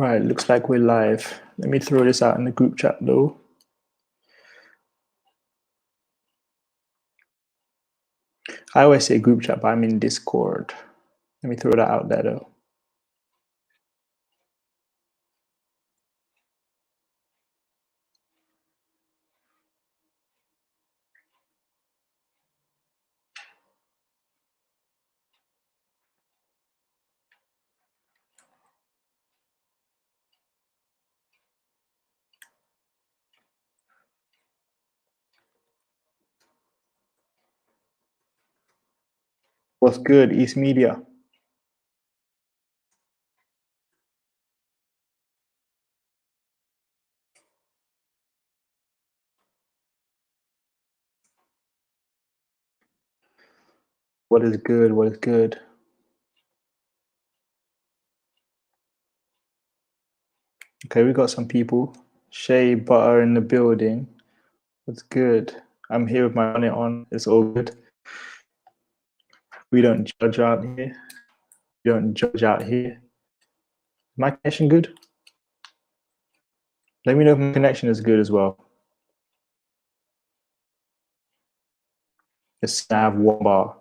Right, looks like we're live. Let me throw this out in the group chat though. I always say group chat, but I'm in Discord. Let me throw that out there though. What's good, East Media? What is good? What is good? Okay, we got some people. Shea Butter in the building. What's good? I'm here with my money on. It's all good. We don't judge out here. We don't judge out here. Is my connection good? Let me know if my connection is good as well. Let's have one bar.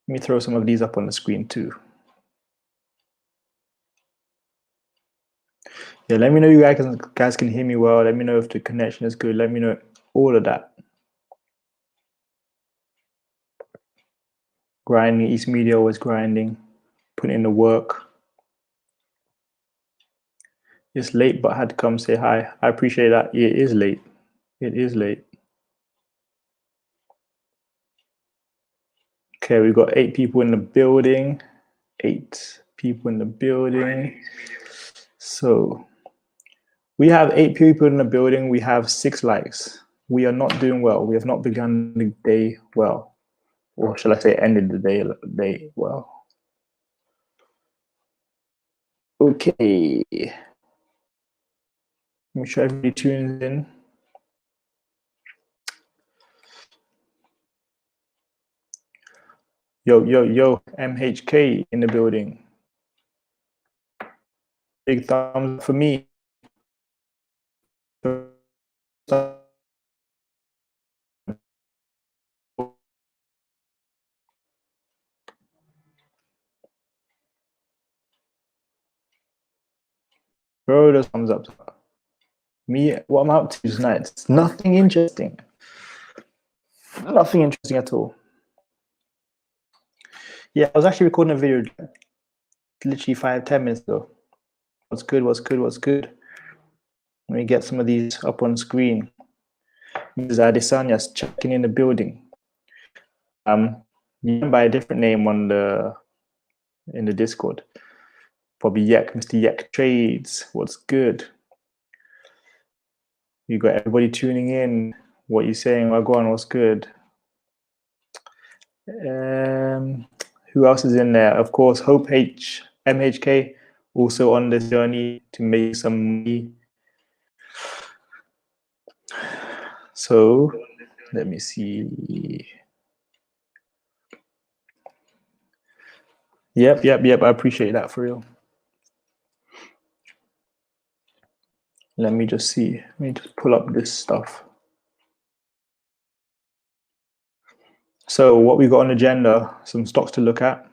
Let me throw some of these up on the screen too. Yeah, let me know you guys can hear me well. Let me know if the connection is good. Let me know all of that. Grinding, East Media always grinding, putting in the work. It's late, but I had to come say hi. I appreciate that. It is late. It is late. Okay, we've got 8 people in the building. 8 people in the building. So we have 8 people in the building. We have 6 likes. We are not doing well. We have not begun the day well. Or shall I say ended the day well. Okay. Make sure everybody tunes in. Yo, MHK in the building. Big thumbs for me. Bro, those thumbs up. Me, what I'm up to tonight, it's nothing interesting. Nothing interesting at all. Yeah, I was actually recording a video literally 5-10 minutes ago. What's good? What's good? What's good? Let me get some of these up on screen. Mrs. Adesanya's checking in the building. You can buy a different name on in the Discord. Probably Yek, Mr. Yek Trades. What's good? You got everybody tuning in. What you saying? Wagwan, what's good? Who else is in there? Of course, Hope MHK, also on this journey to make some money. So let me see. Yep. I appreciate that for real. Let me just see. Let me just pull up this stuff. So what we got on the agenda, some stocks to look at.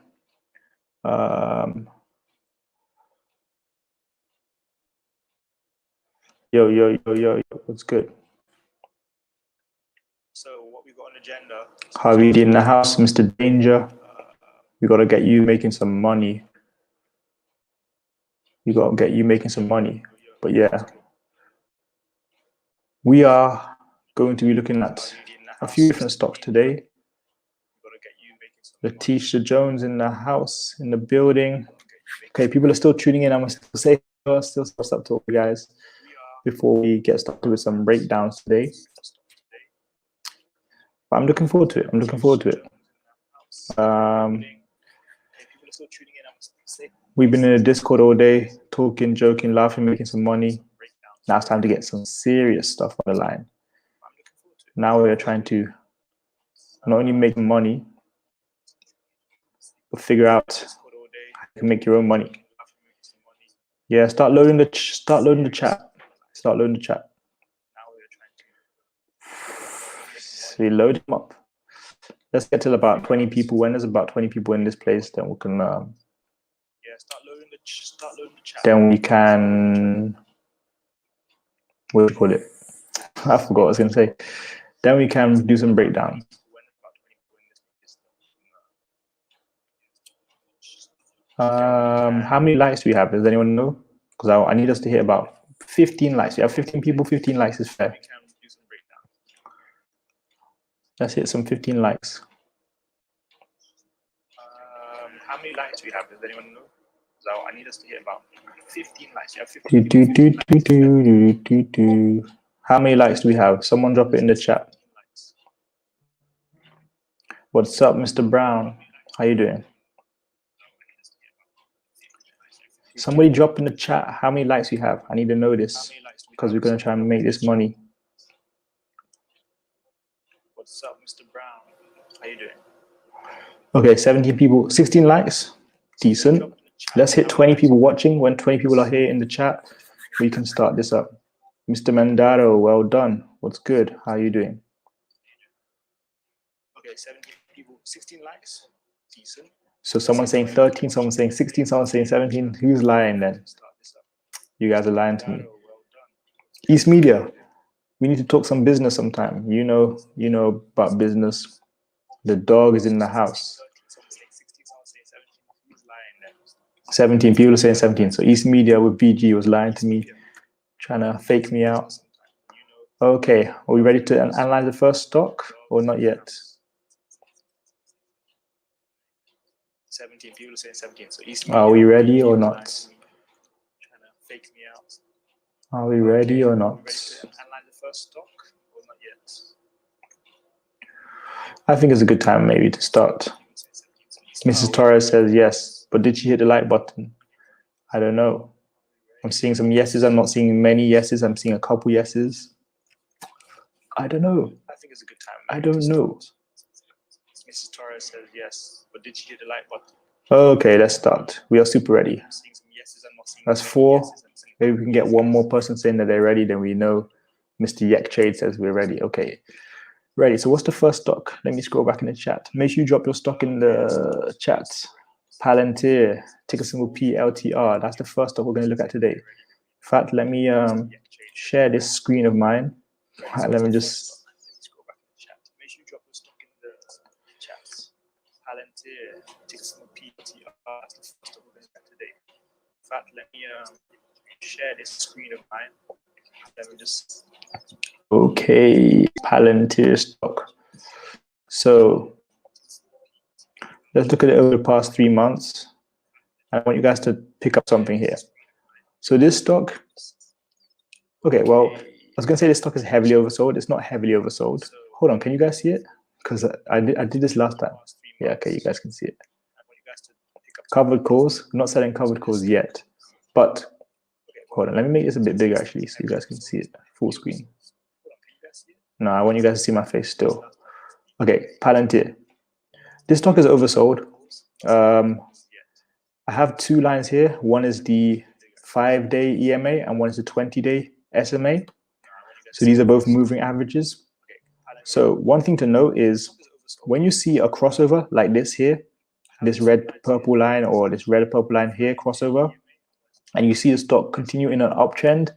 Yo, what's good? So what we got on the agenda. Harvey in the house, Mr. Danger. We got to get you making some money. We got to get you making some money. But yeah, we are going to be looking at a few different stocks today. Letitia Jones in the house, in the building. Okay, people are still tuning in. I'm going to say still stuff to you guys before we get started with some breakdowns today. But I'm looking forward to it. We've been in a Discord all day, talking, joking, laughing, making some money. Now it's time to get some serious stuff on the line. Now we're trying to not only make money, but figure out how you can make your own money. Yeah, start loading the chat. Start loading the chat. So we load them up. Let's get till about 20 people. When there's about 20 people in this place, then we can. Yeah, start loading the chat. Then we can. What do you call it? I forgot what I was gonna say. Then we can do some breakdowns. How many likes do we have? Does anyone know? Because I need us to hit about 15 likes. We have 15 people. 15 likes is fair. Let's hit some 15 likes. How many likes do we have? Does anyone know? So I need us to hit about 15 likes. You have 15 people. How many likes do we have? Someone drop it in the chat. What's up, Mr. Brown? How you doing? Somebody drop in the chat how many likes we have. I need to know this because we're going to try and make this money. What's up, Mr. Brown? How you doing? Okay, 17 people, 16 likes. Decent. Let's hit 20 people watching. When 20 people are here in the chat, we can start this up. Mr. Mandaro, well done. What's good? How are you doing? Okay, 17 people, 16 likes. Decent. So someone's saying 13, someone's saying 16, someone's saying 17. Who's lying then? You guys are lying to me. East Media, we need to talk some business sometime. You know about business. The dog is in the house. 17 people are saying 17. So East Media with BG was lying to me, trying to fake me out. Okay, are we ready to analyze the first stock or not yet? 17 people saying 17. So East Media, are we ready or not? Are we ready or not? I think it's a good time maybe to start. Mrs. Torres says yes, but did she hit the like button? I don't know. I'm seeing some yeses. I'm not seeing many yeses. I'm seeing a couple yeses. I don't know. I think it's a good time. I don't know. Mrs. Torres says yes, but did she hit the like button? Okay, let's start. We are super ready. That's 4. Maybe we can get one more person saying that they're ready, then we know. Mr. Yek Trade says we're ready. Okay, ready. So what's the first stock? Let me scroll back in the chat. Make sure you drop your stock in the chat. Palantir, ticker symbol PLTR. That's the first stock we're going to look at today. In fact, let me share this screen of mine. Let me just. Make sure you drop your stock in the chat. Palantir, ticker symbol PLTR. That's the first stock we're going to look at today. In fact, let me share this screen of mine. Let me just. Okay, Palantir stock. So let's look at it over the past 3 months. I want you guys to pick up something here. So this stock, okay, well, I was going to say this stock is heavily oversold. It's not heavily oversold. Hold on, can you guys see it? Because I did this last time. Yeah, okay, you guys can see it. Covered calls. I'm not selling covered calls yet. But hold on, let me make this a bit bigger actually so you guys can see it full screen. No, I want you guys to see my face still. Okay, Palantir. This stock is oversold. I have 2 lines here. One is the 5-day EMA and one is the 20-day SMA. So these are both moving averages. So one thing to note is when you see a crossover like this here, this red purple line or this red purple line here crossover, and you see the stock continue in an uptrend,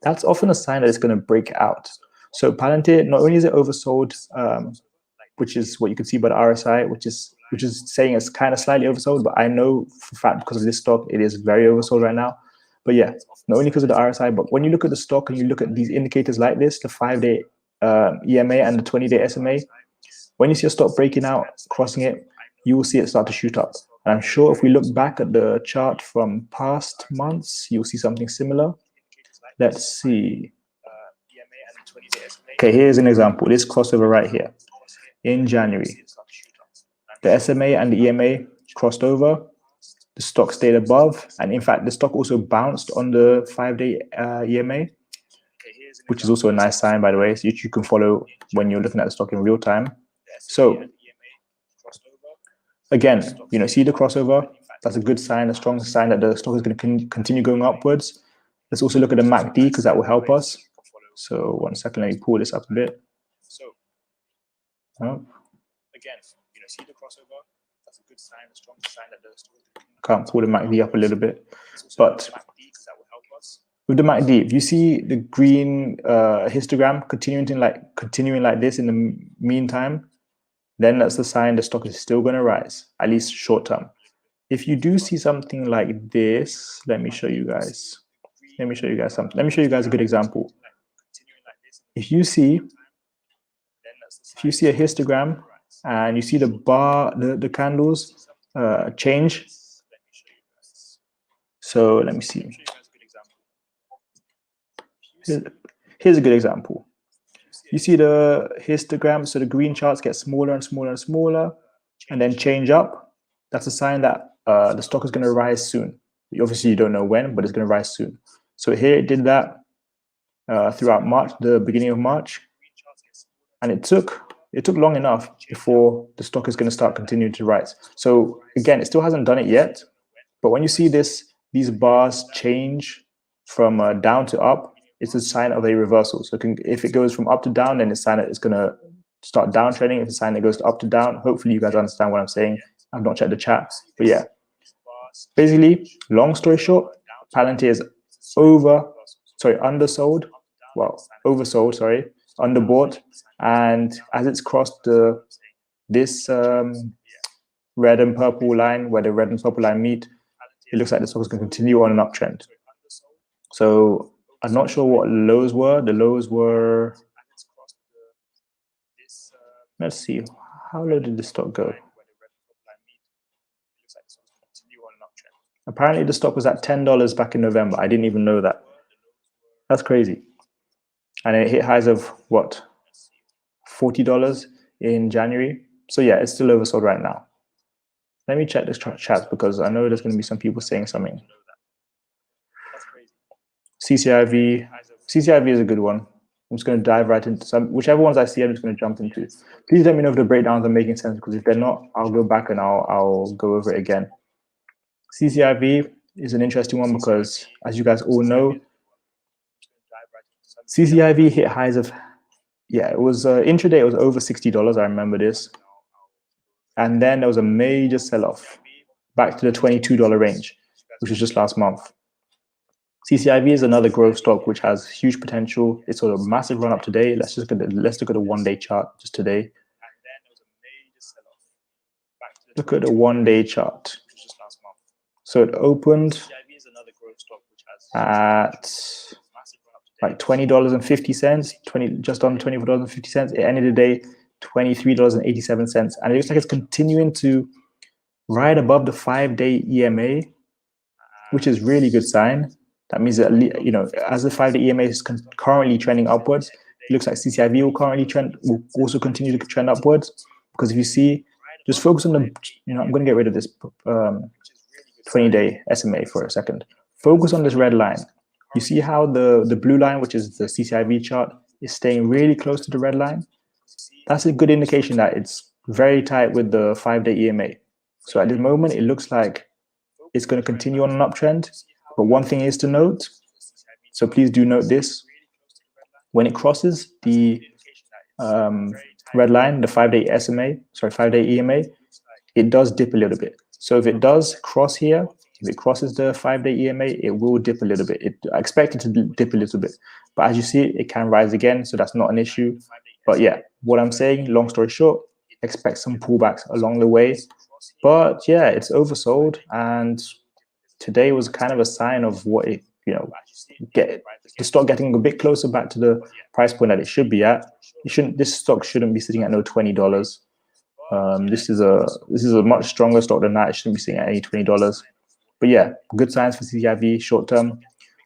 that's often a sign that it's going to break out. So Palantir, not only is it oversold, which is what you can see by the RSI, which is saying it's kind of slightly oversold, but I know for a fact because of this stock, it is very oversold right now. But yeah, not only because of the RSI, but when you look at the stock and you look at these indicators like this, the 5-day EMA and the 20-day SMA, when you see a stock breaking out, crossing it, you will see it start to shoot up. And I'm sure if we look back at the chart from past months, you'll see something similar. Let's see. Okay, here's an example. This crossover right here in January. The SMA and the EMA crossed over. The stock stayed above. And in fact, the stock also bounced on the 5-day EMA, which is also a nice sign, by the way, so you can follow when you're looking at the stock in real time. So again, see the crossover. That's a good sign, a strong sign that the stock is going to continue going upwards. Let's also look at the MACD because that will help us. So 1 second, let me pull this up a bit. Oh. Again, see the crossover. That's a good sign, a strong sign that the stock. Can't pull the MACD up a little bit, but with the MACD, if you see the green histogram continuing like this in the meantime, then that's the sign the stock is still going to rise, at least short term. If you do see something like this, let me show you guys. Let me show you guys something. Let me show you guys a good example. If you see a histogram and you see the bar, the candles change. So let me see. Here's a good example. You see the histogram, so the green charts get smaller and smaller and smaller, and then change up. That's a sign that the stock is going to rise soon. Obviously, you don't know when, but it's going to rise soon. So here it did that throughout March, the beginning of March, and it took long enough before the stock is going to start continuing to rise. So again, it still hasn't done it yet, but when you see these bars change from down to up, it's a sign of a reversal. So if it goes from up to down, then it's a sign that it's going to start downtrending. If it's a sign that goes up to down, hopefully you guys understand what I'm saying. I've not checked the chat, but yeah. Basically, long story short, Palantir is undersold. Well, oversold, sorry, underbought. And as it's crossed this red and purple line, where the red and purple line meet, it looks like the stock is going to continue on an uptrend. So I'm not sure what lows were. The lows were, let's see, how low did the stock go? Apparently the stock was at $10 back in November. I didn't even know that. That's crazy. And it hit highs of what? $40 in January. So yeah, it's still oversold right now. Let me check this chat because I know there's going to be some people saying something. CCIV is a good one. I'm just going to dive right into whichever ones I see, I'm just going to jump into. Please let me know if the breakdowns are making sense, because if they're not, I'll go back and I'll go over it again. CCIV is an interesting one because, as you guys all know, CCIV hit highs of, it was intraday, it was over $60. I remember this. And then there was a major sell-off back to the $22 range, which was just last month. CCIV is another growth stock which has huge potential. It's sort of a massive run up today. Let's look at the 1-day chart just today. Look at the 1-day chart. So it opened at like $20.50, just on $24.50. It ended the day $23.87, and it looks like it's continuing to ride above the 5-day EMA, which is really good sign. That means that, as the 5-day EMA is currently trending upwards, it looks like CCIV will also continue to trend upwards. Because if you see, just focus on the, I'm going to get rid of this 20-day SMA for a second. Focus on this red line. You see how the blue line, which is the CCIV chart, is staying really close to the red line? That's a good indication that it's very tight with the 5-day EMA. So at this moment, it looks like it's going to continue on an uptrend. But one thing is to note, so please do note this, when it crosses the red line, the 5-day EMA, it does dip a little bit. So if it does cross here, if it crosses the 5-day EMA, it will dip a little bit. I expect it to dip a little bit. But as you see, it can rise again, so that's not an issue. But yeah, what I'm saying, long story short, expect some pullbacks along the way. But yeah, it's oversold, and today was kind of a sign of what it, the stock getting a bit closer back to the price point that it should be at. This stock shouldn't be sitting at no $20. This is a much stronger stock than that. It shouldn't be sitting at any $20. But yeah, good signs for CCIV short term.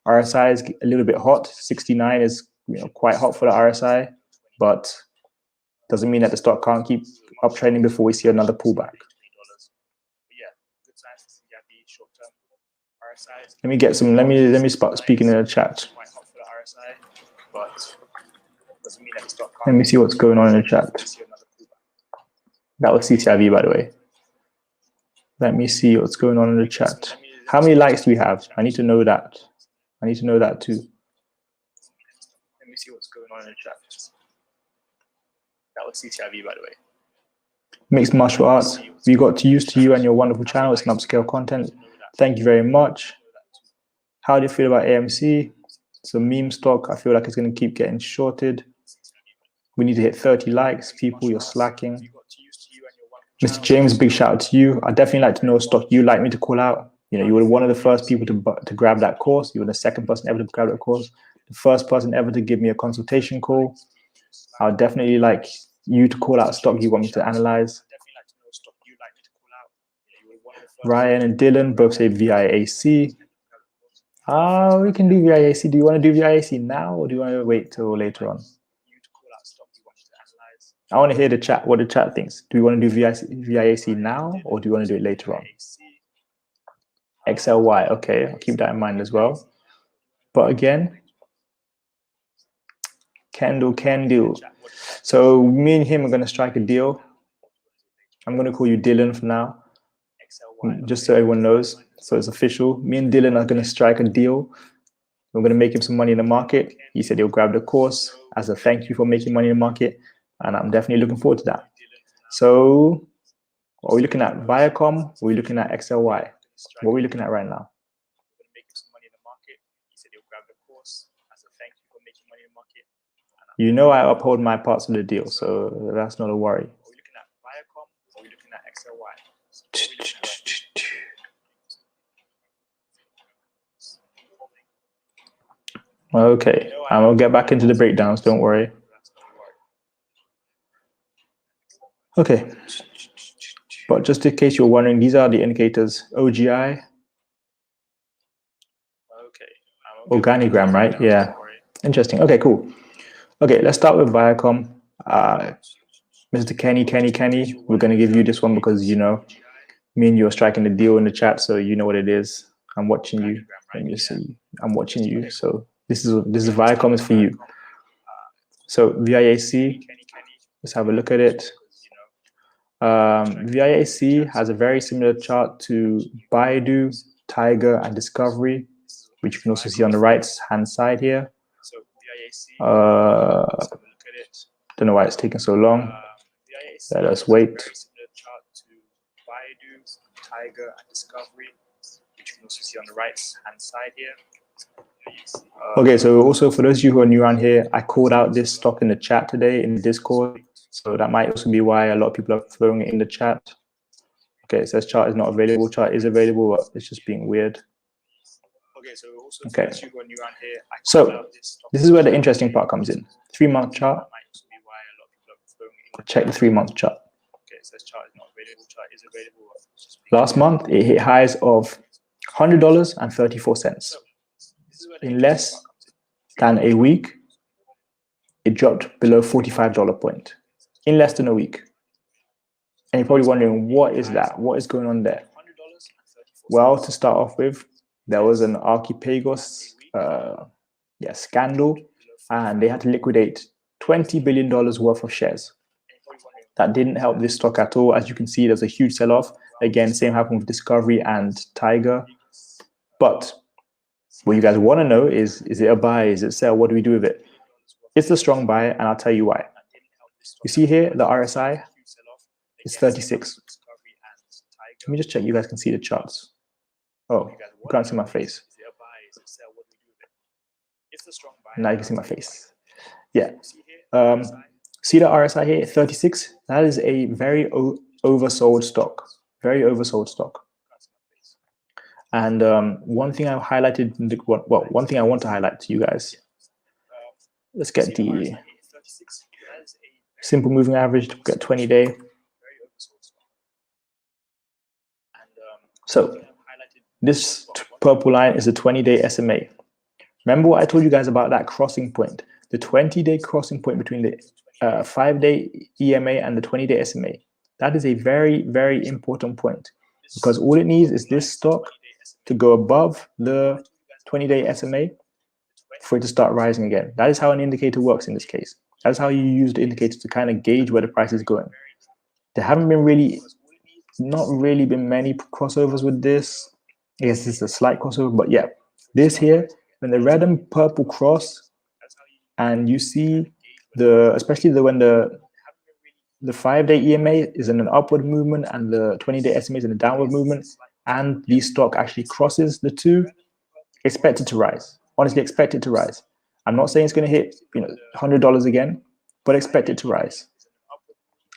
RSI is a little bit hot. 69 is quite hot for the RSI, but doesn't mean that the stock can't keep uptrending before we see another pullback. Let me start speaking in the chat. Let me see what's going on in the chat. That was CCIV, by the way. Let me see what's going on in the chat. How many likes do we have? I need to know that. I need to know that too. Let me see what's going on in the chat. That was CCIV, by the way. Mixed martial arts. We got to use to you and your wonderful channel. It's an upscale content. Thank you very much. How do you feel about AMC? It's a meme stock. I feel like it's going to keep getting shorted. We need to hit 30 likes. People, you're slacking. Mr. James, big shout out to you. I'd definitely like to know a stock you'd like me to call out. You know, you were one of the first people to grab that course. You were the second person ever to grab that course. The first person ever to give me a consultation call. I would definitely like you to call out a stock you want me to analyze. Ryan and Dylan both say VIAC. We can do VIAC. Do you want to do VIAC now or do you want to wait till later on? I want to hear the chat, what the chat thinks. Do we want to do VIAC now or do you want to do it later on? XLY, okay, I'll keep that in mind as well. But again, can do. So me and him are going to strike a deal. I'm going to call you Dylan for now, just so everyone knows. So it's official. Me and Dylan are going to strike a deal. We're going to make him some money in the market. He said he'll grab the course as a thank you for making money in the market. And I'm definitely looking forward to that. So what are we looking at? Viacom? Or are we looking at XLY? What are we looking at right now? You know I uphold my parts of the deal, so that's not a worry. Are we looking at Viacom or are we looking at XLY? Okay, I'm gonna get back into the breakdowns, don't worry. Okay, but just in case you're wondering, these are the indicators. OGI. Organigram, right? Yeah, interesting. Okay, cool. Okay, let's start with Viacom. Mr. Kenny, we're going to give you this one because, you know, me and you are striking the deal in the chat, so you know what it is. I'm watching you. Let me see. I'm watching you. So this is Viacom is for you. So VIAC, let's have a look at it. VIAC has a very similar chart to Baidu, Tiger, and Discovery, which you can also see on the right-hand side here. Don't know why it's taking so long. Let us wait. Tiger and Discovery, which you can also see on the right-hand side here. Okay, so also for those of you who are new around here, I called out this stock in the chat today in Discord. So that might also be why a lot of people are throwing it in the chat. Okay, it says chart is not available. Chart is available, but it's just being weird. Okay, so this is where the interesting part comes in. 3-month chart. Check the 3-month chart. Last month, it hit highs of $100.34. In less than a week, it dropped below $45 point. In less than a week. And you're probably wondering, what is that? What is going on there? Well, to start off with, there was an Archipelagos scandal, and they had to liquidate $20 billion worth of shares. That didn't help this stock at all. As you can see, there's a huge sell-off. Again, same happened with Discovery and Tiger. But what you guys want to know is it a buy? Is it sell? What do we do with it? It's a strong buy, and I'll tell you why. You see here, the RSI is 36. Let me just check you guys can see the charts. Oh, you can't see my face. Now you can see my face. Yeah. See the RSI here, 36? That is a very oversold stock. Very oversold stock. And one thing I highlighted, one thing I want to highlight to you guys. Let's get the simple moving average to get 20-day. So this purple line is a 20-day SMA. Remember what I told you guys about that crossing point, the 20-day crossing point between the 5-day EMA and the 20-day SMA. That is a very, very important point because all it needs is this stock to go above the 20-day SMA for it to start rising again. That is how an indicator works in this case. That's how you use the indicator to kind of gauge where the price is going. There haven't been really not really been many crossovers with this. I guess it's a slight crossover, but yeah, this here, when the red and purple cross, and you see especially when the 5-day EMA is in an upward movement and the 20-day SMA is in a downward movement, and the stock actually crosses the two, expect it to rise. Honestly, expect it to rise. I'm not saying it's going to hit $100 again, but expect it to rise.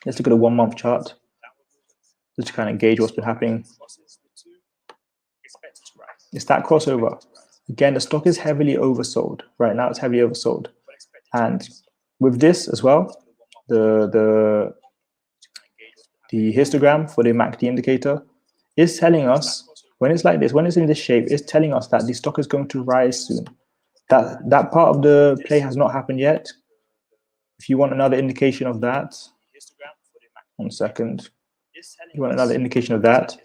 Let's look at a 1-month chart just to kind of gauge what's been happening. It's that crossover. Again, the stock is heavily oversold. Right now, it's heavily oversold. And with this as well, the histogram for the MACD indicator is telling us, when it's like this, when it's in this shape, it's telling us that the stock is going to rise soon. That part of the play has not happened yet. If you want another indication of that, 1 second. You want another indication of that,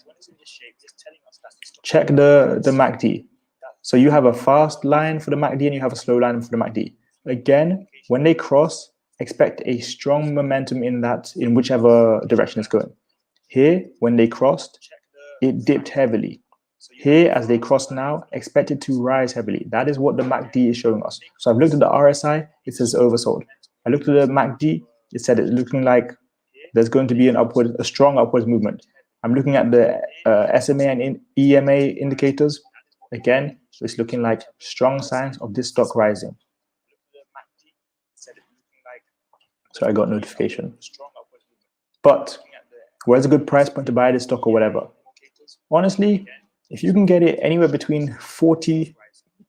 check the MACD. So you have a fast line for the MACD and you have a slow line for the MACD. Again, when they cross, expect a strong momentum in whichever direction it's going. Here, when they crossed, it dipped heavily. Here, as they cross now, expect it to rise heavily. That is what the MACD is showing us. So I've looked at the RSI, it says oversold. I looked at the MACD, it said it's looking like there's going to be a strong upwards movement. I'm looking at the SMA and EMA indicators. Again, it's looking like strong signs of this stock rising. So I got notification. But where's a good price point to buy this stock or whatever? Honestly, if you can get it anywhere between $40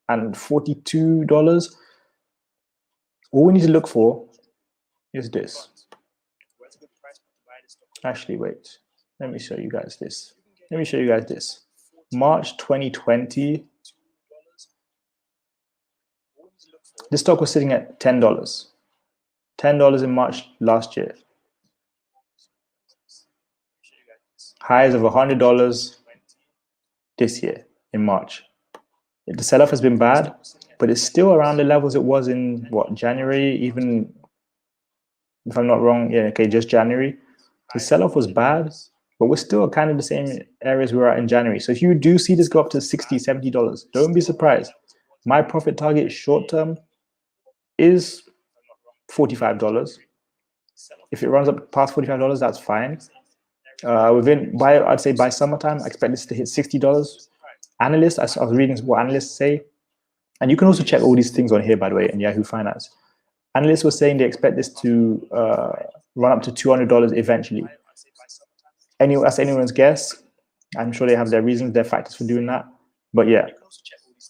and $42, all we need to look for is this. Actually, wait. Let me show you guys this. March 2020. This stock was sitting at $10. $10 in March last year. Highs of $100 this year in March. The sell-off has been bad, but it's still around the levels it was in January, even if I'm not wrong. Yeah, okay, just January. The sell-off was bad, but we're still kind of the same areas we were at in January. So if you do see this go up to $60, $70, don't be surprised. My profit target short term is $45. If it runs up past $45, that's fine. I'd say by summertime, I expect this to hit $60. Analysts, I was reading what analysts say, and you can also check all these things on here, by the way, in Yahoo Finance. Analysts were saying they expect this to run up to $200 eventually. That's anyone's guess. I'm sure they have their reasons, their factors for doing that. But yeah,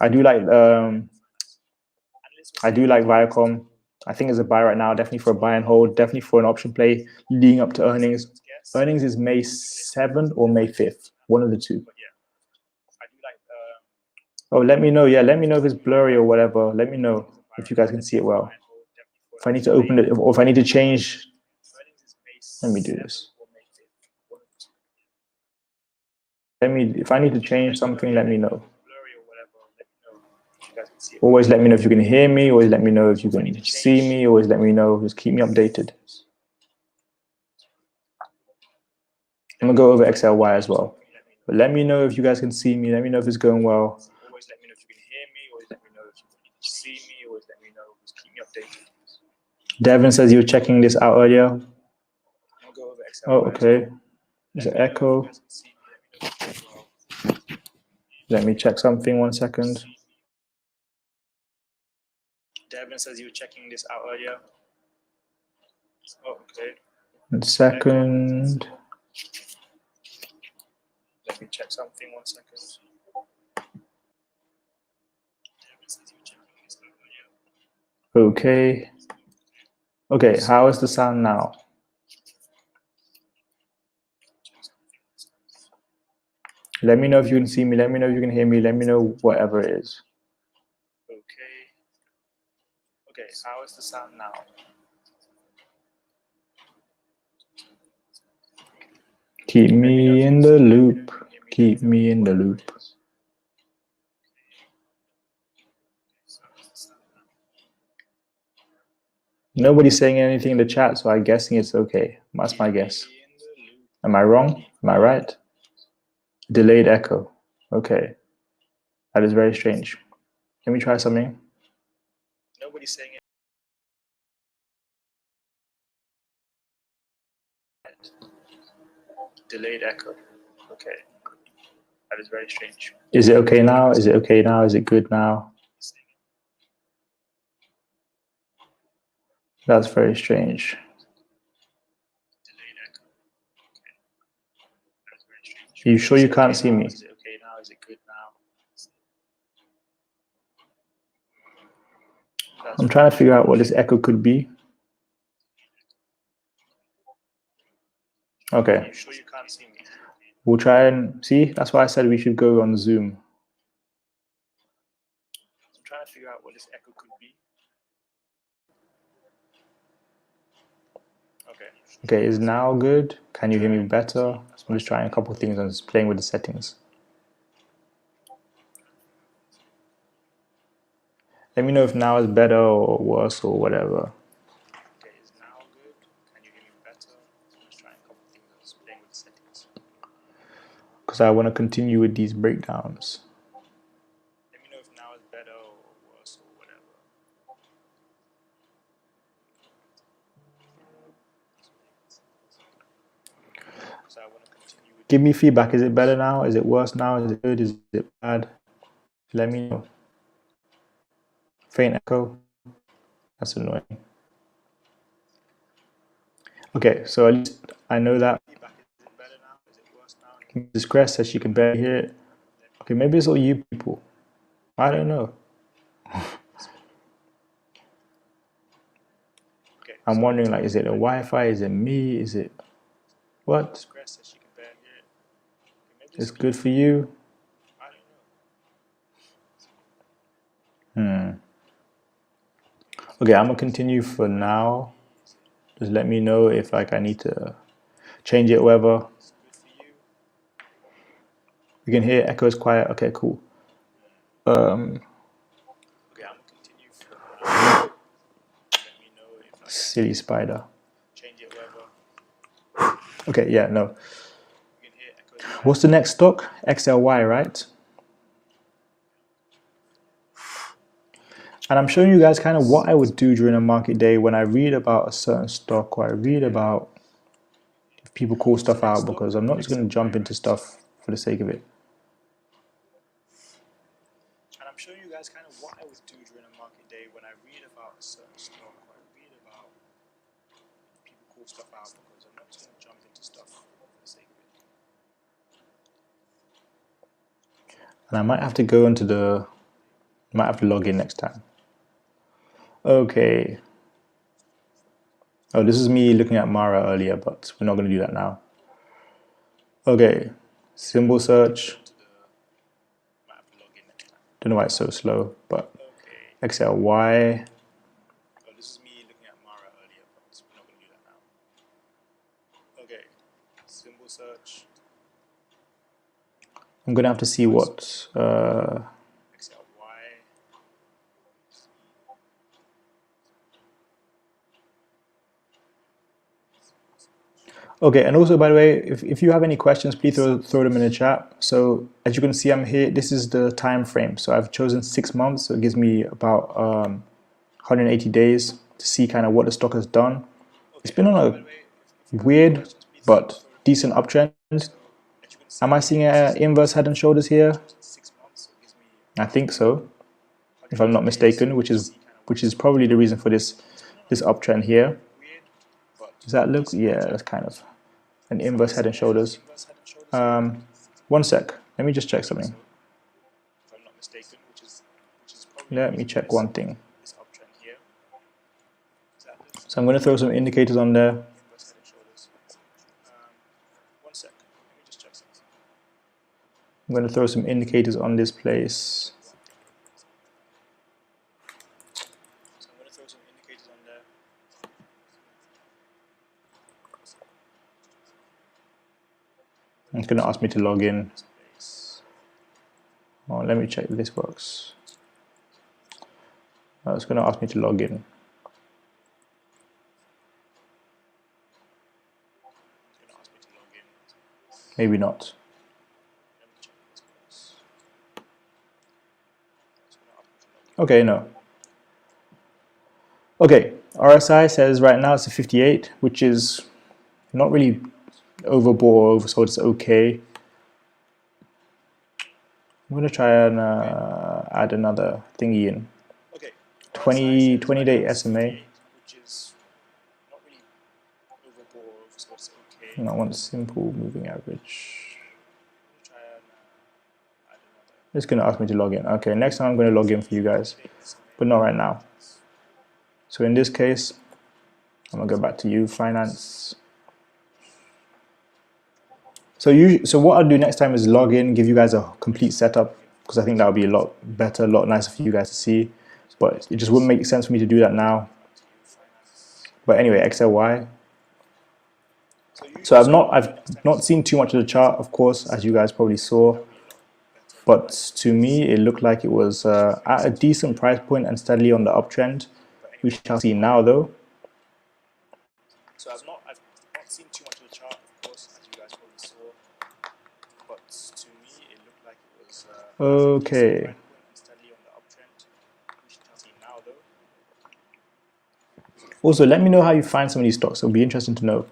I do like Viacom. I think it's a buy right now, definitely for a buy and hold, definitely for an option play leading up to earnings. Earnings is May 7th or May 5th, one of the two. Oh, let me know. Yeah, let me know if it's blurry or whatever. Let me know if you guys can see it well. If I need to open it, or if I need to change, let me do this. If I need to change something, let me know. Always let me know if you can hear me. Always let me know if you can see me. Always let me know. Just keep me updated. I'm gonna go over XLY as well. But let me know if you guys can see me. Let me know if it's going well. Always let me know if you can hear me. Always let me know if you can see me. Always let me know. Just keep me updated. Devin says you were checking this out earlier. Oh, okay. There's an echo. Let me check something. 1 second. Devin says you were checking this out earlier. Oh, okay. 1 second. Let me check something. 1 second. Okay. Okay, how is the sound now? Let me know if you can see me. Let me know if you can hear me. Let me know whatever it is. Okay. Okay, how is the sound now? Keep me in the loop. Keep me in the loop. Nobody's saying anything in the chat, so I'm guessing it's okay. That's my guess. Am I wrong? Am I right? Delayed echo. Okay. That is very strange. Let me try something. Nobody's saying it. Delayed echo. Okay. That is very strange. Is it okay now? Is it okay now? Is it good now? That's very strange. Are you sure you can't see me? Is it okay now? Is it good now? I'm trying to figure out what this echo could be. Okay. Are you sure you can't see me? We'll try and see. That's why I said we should go on Zoom. I'm trying to figure out what this echo could be. Okay, is now good? Can you hear me better? I'm just trying a couple of things and just playing with the settings. Let me know if now is better or worse or whatever. Okay, is now good? Can you hear me better? I'm just trying a couple of things and just playing with the settings. Because I want to continue with these breakdowns. Let me know if now is better or worse or whatever. Give me feedback. Is it better now? Is it worse now? Is it good? Is it bad? Let me know. Faint echo. That's annoying. Okay, so at least I know that. Mrs. Crest says she can barely hear it. Okay, maybe it's all you people. I don't know. I'm wondering, like, is it the Wi-Fi? Is it me? Is it what? It's good for you. Okay, I'm gonna continue for now. Just let me know if like I need to change it, whatever. You can hear echo is quiet. Okay, cool. Silly spider. Okay, yeah, no. What's the next stock? XLY, right? And I'm showing you guys kind of what I would do during a market day when I read about a certain stock or I read about if people call stuff out, because I'm not just going to jump into stuff for the sake of it. And I'm showing you guys kind of what I would do during a market day when I read about a certain stock or I read about people call stuff out, because I'm not just going to jump into stuff for the sake of it. And I might have to go into the, might have to log in next time. Okay. Oh, this is me looking at Mara earlier, but we're not going to do that now. Okay, symbol search. Don't know why it's so slow, but XLY. Oh, this is me looking at Mara earlier, but we're not going to do that now. Okay, symbol search. I'm going to have to see what okay, and also, by the way, if you have any questions, please throw them in the chat. So as you can see, I'm here. This is the time frame. So I've chosen 6 months. So it gives me about 180 days to see kind of what the stock has done. It's been on a weird but decent uptrend. Am I seeing an inverse head and shoulders here? I think so, if I'm not mistaken, which is probably the reason for this uptrend here. Does that look? Yeah, that's kind of an inverse head and shoulders. 1 sec. Let me just check something. Let me check one thing. So I'm going to throw some indicators on there. I'm going to throw some indicators on this place. It's going to ask me to log in. Oh, let me check if this works. It's going to ask me to log in. Maybe not. Okay, no. Okay, RSI says right now it's a 58, which is not really overbought or oversold, it's okay. I'm going to try and add another thingy in. 20-day SMA. And I want simple moving average. It's going to ask me to log in. Okay, next time I'm going to log in for you guys, but not right now. So in this case, I'm going to go back to you, finance. So what I'll do next time is log in, give you guys a complete setup, because I think that would be a lot better, a lot nicer for you guys to see. But it just wouldn't make sense for me to do that now. But anyway, XLY. So I've not seen too much of the chart, of course, as you guys probably saw. But to me, it looked like it was at a decent price point and steadily on the uptrend. We shall see now, though. So I've not seen too much of the chart, of course, as you guys probably saw. But to me, it looked like it was okay. Also, let me know how you find some of these stocks. It'll be interesting to know.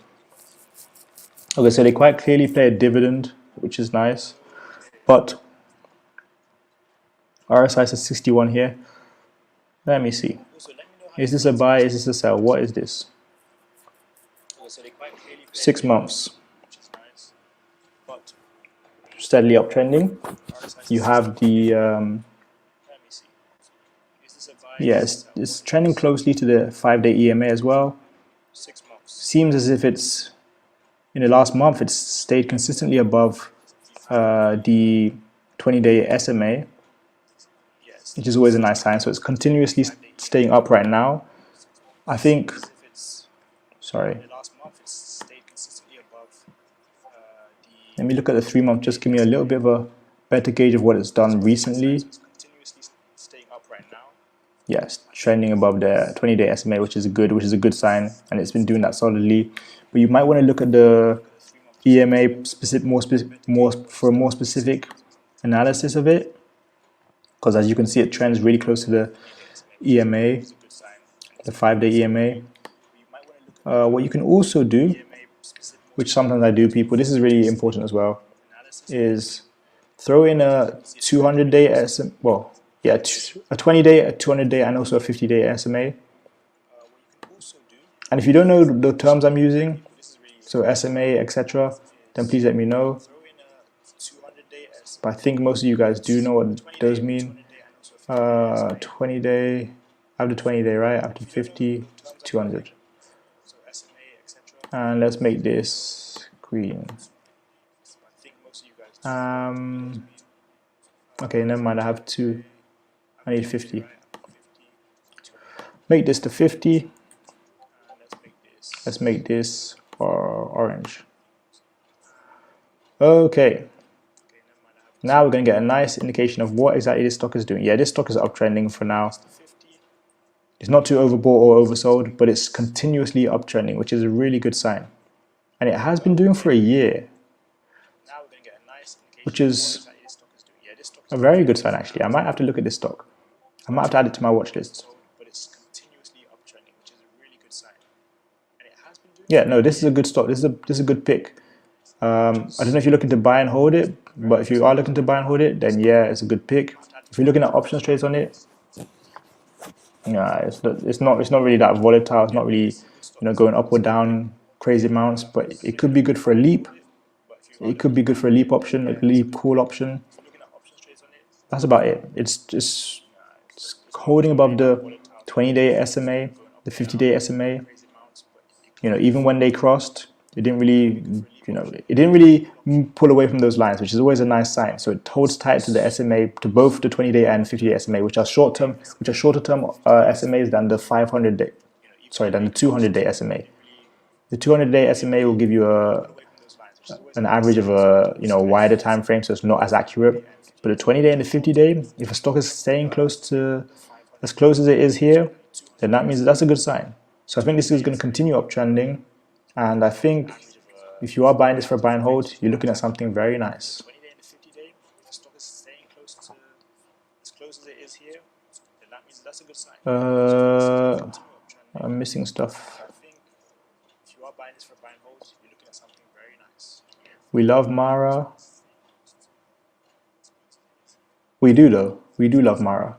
Okay, so they quite clearly play a dividend, which is nice. But RSI says 61 here. Let me see. Is this a buy? Is this a sell? What is this? 6 months. Steadily uptrending. You have the yes, it's trending closely to the 5-day EMA as well. Seems as if it's in the last month it's stayed consistently above the 20-day SMA, which is always a nice sign. So it's continuously staying up right now. I think, sorry, let me look at the 3-month, just give me a little bit of a better gauge of what it's done recently. Yes, trending above the 20-day SMA, which is a good sign, and it's been doing that solidly. But you might want to look at the EMA for a more specific analysis of it, because as you can see, it trends really close to the EMA, the 5-day EMA. What you can also do, which sometimes I do, people, this is really important as well, is throw in a 200-day SMA, well, yeah, a 20-day, a 200-day, and also a 50-day SMA. And if you don't know the terms I'm using, so SMA, etc., then please let me know. But I think most of you guys do know what those mean. 20-day, after 20-day, right? After 50, 200. And let's make this green. Okay, never mind, I have two. I need 50. Make this to 50. Let's make this orange. Okay. Now we're going to get a nice indication of what exactly this stock is doing. Yeah, this stock is uptrending for now. It's not too overbought or oversold, but it's continuously uptrending, which is a really good sign. And it has been doing for a year, which is a very good sign, actually. I might have to look at this stock. I might have to add it to my watch list. Yeah, no, this is a good stock. This is a good pick. I don't know if you're looking to buy and hold it, but if you are looking to buy and hold it, then yeah, it's a good pick. If you're looking at options trades on it, yeah, it's not really that volatile. It's not really, going up or down crazy amounts, but it could be good for a leap. It could be good for a leap option, a leap call option. That's about it. It's holding above the 20-day SMA, the 50-day SMA. Even when they crossed, it didn't really pull away from those lines, which is always a nice sign. So it holds tight to the SMA, to both the 20-day and 50-day SMA, which are shorter term SMAs than the 500-day, than the 200-day SMA. The 200-day SMA will give you an average of a wider time frame, so it's not as accurate. But the 20-day and the 50-day, if a stock is staying as close as it is here, then that means that's a good sign. So I think this is going to continue uptrending, and I think If you are buying this for buy and hold, you're looking at something very nice. 20-day and the 50-day, if the stock is staying close to as close as it is here, then that means that's a good sign. I'm missing stuff. I think if you are buying this for buy and hold, you're looking at something very nice. We love Mara. We do though. We do love Mara.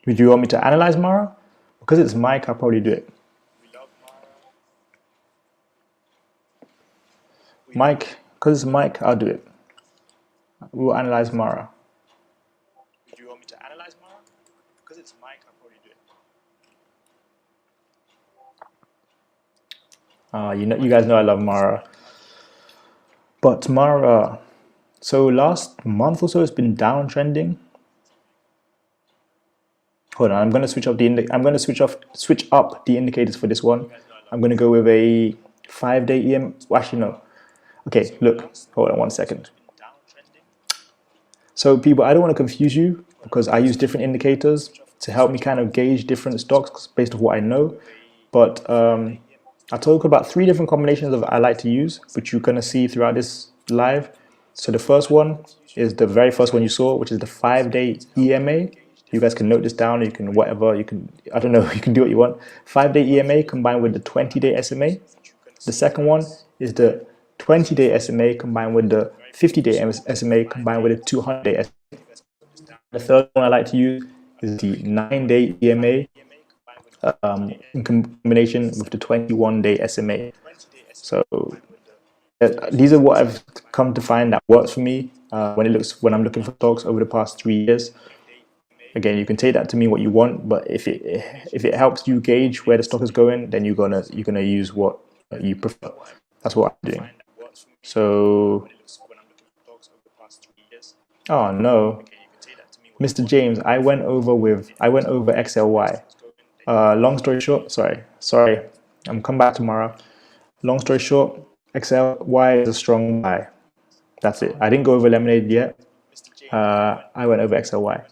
Would you want me to analyze Mara? Because it's Mike, I'll probably do it. Mike, because it's Mike, I'll do it. We'll analyze Mara. Would you want me to analyze Mara? Because it's Mike, I'll probably do it. You guys know I love Mara. But Mara, so last month or so it's been downtrending. Hold on, I'm going to switch up the indicators for this one. I'm going to go with a 5-day EM. Well, actually, no. Okay, look. Hold on 1 second. So, people, I don't want to confuse you because I use different indicators to help me kind of gauge different stocks based on what I know. But I talk about 3 different combinations of I like to use, which you're going to see throughout this live. So the first one is the very first one you saw, which is the 5-day EMA. You guys can note this down. You can whatever. You can, I don't know. You can do what you want. 5-day EMA combined with the 20-day SMA. The second one is the 20-day SMA combined with the 50-day SMA combined with the 200-day SMA. The third one I like to use is the 9-day EMA in combination with the 21-day SMA. So these are what I've come to find that works for me when I'm looking for stocks over the past 3 years. Again, you can take that to mean what you want, but if it helps you gauge where the stock is going, then you're gonna use what you prefer. That's what I'm doing. So, oh no, Mr. James, I went over XLY. Long story short, sorry, I'm coming back tomorrow. Long story short, XLY is a strong buy. That's it. I didn't go over Lemonade yet. I went over XLY.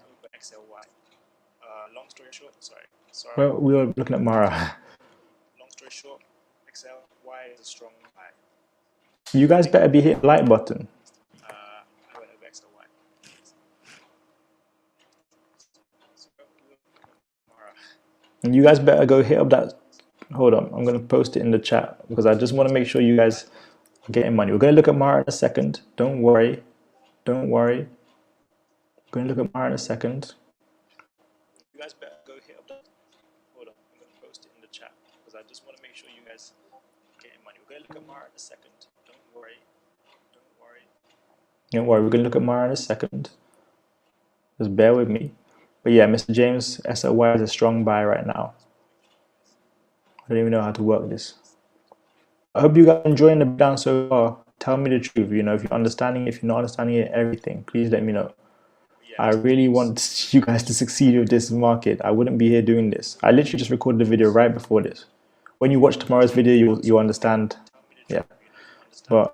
Long story short, sorry. Well, we were looking at Mara. Long story short, XLY is a strong buy. You guys better be hitting the like button. I went over XLY. And you guys better go hit up that. Hold on, I'm going to post it in the chat because I just want to make sure you guys are getting money. We're going to look at Mara in a second. Don't worry. We're going to look at Mara in a second. You guys better go hit up that. Hold on, I'm going to post it in the chat because I just want to make sure you guys are getting money. We're going to look at Mara in a second. Don't worry. Don't worry, we're going to look at Mara in a second. Just bear with me. But yeah, Mr. James, SLY is a strong buy right now. I don't even know how to work this. I hope you guys are enjoying the breakdown so far. Tell me the truth. You know, if you're understanding it, if you're not understanding it, everything, please let me know. I really want you guys to succeed with this market. I wouldn't be here doing this. I literally just recorded the video right before this. When you watch tomorrow's video, you'll understand. Yeah. But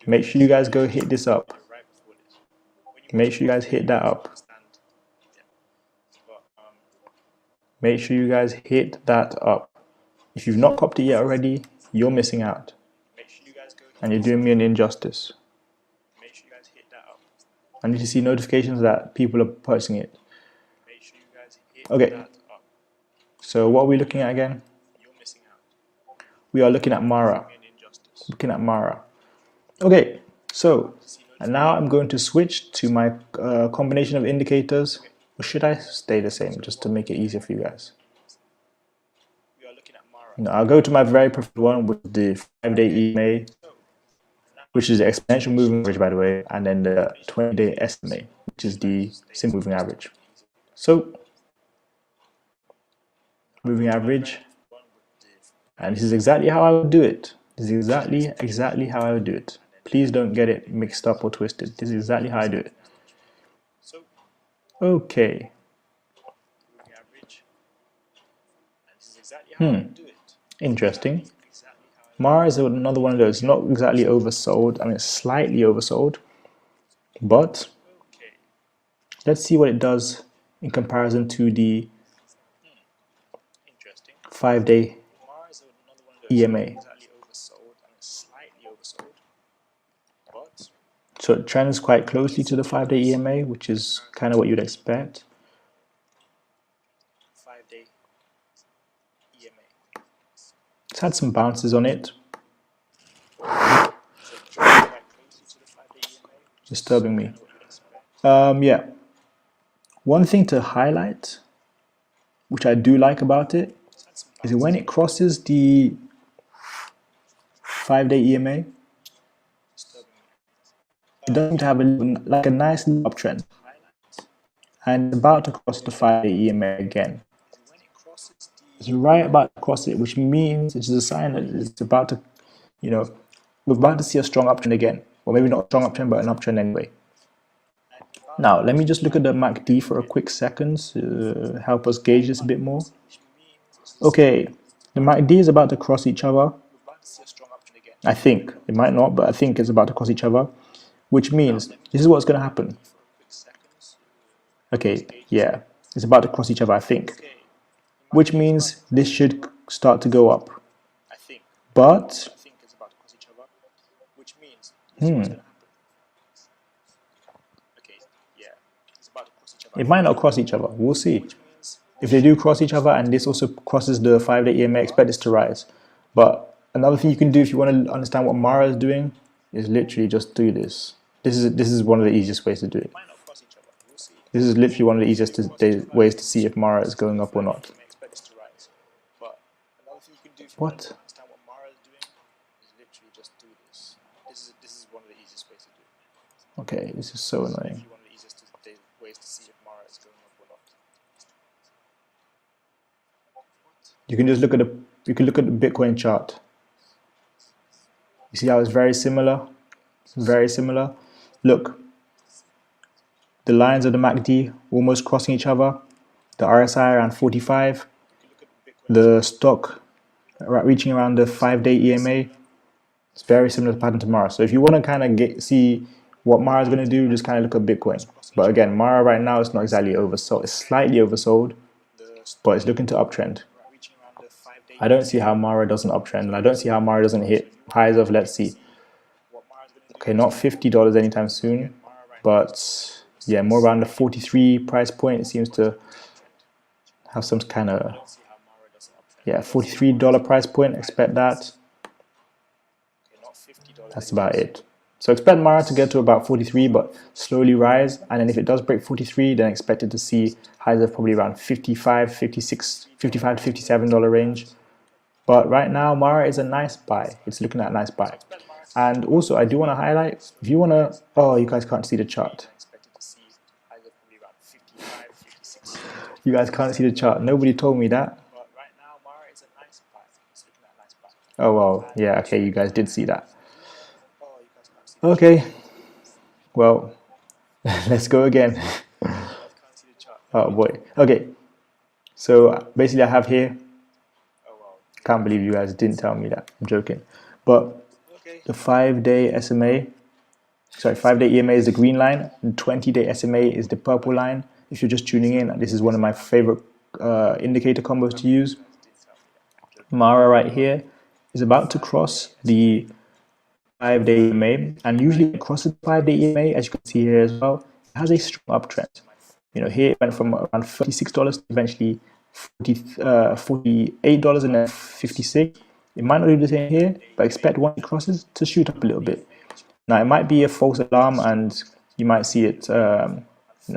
make sure you guys go hit this up. Make sure you guys hit that up. Make sure you guys hit that up. If you've not copied it yet already, you're missing out. And you're doing me an injustice. I need to see notifications that people are purchasing it. Okay. So what are we looking at again? We are looking at Mara. Okay. So, and now I'm going to switch to my combination of indicators. Or should I stay the same just to make it easier for you guys? No, I'll go to my very preferred one with the 5-day EMA, which is the exponential moving average, by the way, and then the 20-day SMA, which is the simple moving average. So, moving average, and this is exactly how I would do it. This is exactly how I would do it. Please don't get it mixed up or twisted. This is exactly how I do it. Okay. Interesting. Mara is another one of those, not exactly oversold. I mean, it's slightly oversold, but Let's see what it does in comparison to the Interesting. 5-day Mara is another one of those EMA. exactly oversold and slightly oversold. But So it trends quite closely to the 5-day EMA, which is kind of what you'd expect. 5-day EMA. It's had some bounces on it. So it trends quite closely to the 5-day EMA. Disturbing me. Kind of what you'd expect. Yeah. One thing to highlight, which I do like about it, It's had some is when it crosses the 5-day EMA, disturbing me. it does seem to have like a nice uptrend. Highlight And it's about to cross the 5-day EMA again. is when it crosses the It's right about to cross it, which means it's a sign that it's about to, you know, we're about to see a strong uptrend again. Or maybe not a strong uptrend, but an uptrend anyway. Now, let me just look at the MACD for a quick second to help us gauge this a bit more. Okay, the MACD is about to cross each other. we're about to see a strong uptrend again. I think. It might not, but I think it's about to cross each other. Which means, this is what's going to happen. For quick seconds. Okay, yeah. It's about to cross each other, I think. Okay. Which means this should start to go up. I think. But, I think it's about to cross each other. Which means this is what's gonna happen. Okay, yeah. It's about to cross each other. it might not cross each other. We'll see. Which means If they do cross each other and this also crosses the 5-day EMA, expect this to rise. But another thing you can do if you want to understand what Mara is doing is literally just do this. This is one of the easiest ways to do it. it might not cross each other. We'll see. This is literally one of the easiest ways to see if Mara is going up or not. You may expect this to rise. But another thing you can do if you What? want to understand what Mara is doing is literally just do this. This is one of the easiest ways to do it. Okay, this is so annoying. One of the easiest ways to see if Mara is going up or not. You can just look at the Bitcoin chart. You see how it's very similar? Very similar. Look, the lines of the MACD almost crossing each other. The RSI around 45. The stock reaching around the 5-day EMA. It's very similar pattern to Mara. So if you want to kind of see what Mara is going to do, just kind of look at Bitcoin. But again, Mara right now is not exactly oversold. It's slightly oversold, but it's looking to uptrend. Reaching around the 5-day. I don't see how Mara doesn't uptrend, and I don't see how Mara doesn't hit highs of, let's see. What Mara's gonna do. Okay, not $50 anytime soon, but yeah, more around the 43 price point. It seems to have some kind of, See how Mara doesn't uptrend. yeah, $43 price point. Expect that. Okay, not $50. That's about it. So expect Mara to get to about 43, but slowly rise. And then if it does break 43, then expect it to see highs of probably around 55, 56, 55 to $57 range. But right now, Mara is a nice buy. It's looking at a nice buy. And also, I do want to highlight, if you want to, oh, you guys can't see the chart. Expected to see highs of probably around 55, 56. You guys can't see the chart. Nobody told me that. But right now, Mara is a nice buy. It's looking at a nice buy. Oh, well, yeah, okay, you guys did see that. Oh, you guys can't see. Okay, well, let's go again. Can't see the chart. Oh boy. Okay, so basically I have here, Oh well. can't believe you guys didn't tell me that. I'm joking. But Okay. the 5-day SMA, sorry, 5-day EMA is the green line, and 20-day SMA is the purple line. If you're just tuning in, this is one of my favorite indicator combos to use. Mara right here is about to cross the 5-day EMA, and usually it crosses the 5-day EMA, as you can see here as well. It has a strong uptrend. You know, here it went from around $36 to eventually $48 and then 56. It might not do the same here, but expect once it crosses to shoot up a little bit. Now it might be a false alarm, and you might see it,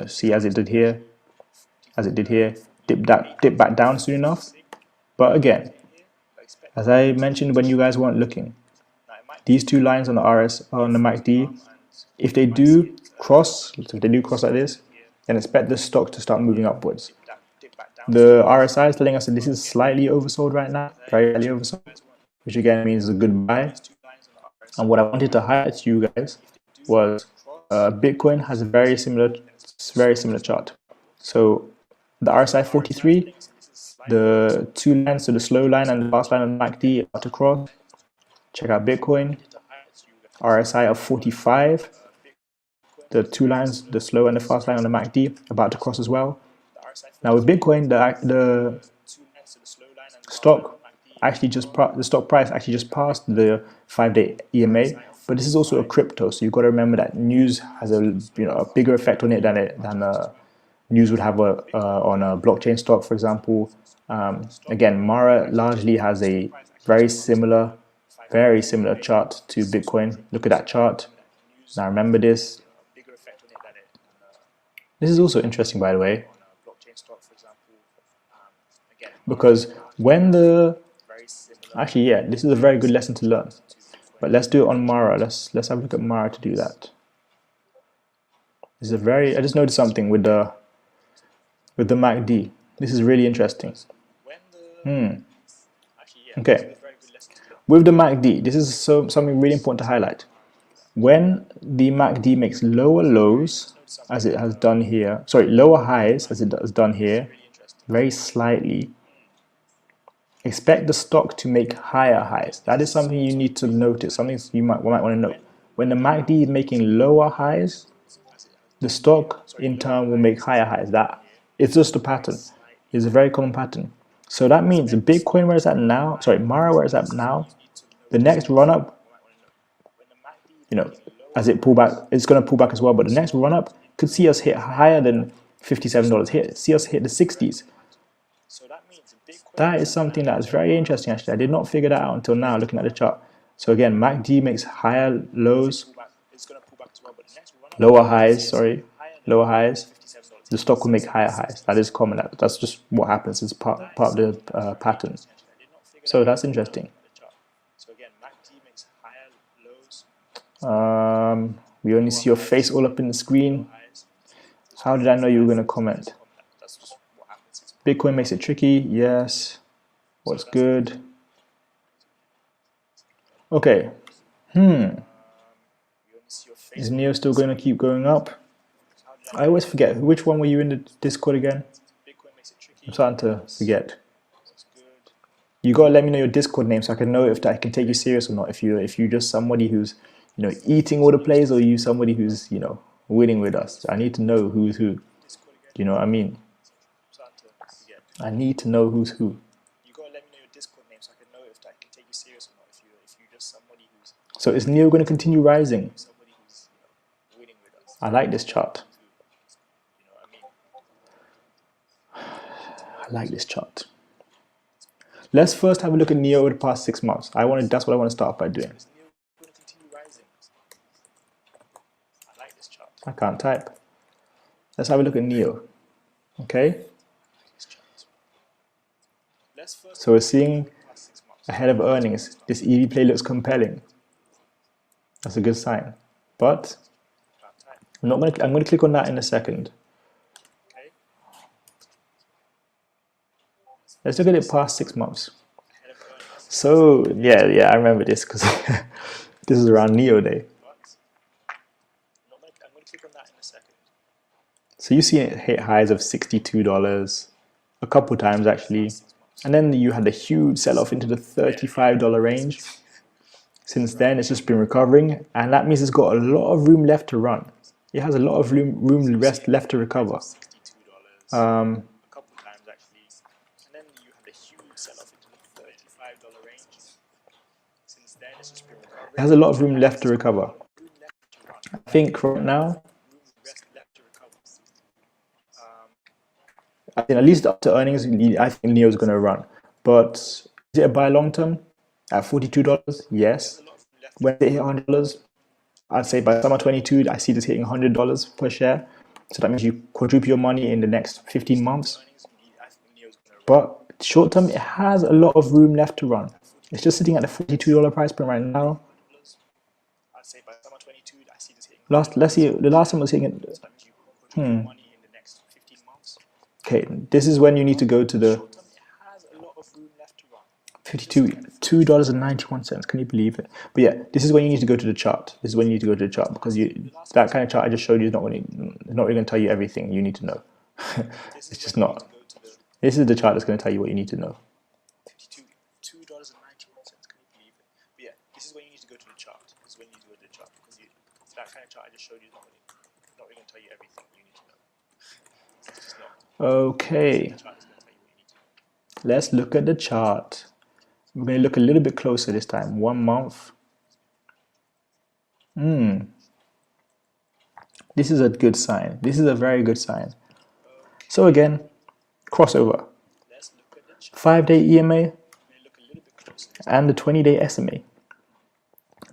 see as it did here, dip back down soon enough. But again, as I mentioned when you guys weren't looking, these two lines on the on the MACD, if they do cross like this, then expect the stock to start moving upwards. The RSI is telling us that this is slightly oversold right now, very slightly oversold, which again means a good buy. And what I wanted to highlight to you guys was Bitcoin has a very similar chart. So the RSI 43, the two lines, so the slow line and the fast line on the MACD are to cross. Check out Bitcoin, RSI of 45, the two lines, the slow and the fast line on the MACD, about to cross as well. The RSI Now with Bitcoin, the stock actually the stock price actually just passed the 5-day EMA, but this is also a crypto, so you've got to remember that news has a a bigger effect on it than news would have on a blockchain stock, for example. Again, Mara largely has a very similar chart to Bitcoin. Look at that chart. Now remember this. This is also interesting, by the way, because when the actually, yeah, this is a very good lesson to learn. But let's do it on Mara. Let's have a look at Mara to do that. This is I just noticed something with the MACD. This is really interesting. Okay. With the MACD, this is something really important to highlight. When the MACD makes lower lows, as it has done here, sorry, lower highs, as it has done here, very slightly, expect the stock to make higher highs. That is something you need to notice, something you might want to know. When the MACD is making lower highs, the stock in turn will make higher highs. That it's just a pattern. It's a very common pattern. So that means the Bitcoin where it's at now, sorry, Mara where it's at now, the next run up, as it pull back, it's going to pull back as well. But the next run up could see us hit higher than $57. See us hit the 60s. That is something that is very interesting, actually. I did not figure that out until now, looking at the chart. So again, MACD makes higher lows, lower highs, the stock will make higher highs. That is common. That's just what happens. It's part of the pattern. So that's interesting. We only see your face all up in the screen. How did I know you were going to comment? Bitcoin makes it tricky. Yes. What's good? Okay. Is Neo still going to keep going up? I always forget. Which one were you in the Discord again? I'm starting to forget. You gotta let me know your Discord name so I can know if I can take you serious or not. If you're just somebody who's eating all the plays, or you somebody who's winning with us. I need to know who's who. You know what I mean? I need to know who's who. You gotta let me know your Discord name so I can know if I can take you serious or not. If you're just somebody who's. So is Neo going to continue rising? I like this chart. I like this chart. Let's first have a look at Neo over the past 6 months. That's what I want to start by doing. I can't type. Let's have a look at Neo. Okay. So we're seeing ahead of earnings, this EV play looks compelling. That's a good sign. But I'm going to click on that in a second. Let's look at it past 6 months. So yeah, I remember this because this is around Neo Day. So you see it hit highs of $62 a couple times actually, and then you had a huge sell-off into the $35 range. Since then, it's just been recovering, and that means it's got a lot of room left to run. It has a lot of room left to recover. It has a lot of room left to recover. I think right now, I think at least up to earnings, I think Neo is going to run. But is it a buy long term? At $42? Yes. When they hit $100, I'd say by summer 22, I see this hitting $100 per share. So that means you quadruple your money in the next 15 months. But short term, it has a lot of room left to run. It's just sitting at the $42 price point right now. Let's see, the last time was hitting it. Okay, this is when you need to go to the $2.91. Can you believe it? But yeah, this is when you need to go to the chart. This is when you need to go to the chart, because that kind of chart I just showed you is not really going to tell you everything you need to know. It's just not. This is the chart that's going to tell you what you need to know. $2.91. Can you believe it? But yeah, this is when you need to go to the chart. This is when you need to go to the chart, because that kind of chart I just showed you is not really. tell you everything you need to know. It's just not. Okay, The chart is going to tell you what you need to know. let's look at the chart. We're going to look a little bit closer this time. 1 month. This is a good sign. This is a very good sign. So again, crossover. Let's look at the chart. 5-day EMA We're going to look a little bit closer. and the 20-day SMA.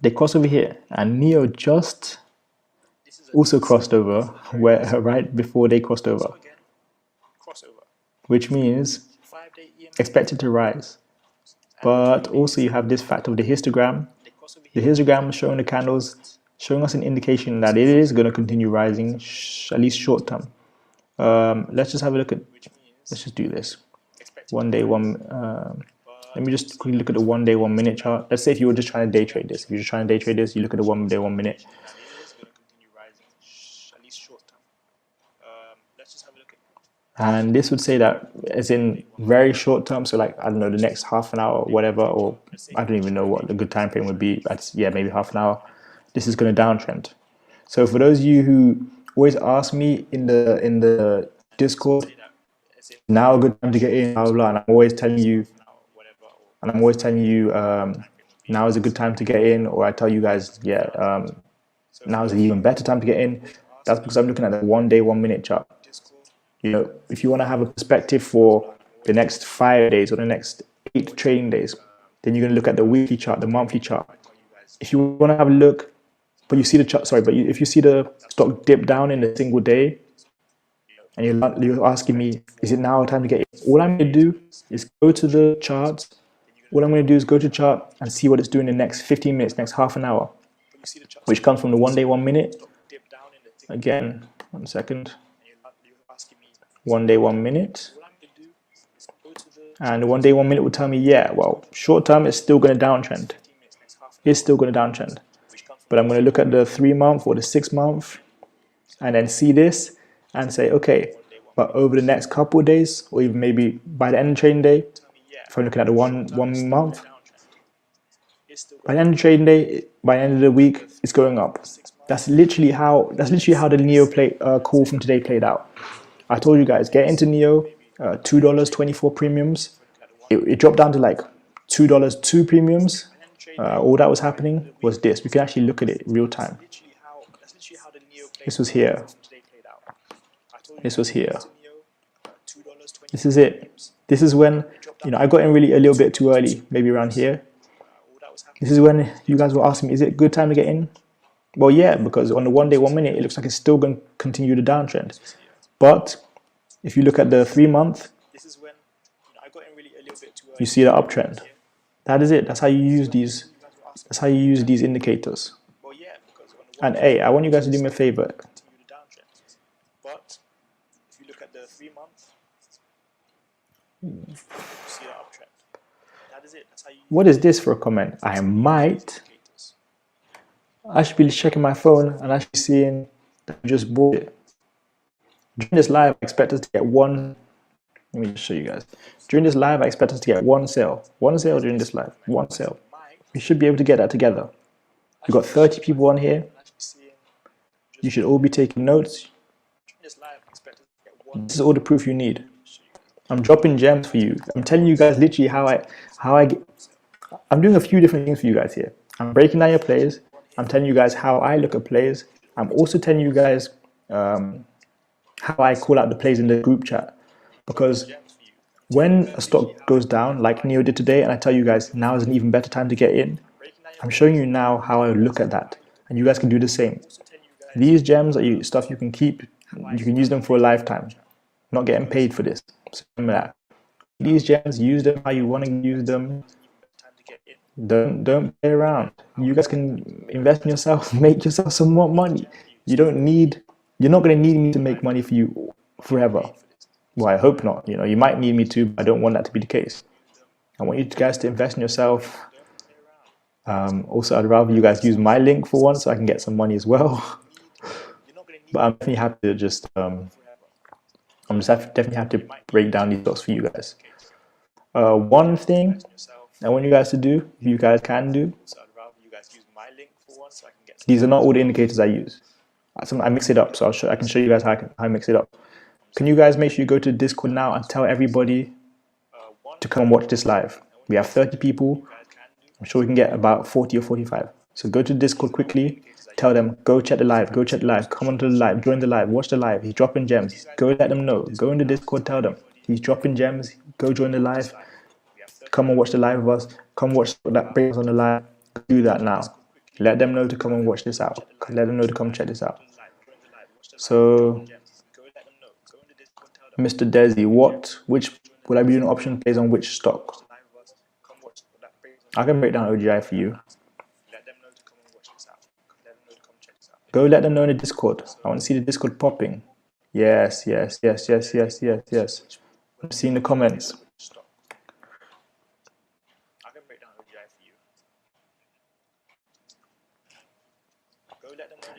They cross over here, and NEO just also crossed over where right before they crossed over, So again, crossover. which means 5-day EMA. expected to rise. But also you have this fact of the histogram. They cross over The here. histogram showing the candles, showing us an indication that it is going to continue rising, at least short term. Let's just have a look at, Which means let's just do this. expected 1 day, let me just quickly look at the 1 day, 1 minute chart. Let's say if you were just trying to day trade this. If you're just trying to day trade this, you look at the 1 day, 1 minute. that it is going to continue rising, at least short term. Let's just have a look at. And this would say that it's in very short term, so like, I don't know, the next half an hour or whatever, or I don't even know what the good time frame would be. That's, yeah, maybe half an hour. This is going to downtrend. So for those of you who always ask me in the Discord, now a good time to get in, blah, blah, blah, and I'm always telling you, now is a good time to get in, or I tell you guys, yeah, now is an even better time to get in. That's because I'm looking at the 1 day, 1 minute chart. You know, if you want to have a perspective for the next 5 days or the next 8 trading days, then you're going to look at the weekly chart, the monthly chart. If you want to have a look, but you see the chart, sorry, but if you see the stock dip down in a single day, and you're asking me, is it now time to get in? All I'm going to do is go to the chart. All I'm going to do is go to the chart and see what it's doing in the next 15 minutes, next half an hour, which comes from the 1 day, 1 minute. Again, 1 second. 1 day, 1 minute. And the 1 day, 1 minute will tell me, yeah, well, short term it's still going to downtrend. It's still going to downtrend. But I'm going to look at the 3 month or the 6 month and then see this and say, okay, but over the next couple of days, or even maybe by the end of trading day, if I'm looking at the one month, by the end of trading day, by the end of the week, it's going up. That's literally how the NEO call from today played out. I told you guys, get into NEO, $2.24 premiums. It dropped down to like $2.02 premiums. All that was happening was this. We can actually look at it real time. This was here. This was here. This is it. This is when, you know, I got in really a little bit too early, maybe around here. This is when you guys were asking me, is it a good time to get in? Well, yeah, because on the 1 day, 1 minute, it looks like it's still going to continue the downtrend. But if you look at the 3 month, you see the uptrend. That is it. That's how you use these. That's how you use these indicators. And hey, I want you guys to do me a favor. But if you look at the 3 month, you see the uptrend. That is it. That's how you. What is this for a comment? I should be checking my phone and actually seeing that I just bought it. During this live, I expect us to get one. Let me just show you guys. During this live, I expect us to get one sale. One sale during this live. One sale. We should be able to get that together. We've got 30 people on here. You should all be taking notes. This is all the proof you need. I'm dropping gems for you. I'm telling you guys literally how I get. I'm doing a few different things for you guys here. I'm breaking down your plays. I'm telling you guys how I look at plays. I'm also telling you guys how I call out the plays in the group chat. Because when a stock goes down, like NEO did today, and I tell you guys now is an even better time to get in, I'm showing you now how I look at that. And you guys can do the same. These gems are stuff you can keep. You can use them for a lifetime. Not getting paid for this. So remember that. These gems, use them how you want to use them. Don't play around. You guys can invest in yourself, make yourself some more money. You're not going to need me to make money for you forever. Well, I hope not. You know, you might need me to, but I don't want that to be the case. I want you guys to invest in yourself. Also, I'd rather you guys use my link for once so I can get some money as well. But I'm definitely happy to definitely have to break down these stocks for you guys. One thing I want you guys to do, if you guys can do, these are not all the indicators I use. I mix it up, so I can show you guys how I mix it up. Can you guys make sure you go to Discord now and tell everybody to come and watch this live? We have 30 people. I'm sure we can get about 40 or 45. So go to Discord quickly. Tell them, go check the live, go check the live, come onto the live, join the live, watch the live. He's dropping gems. Go let them know. Go into Discord, tell them. He's dropping gems. Go join the live. Come and watch the live with us. Come watch that brings on the live. Do that now. Let them know to come and watch this out. Let them know to come check this out. So, Mr. Desi, which will I be doing option plays on which stock? I can break down OGI for you. Go let them know in the Discord. I want to see the Discord popping. Yes. I'm seeing the comments.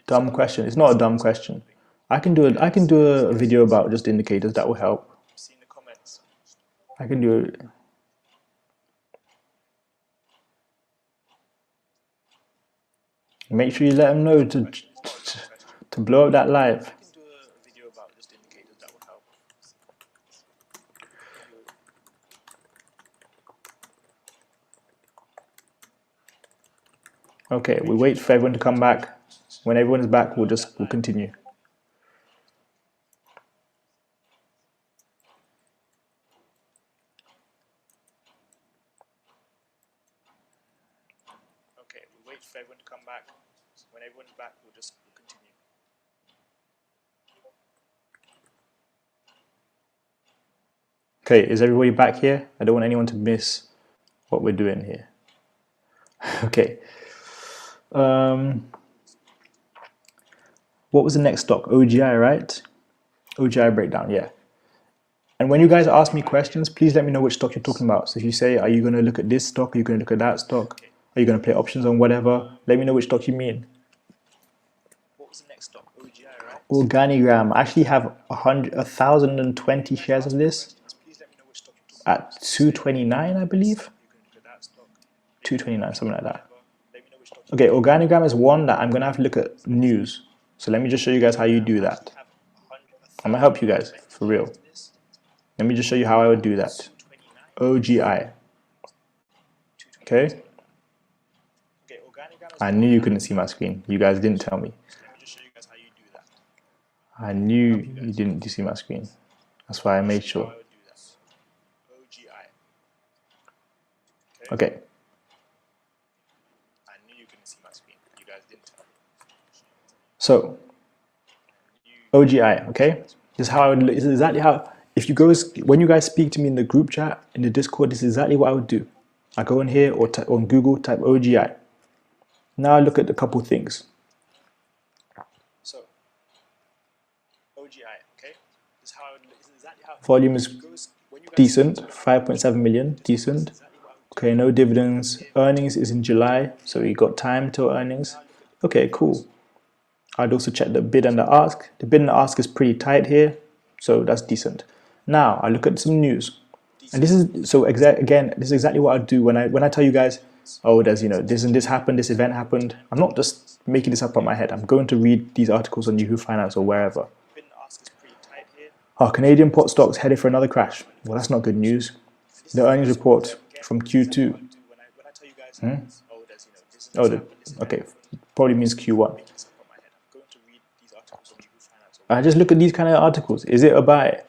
Dumb question. It's not a dumb question. I can do a video about just indicators that will help. I can do it. Make sure you let them know to blow up that live. Okay, we wait for everyone to come back. When everyone is back, we'll continue. Okay, we wait for everyone to come back. When everyone's back, we'll continue. Okay, is everybody back here? I don't want anyone to miss what we're doing here. Okay. What was the next stock? OGI, right? OGI breakdown, yeah. And when you guys ask me questions, please let me know which stock you're talking about. So if you say, are you going to look at this stock? Are you going to look at that stock? Are you going to play options on whatever? Let me know which stock you mean. What was the next stock? OGI, right? Organigram. I actually have 1,020 shares of this at 229, I believe. 229, something like that. Okay, Organigram is one that I'm going to have to look at news. So let me just show you guys how you do that. I'm going to help you guys, for real. Let me just show you how I would do that. OGI. Okay. I knew you couldn't see my screen. You guys didn't tell me. I knew you didn't see my screen. That's why I made sure. Okay. So, OGI, okay? This is how I would, this is exactly how, if you go, when you guys speak to me in the group chat, in the Discord, this is exactly what I would do. I go in here or on Google, type OGI. Now I look at a couple things. So, OGI, okay? This is how this is exactly how volume is decent, 5.7 million, decent. Okay, no dividends. Earnings is in July, so you got time till earnings. Okay, cool. I'd also check the bid and the ask. The bid and the ask is pretty tight here, so that's decent. Now I look at some news, and this is so again. This is exactly what I do when I tell you guys, oh, there's this and this happened, this event happened. I'm not just making this up on my head. I'm going to read these articles on Yahoo Finance or wherever. Oh, Canadian pot stocks headed for another crash. Well, that's not good news. The earnings report from Q2. Oh, okay, probably means Q1. I just look at these kind of articles. Is it a buy?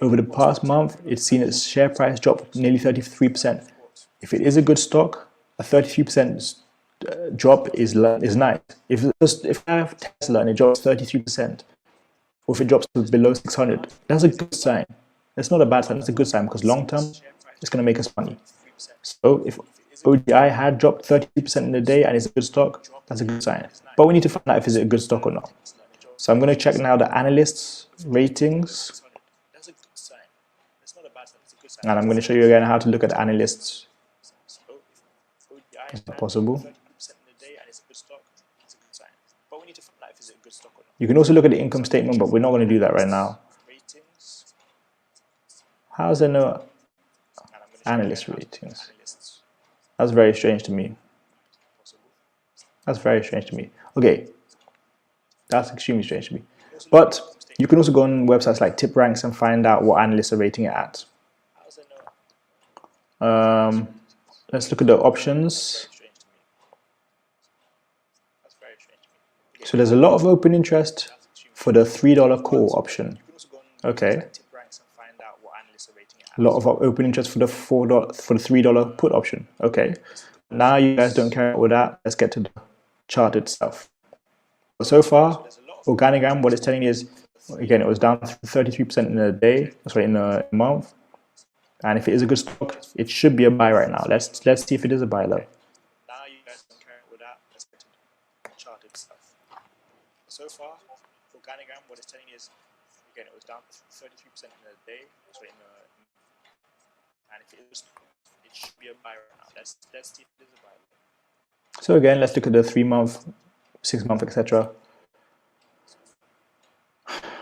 Over the past month, it's seen its share price drop nearly 33%. If it is a good stock, a 33% drop is nice. If I have Tesla and it drops 33%, or if it drops to below 600, that's a good sign. That's not a bad sign. That's a good sign because long term, it's going to make us money. So if OGI had dropped 30% in a day and it's a good stock, that's a good sign. But we need to find out if it's a good stock or not. So I'm going to check now the analysts' ratings. And I'm going to show you again how to look at the analysts. Is that possible? You can also look at the income statement, but we're not going to do that right now. How is there no analyst ratings? That's very strange to me. That's very strange to me. Okay. That's extremely strange to me. But you can also go on websites like TipRanks and find out what analysts are rating it at. Let's look at the options. So there's a lot of open interest for the $3 call option. Okay. A lot of open interest for the $3 put option. Okay. Now you guys don't care about that. Let's get to the chart itself. So far, Organigram, what it's telling you is, again, it was down 33% in a day, sorry, in a month. And if it is a good stock, it should be a buy right now. Let's see if it is a buy though. Now you guys don't care with that. Let's get to the chart itself. So far, Organigram, what it's telling you is, again, it was down 33% in a day, sorry, in a, and if it is, it should be a buy right now. Let's see if it is a buy. So again, let's look at the 3-month, 6-month, etc.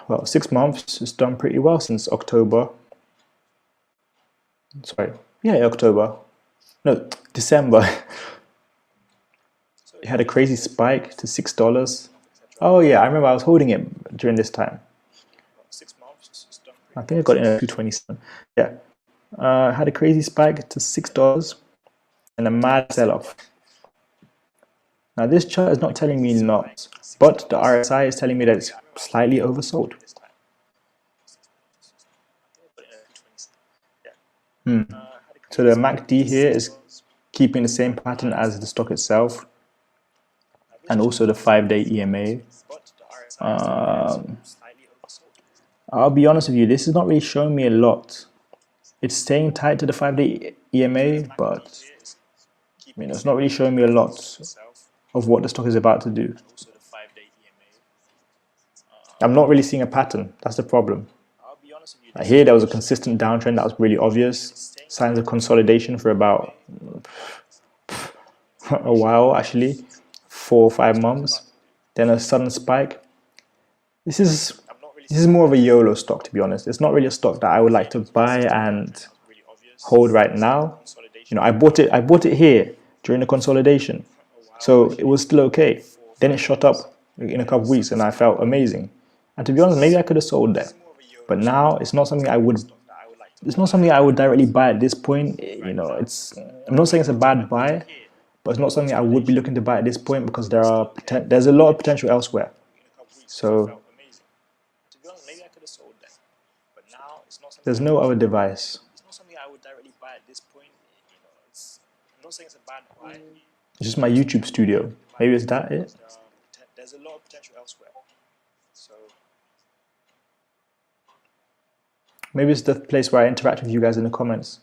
Well, 6 months has done pretty well since October. Sorry, yeah, October. No, December. It had a crazy spike to $6. Oh yeah, I remember I was holding it during this time. 6 months. I think I got it in at 227. Yeah, had a crazy spike to $6 and a mad sell-off. Now this chart is not telling me not, but the RSI is telling me that it's slightly oversold. So the MACD here is keeping the same pattern as the stock itself, and also the 5-day EMA. I'll be honest with you, this is not really showing me a lot. It's staying tight to the 5-day EMA, but I mean, it's not really showing me a lot of what the stock is about to do. I'm not really seeing a pattern. That's the problem. Here there was a consistent downtrend that was really obvious. Signs of consolidation for about a while, actually, 4 or 5 months. Then a sudden spike. This is more of a YOLO stock, to be honest. It's not really a stock that I would like to buy and hold right now. You know, I bought it here during the consolidation, so it was still okay. Then it shot up in a couple of weeks, and I felt amazing. And to be honest, maybe I could have sold there. But now it's not something I would. It's not something I would directly buy at this point. You know, I'm not saying it's a bad buy, but it's not something I would be looking to buy at this point because there's a lot of potential elsewhere. So there's no other device. It's not something I would directly buy at this point. You know, I'm not saying it's a bad buy. It's just my YouTube studio. Maybe is that it? There's a lot of potential elsewhere. So maybe it's the place where I interact with you guys in the comments.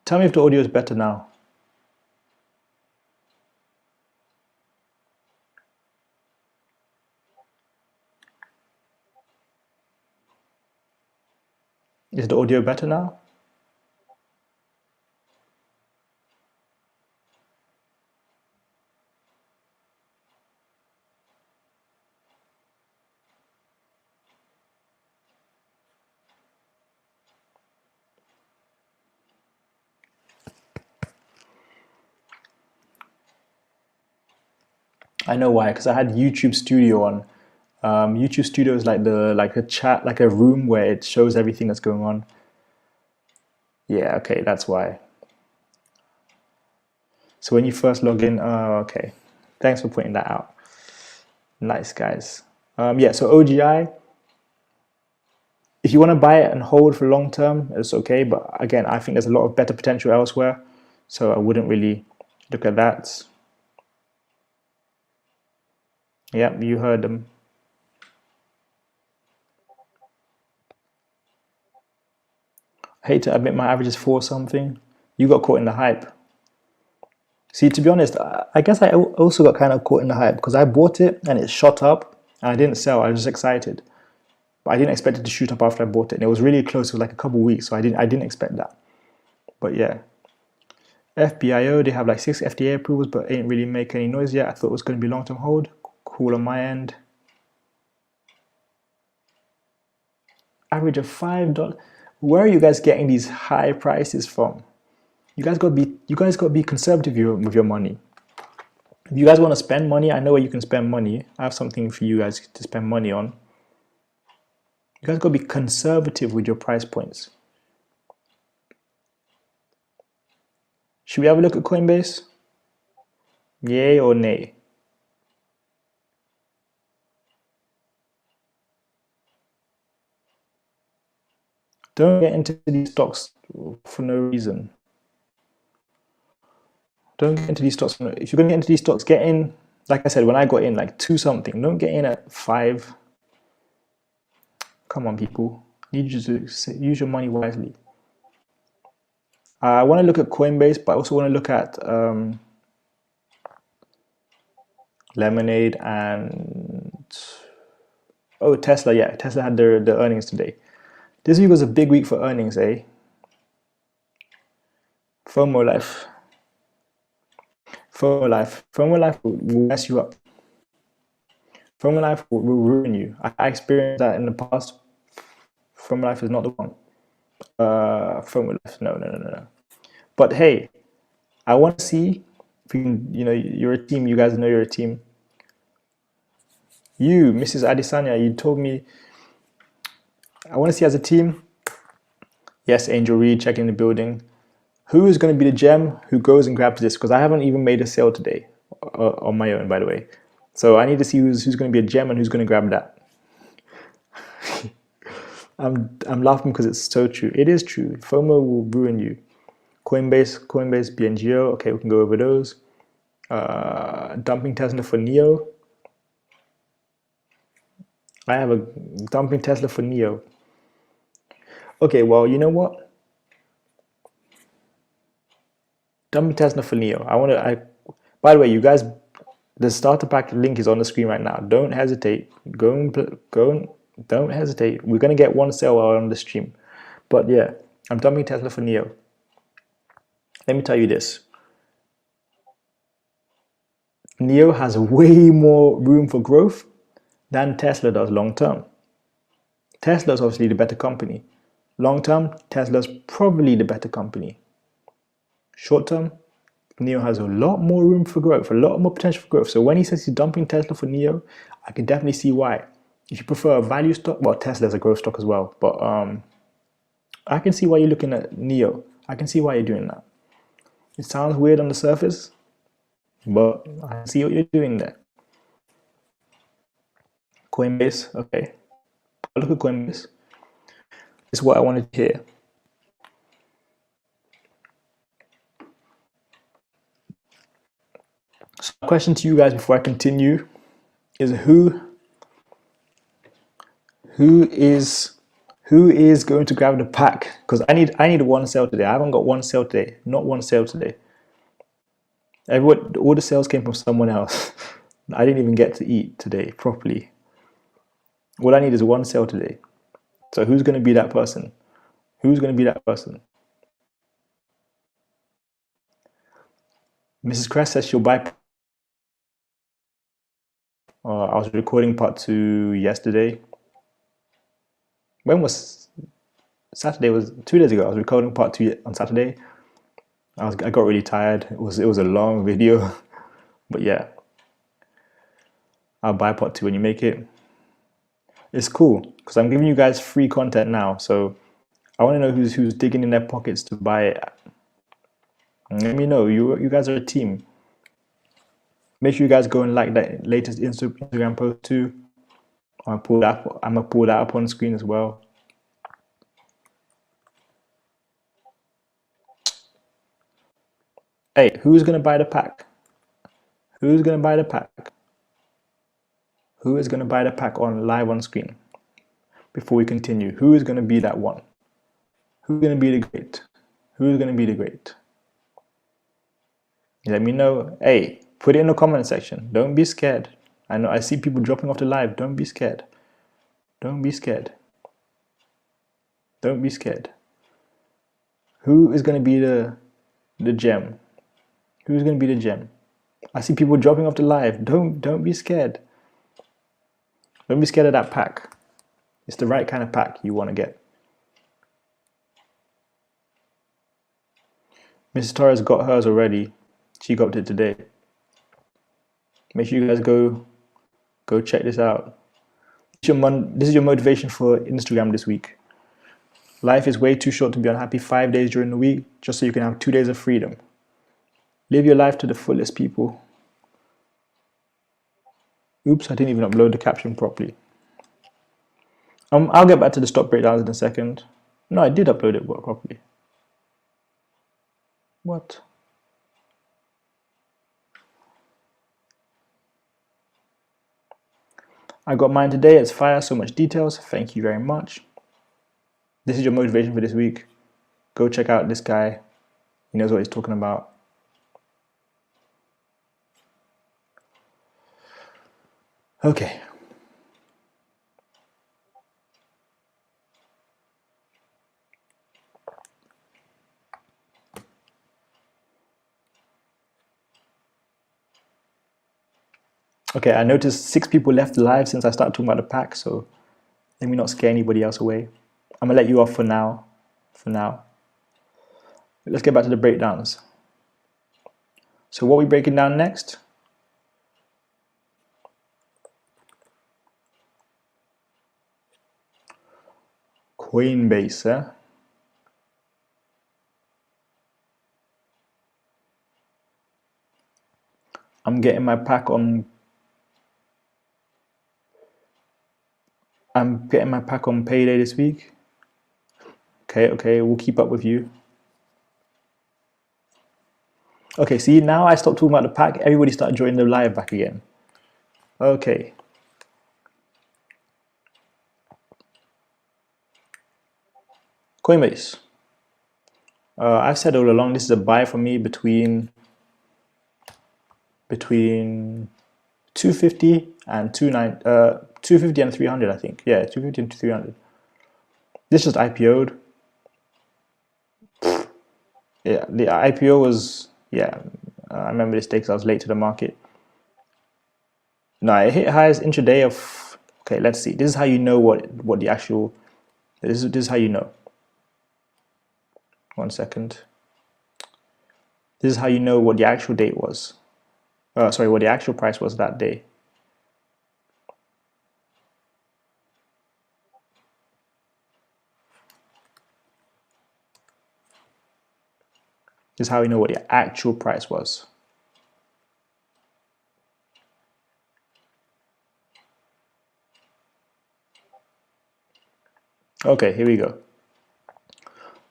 Tell me if the audio is better now. Is the audio better now? I know why, because I had YouTube Studio on. YouTube Studio is like a chat, like a room where it shows everything that's going on. Yeah, okay, that's why. So when you first log in, okay. Thanks for pointing that out. Nice, guys. Yeah, so OGI, if you want to buy it and hold for long term, it's okay. But again, I think there's a lot of better potential elsewhere. So I wouldn't really look at that. Yep, you heard them. I hate to admit my average is 4 something. You got caught in the hype. See, to be honest, I guess I also got kind of caught in the hype because I bought it and it shot up and I didn't sell. I was just excited. But I didn't expect it to shoot up after I bought it. And it was really close. It was like a couple weeks. So I didn't expect that. But yeah. FBIO, they have like 6 FDA approvals but ain't really make any noise yet. I thought it was going to be long-term hold. Cool on my end. Average of $5. Where are you guys getting these high prices from? You guys got to be conservative with your money. If you guys want to spend money, I know where you can spend money. I have something for you guys to spend money on. You guys got to be conservative with your price points. Should we have a look at Coinbase? Yay or nay? Don't get into these stocks for no reason. Don't get into these stocks. If you're going to get into these stocks, get in, like I said, when I got in, like 2 something. Don't get in at 5. Come on, people. Need you to use your money wisely. I want to look at Coinbase, but I also want to look at Lemonade and Tesla. Yeah, Tesla had their earnings today. This week was a big week for earnings, eh? FOMO life. FOMO life. FOMO life will mess you up. FOMO life will ruin you. I experienced that in the past. FOMO life is not the one. FOMO life, no. But hey, I want to see if you can, you're a team. You guys know you're a team. You, Mrs. Adesanya, you told me, I want to see as a team. Yes, Angel Reed checking the building. Who is going to be the gem who goes and grabs this? Because I haven't even made a sale today on my own, by the way. So I need to see who's going to be a gem and who's going to grab that. I'm laughing because it's so true. It is true. FOMO will ruin you. Coinbase, BNGO. Okay, we can go over those. Dumping Tesla for Neo. I have a dumping Tesla for Neo. Okay, well, you know what? Dumping Tesla for Neo. By the way, you guys, the starter pack link is on the screen right now. Don't hesitate. Don't hesitate. We're going to get one sale on the stream. But yeah, I'm dumping Tesla for Neo. Let me tell you this. Neo has way more room for growth than Tesla does long term. Tesla is obviously the better company. Long term, Tesla's probably the better company. Short term, Neo has a lot more room for growth, a lot more potential for growth. So when he says he's dumping Tesla for Neo, I can definitely see why. If you prefer a value stock, well, Tesla's a growth stock as well. But I can see why you're looking at Neo. I can see why you're doing that. It sounds weird on the surface, but I see what you're doing there. Coinbase, okay. Look at Coinbase. This is what I wanted to hear. So my question to you guys before I continue is who is going to grab the pack? Because I need one sale today. I haven't got one sale today. Not one sale today. All the sales came from someone else. I didn't even get to eat today properly. All I need is one sale today. So who's going to be that person? Who's going to be that person? Mrs. Crest says she'll buy. I was recording part 2 yesterday. When was Saturday? Was 2 days ago. I was recording part 2 on Saturday. I got really tired. It was a long video, but yeah, I'll buy part 2 when you make it. It's cool because I'm giving you guys free content now, so I want to know who's digging in their pockets to buy it. Let me know. You guys are a team. Make sure you guys go and like that latest Instagram post too. I'm gonna pull that up on the screen as well. Hey, who's gonna buy the pack? Who's gonna buy the pack? Who is gonna buy the pack on live on screen? Before we continue, who is gonna be that one? Who's gonna be the great? Who's gonna be the great? Let me know. Hey, put it in the comment section. Don't be scared. I know I see people dropping off the live. Don't be scared. Don't be scared. Don't be scared. Who is gonna be the gem? Who's gonna be the gem? I see people dropping off the live. Don't be scared. Don't be scared of that pack. It's the right kind of pack you want to get. Mrs. Torres got hers already. She got it today. Make sure you guys go check this out. This is your motivation for Instagram this week. Life is way too short to be unhappy 5 days during the week just so you can have 2 days of freedom. Live your life to the fullest, people. Oops, I didn't even upload the caption properly. I'll get back to the stock breakdowns in a second. No, I did upload it properly. What? I got mine today. It's fire, so much details. Thank you very much. This is your motivation for this week. Go check out this guy. He knows what he's talking about. Okay. Okay, I noticed 6 people left live since I started talking about the pack, so let me not scare anybody else away. I'm gonna let you off for now. Let's get back to the breakdowns. So what are we breaking down next? Coinbase, eh? I'm getting my pack on payday this week. Okay, we'll keep up with you. Okay, see, now I stopped talking about the pack. Everybody started joining the live back again. Okay. Coinbase. I've said all along this is a buy for me between 250 and 250 and 300, I think. Yeah, 250 and 300. This just IPO'd. Yeah, the IPO was, yeah, I remember this day because I was late to the market. No, it hit highs intraday of, okay, let's see. This is how you know what the actual, this is how you know. 1 second. This is how you know what the actual date was. Sorry, what the actual price was that day. This is how you know what the actual price was. Okay, here we go.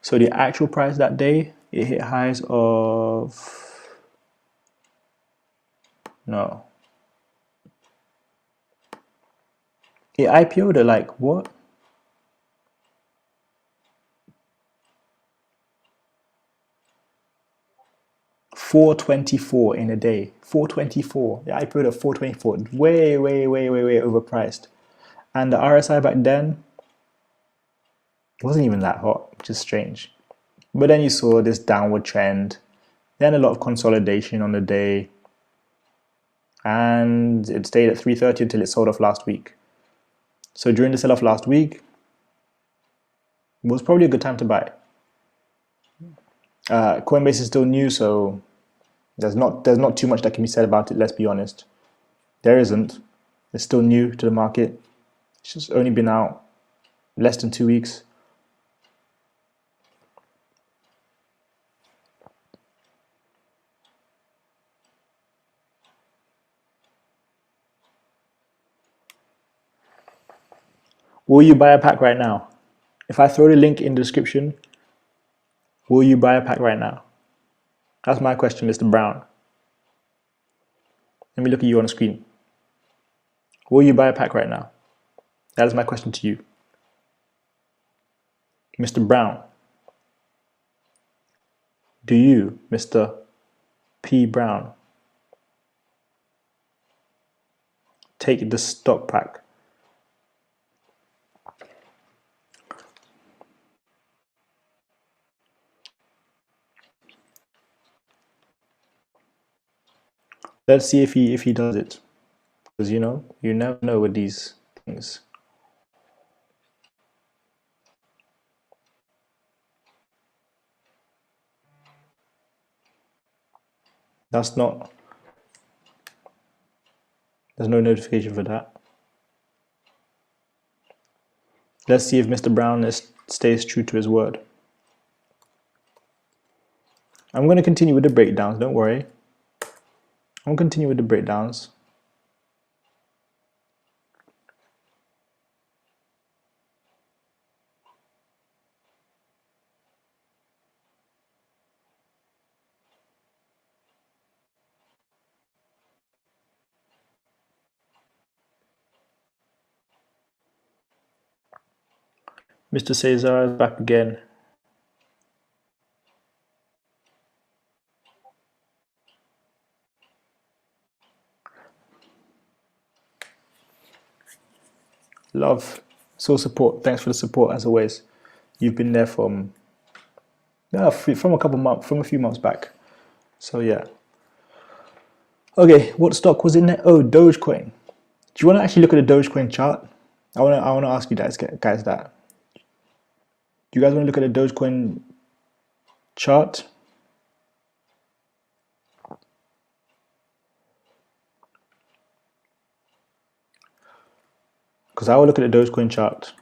So the actual price that day, it hit highs of, no. It IPO'd at like what? $424 in a day. $424. The IPO'd at $424. Way overpriced. And the RSI back then wasn't even that hot, which is strange. But then you saw this downward trend, then a lot of consolidation on the day, and it stayed at 330 until it sold off last week. So during the sell-off last week, it was probably a good time to buy. Coinbase is still new, so there's not too much that can be said about it, let's be honest. There isn't. It's still new to the market. It's just only been out less than 2 weeks. Will you buy a pack right now? If I throw the link in the description, will you buy a pack right now? That's my question, Mr. Brown. Let me look at you on the screen. Will you buy a pack right now? That is my question to you. Mr. Brown. Do you, Mr. P. Brown, take the stock pack? Let's see if he does it. Because you never know with these things. That's not, there's no notification for that. Let's see if Mr. Brown stays true to his word. I'm going to continue with the breakdowns, don't worry. I'm going to continue with the breakdowns. Mr. Cesar is back again. Love, so support. Thanks for the support as always. You've been there from a few months back. So yeah. Okay, what stock was in there? Oh, Dogecoin. Do you want to actually look at the Dogecoin chart? I want to ask you guys that. Do you guys want to look at the Dogecoin chart? Because I will look at the Dogecoin chart.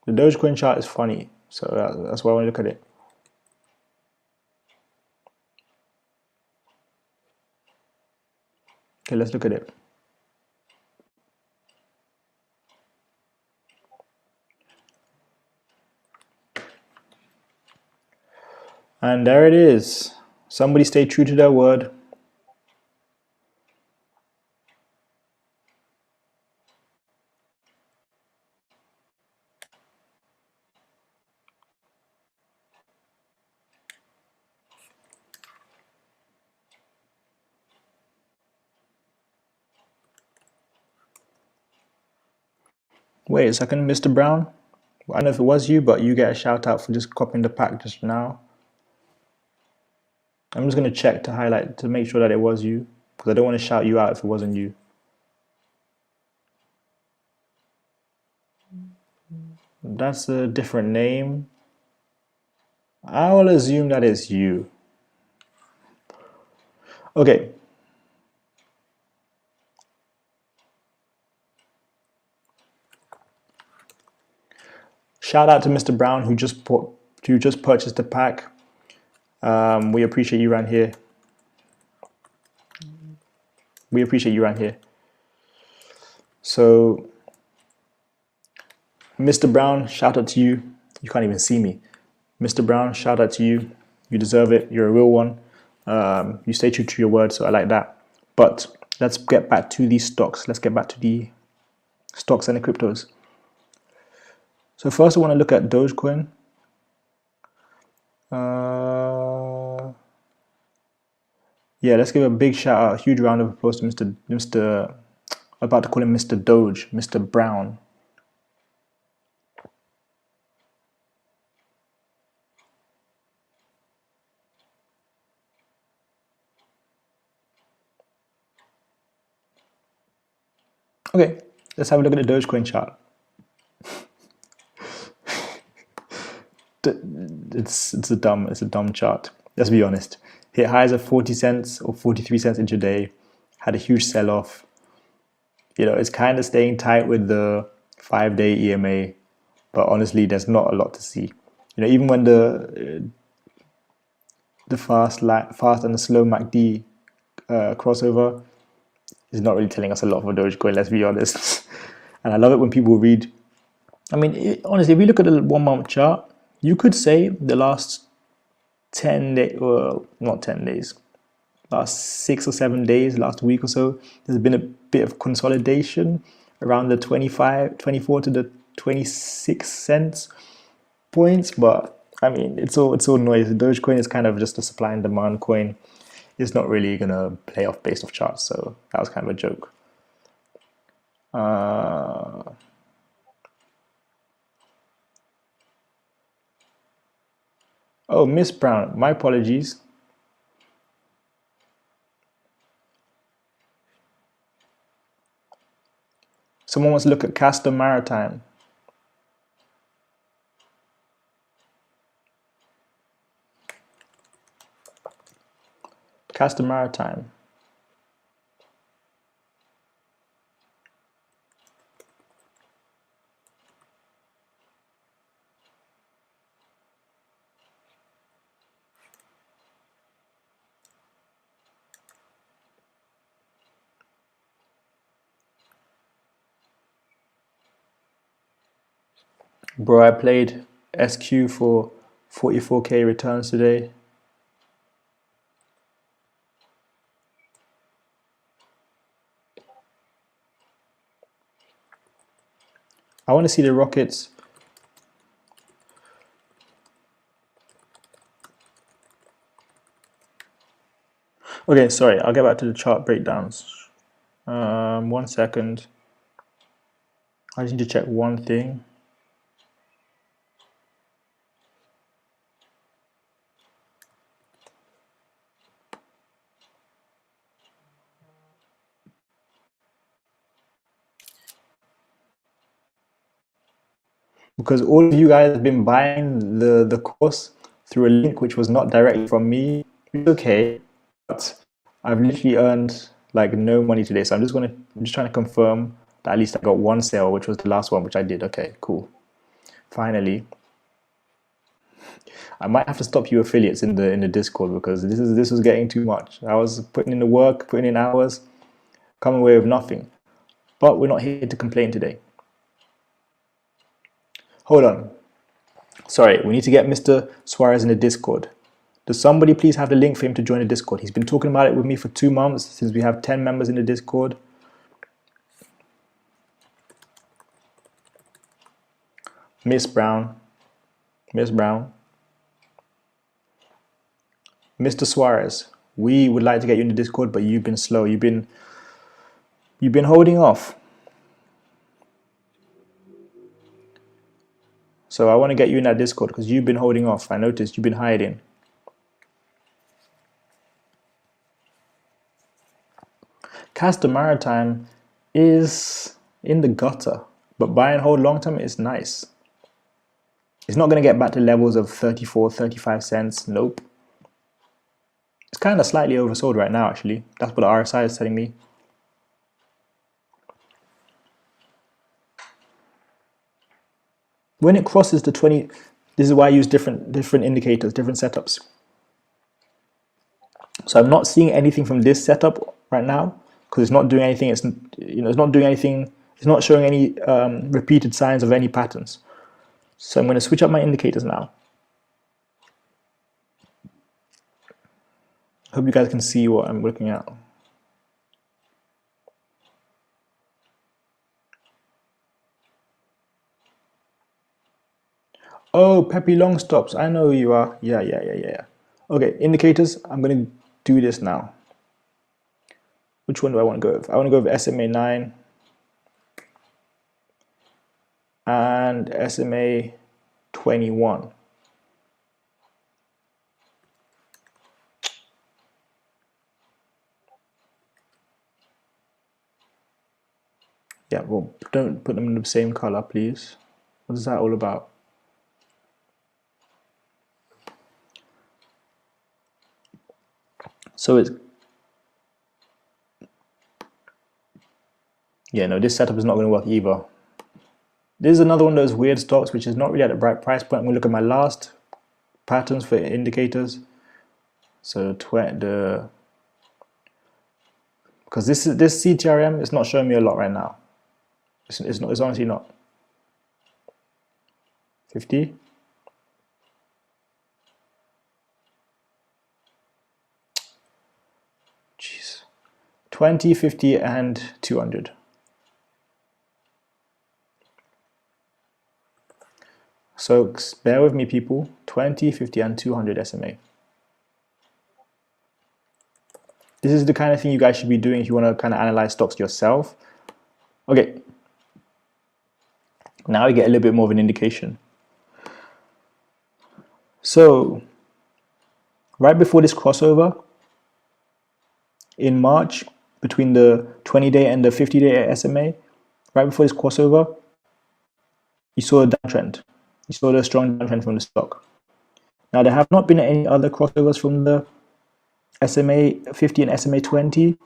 The Dogecoin chart is funny, so that's why I want to look at it. Okay, let's look at it. And there it is. Somebody stay true to their word. Wait a second, Mr. Brown. I don't know if it was you, but you get a shout out for just copying the pack just now. I'm just going to check to highlight to make sure that it was you, because I don't want to shout you out if it wasn't you. That's a different name. I will assume that it's you. Okay. Shout out to Mr. Brown who just purchased the pack. We appreciate you around here. We appreciate you around here. So, Mr. Brown, shout out to you. You can't even see me. Mr. Brown, shout out to you. You deserve it. You're a real one. You stay true to your word, so I like that. But let's get back to these stocks. Let's get back to the stocks and the cryptos. So first I want to look at Dogecoin. Yeah, let's give a big shout out, a huge round of applause to Mr. I'm about to call him Mr. Doge, Mr. Brown. Okay, let's have a look at the Dogecoin chart. It's a dumb chart. Let's be honest. Hit highs of 40 cents or 43 cents intraday, had a huge sell-off. You know, it's kind of staying tight with the 5-day EMA, but honestly, there's not a lot to see. You know, even when the fast and the slow MACD crossover is not really telling us a lot for Dogecoin. Let's be honest. And I love it when people read. I mean, honestly, if we look at the 1 month chart, you could say the last 10 days, well, not 10 days, last 6 or 7 days, last week or so, there's been a bit of consolidation around the 24 to the 26 cents points. But I mean, it's all noise. Dogecoin is kind of just a supply and demand coin. It's not really gonna play off based off charts. So that was kind of a joke. Oh, Miss Brown, my apologies. Someone wants to look at Castor Maritime. Castor Maritime. Bro, I played SQ for 44k returns today. I want to see the rockets. Okay, sorry, I'll get back to the chart breakdowns. 1 second. I just need to check one thing. Because all of you guys have been buying the course through a link which was not directly from me. It's okay, but I've literally earned like no money today. So I'm just trying to confirm that at least I got one sale, which was the last one, which I did. Okay, cool. Finally. I might have to stop you affiliates in the Discord because this was getting too much. I was putting in the work, putting in hours, coming away with nothing. But we're not here to complain today. Hold on. Sorry, we need to get Mr. Suarez in the Discord. Does somebody please have the link for him to join the Discord? He's been talking about it with me for 2 months since we have 10 members in the Discord. Miss Brown. Mr. Suarez, we would like to get you in the Discord, but you've been slow. You've been holding off. So I want to get you in that Discord because you've been holding off. I noticed you've been hiding. Castor Maritime is in the gutter, but buy and hold long term is nice. It's not going to get back to levels of 34, 35 cents. Nope. It's kind of slightly oversold right now, actually. That's what the RSI is telling me. When it crosses the 20, this is why I use different indicators, different setups. So I'm not seeing anything from this setup right now because it's not doing anything. It's not doing anything. It's not showing any repeated signs of any patterns. So I'm going to switch up my indicators now. Hope you guys can see what I'm looking at. Oh, Peppy Long Stops. I know who you are. Yeah. Okay, indicators. I'm going to do this now. Which one do I want to go with? I want to go with SMA 9 and SMA 21. Yeah, well, don't put them in the same color, please. What is that all about? So it's, yeah, no, this setup is not going to work either. This is another one of those weird stocks which is not really at the right price point. I'm going to look at my last patterns for indicators. So because this CTRM is not showing me a lot right now. It's honestly not. 50. Jeez. 20, 50, and 200. So bear with me, people. 20, 50, and 200 SMA. This is the kind of thing you guys should be doing if you want to kind of analyze stocks yourself. Okay. Now we get a little bit more of an indication. So right before this crossover in March between the 20-day and the 50-day SMA, right before this crossover, you saw a downtrend. You saw the strong downtrend from the stock. Now, there have not been any other crossovers from the SMA 50 and SMA 20,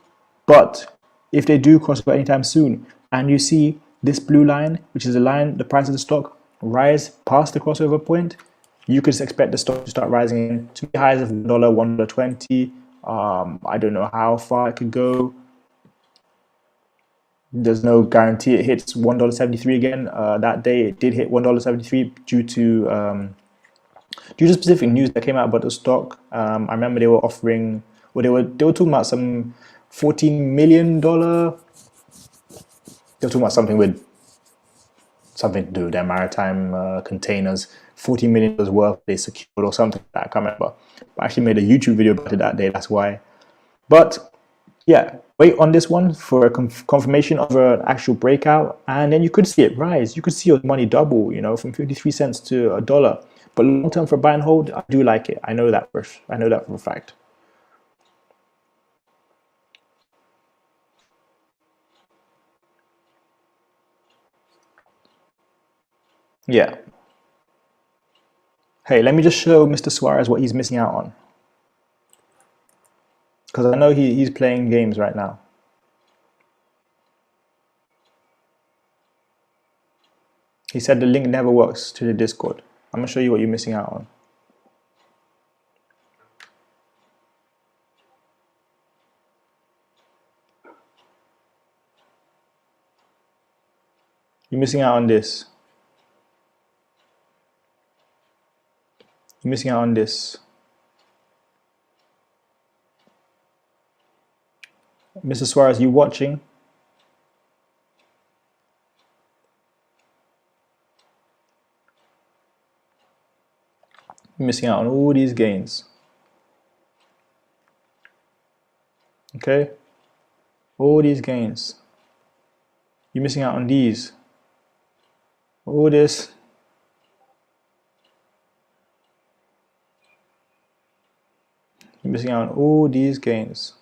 but if they do cross over anytime soon, and you see this blue line, which is the line, the price of the stock, rise past the crossover point, you could expect the stock to start rising to highs of $1, $1.20. I don't know how far it could go. There's no guarantee it hits $1.73 again. That day it did hit $1.73 due to specific news that came out about the stock. I remember they were offering, or they were talking about some $14 million. They were talking about something to do with their maritime containers. $14 million worth they secured or something like that. I can't remember. I actually made a YouTube video about it that day. That's why. But yeah, wait on this one for a confirmation of an actual breakout, and then you could see it rise. You could see your money double, from 53 cents to $1. But long term for buy and hold, I do like it. I know that for a fact. Yeah. Hey, let me just show Mr. Suarez what he's missing out on, because I know he's playing games right now. He said the link never works to the Discord. I'm gonna show you what you're missing out on. You're missing out on this. You're missing out on this. Mr. Suarez, you watching? You're missing out on all these gains. Okay? All these gains. You're missing out on these. All this. You're missing out on all these gains.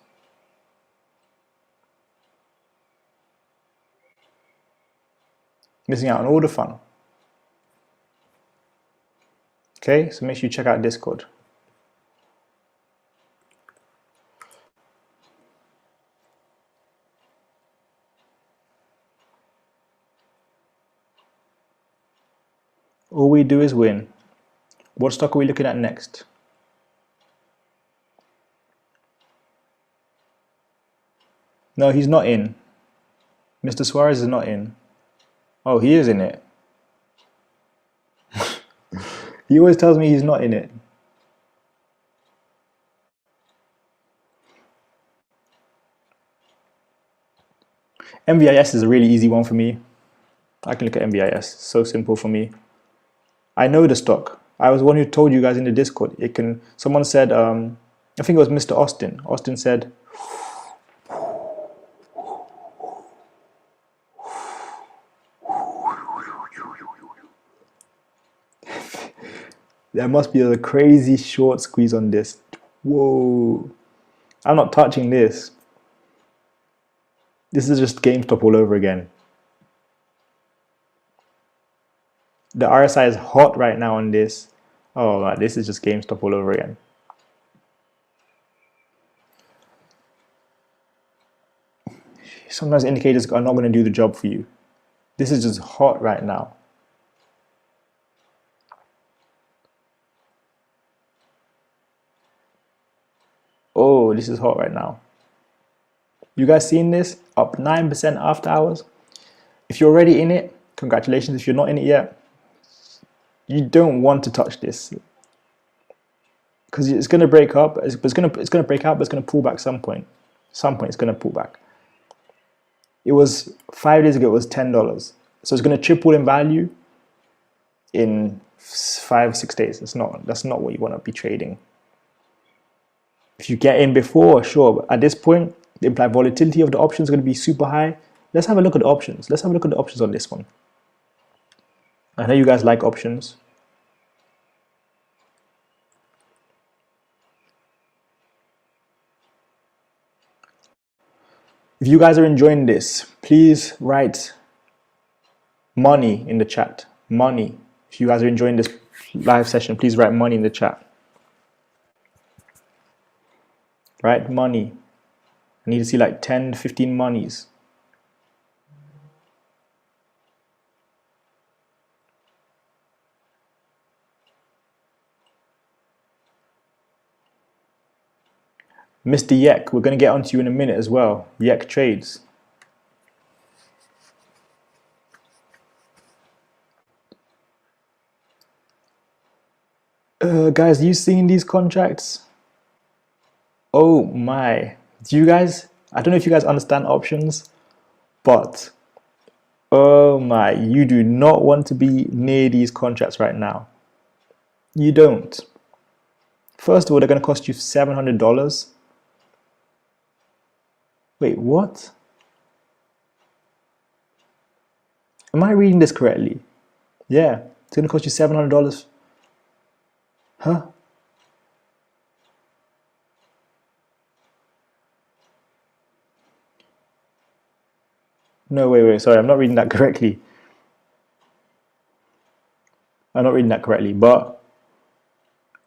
Missing out on all the fun. Okay, so make sure you check out Discord. All we do is win. What stock are we looking at next? No, he's not in. Mr. Suarez is not in. Oh, he is in it. He always tells me he's not in it. MVIS is a really easy one for me. I can look at MVIS. So simple for me. I know the stock. I was the one who told you guys in the Discord. Someone said, I think it was Mr. Austin. Austin said, there must be a crazy short squeeze on this. Whoa. I'm not touching this. This is just GameStop all over again. The RSI is hot right now on this. Oh, man, this is just GameStop all over again. Sometimes indicators are not going to do the job for you. This is just hot right now. Oh, this is hot right now. You guys seen this? Up 9% after hours. If you're already in it, congratulations. If you're not in it yet, you don't want to touch this, because it's going to break up. It's going to break out, but it's going to pull back some point. Some point it's going to pull back. It was 5 days ago. It was $10. So it's going to triple in value in 5-6 days. That's not what you want to be trading. If you get in before, sure. But at this point, the implied volatility of the options is going to be super high. Let's have a look at the options. Let's have a look at the options on this one. I know you guys like options. If you guys are enjoying this, please write Money in the chat. Money. If you guys are enjoying this live session, please write money in the chat. Write money. I need to see like 10 to 15 monies. Mr. Yek, we're going to get onto you in a minute as well. Yek Trades. Guys, are you seeing these contracts? Oh my. Do you guys, I don't know if you guys understand options, but oh my, you do not want to be near these contracts right now. You don't. First of all, they're going to cost you $700. Wait, what? Am I reading this correctly? Yeah, it's going to cost you $700. Huh? No, wait, sorry, I'm not reading that correctly. I'm not reading that correctly, but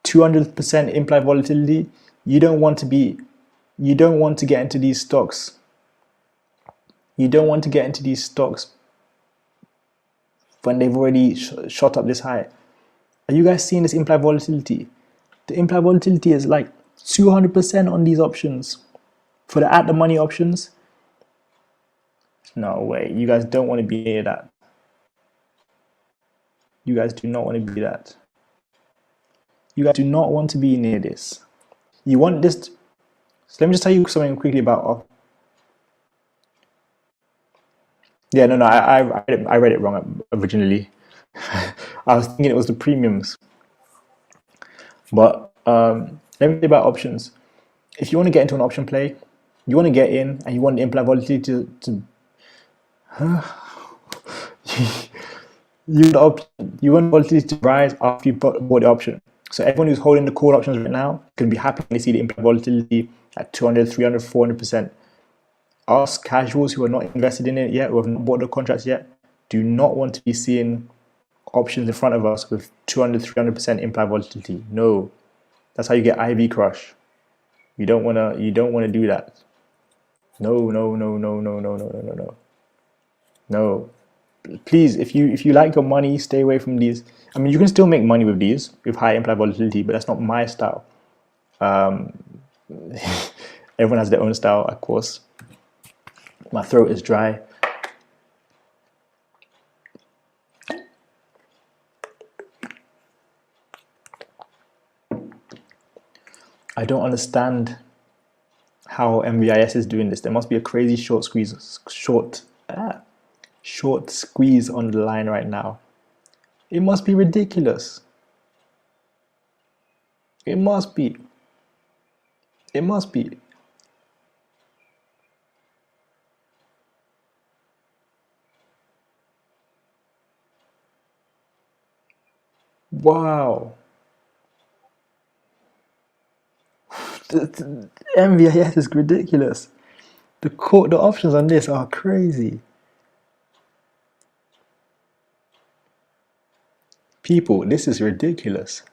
200% implied volatility, you don't want to get into these stocks. You don't want to get into these stocks when they've already shot up this high. Are you guys seeing this implied volatility? The implied volatility is like 200% on these options. For the at the money options, no way. You guys don't want to be near that. You guys do not want to be that. You guys do not want to be near this. You want this. So let me just tell you something quickly about. Yeah, no, I read it wrong originally. I was thinking it was the premiums. But let me tell you about options. If you want to get into an option play, you want to get in and you want the implied volatility to you want volatility to rise after you bought the option. So everyone who's holding the call options right now can be happy when they see the implied volatility at 200, 300, 400%. Us casuals who are not invested in it yet, who have not bought the contracts yet, do not want to be seeing options in front of us with 200, 300% implied volatility. No, that's how you get IV crush. You don't want to do that. No. No. Please, if you like your money, stay away from these. I mean, you can still make money with these with high implied volatility, but that's not my style. Everyone has their own style, of course. My throat is dry. I don't understand how MVIS is doing this. There must be a crazy short squeeze on the line right now. It must be ridiculous. It must be. It must be. Wow. The MVIS is ridiculous. The options on this are crazy. People, this is ridiculous.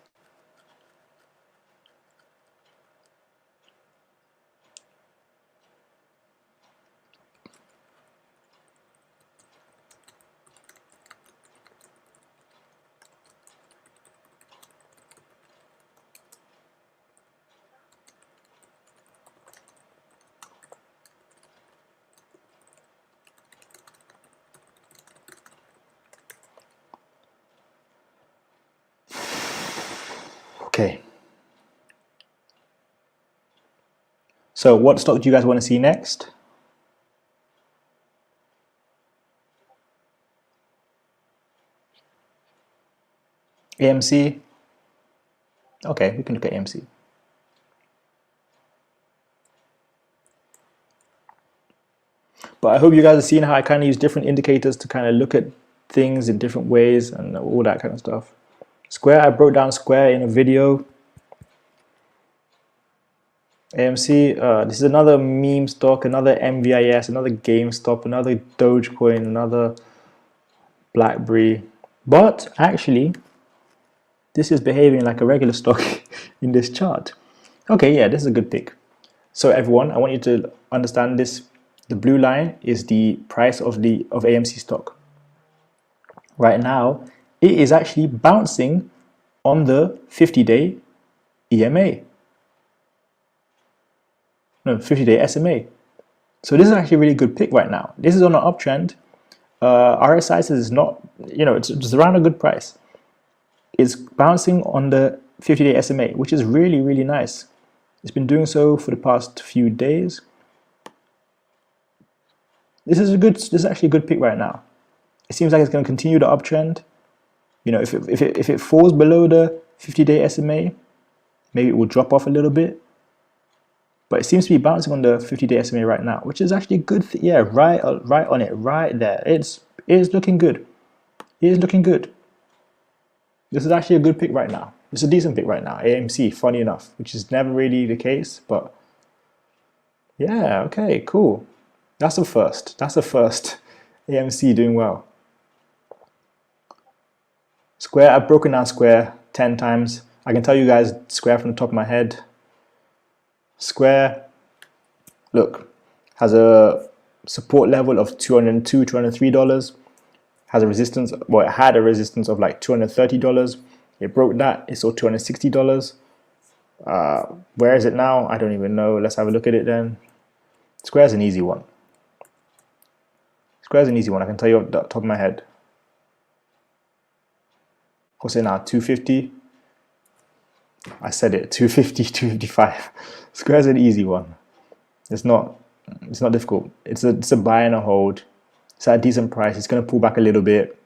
Okay. So what stock do you guys want to see next? AMC? Okay, we can look at AMC. But I hope you guys are seeing how I kind of use different indicators to kind of look at things in different ways and all that kind of stuff. Square, I broke down Square in a video. AMC, this is another meme stock, another MVIS, another GameStop, another Dogecoin, another BlackBerry. But actually, this is behaving like a regular stock in this chart. Okay, yeah, this is a good pick. So everyone, I want you to understand this. The blue line is the price of AMC stock. Right now, it is actually bouncing on the 50-day EMA. No, 50-day SMA. So this is actually a really good pick right now. This is on an uptrend. RSI is not, it's around a good price. It's bouncing on the 50-day SMA, which is really, really nice. It's been doing so for the past few days. This is actually a good pick right now. It seems like it's going to continue the uptrend. If it falls below the 50-day SMA, maybe it will drop off a little bit. But it seems to be bouncing on the 50-day SMA right now, which is actually good. Yeah, right on it, right there. It is looking good. It is looking good. This is actually a good pick right now. It's a decent pick right now. AMC, funny enough, which is never really the case, but yeah, okay, cool. That's the first. That's the first. AMC doing well. Square, I've broken down Square 10 times. I can tell you guys Square from the top of my head. Square, look, has a support level of $202, $203. Has a resistance, well, it had a resistance of like $230. It broke that. It saw $260. Where is it now? I don't even know. Let's have a look at it then. Square's an easy one. Square's an easy one. I can tell you off the top of my head. What's it now? 250. I said it. 250, 255. Square's an easy one. It's not difficult. It's a buy and a hold. It's at a decent price. It's going to pull back a little bit.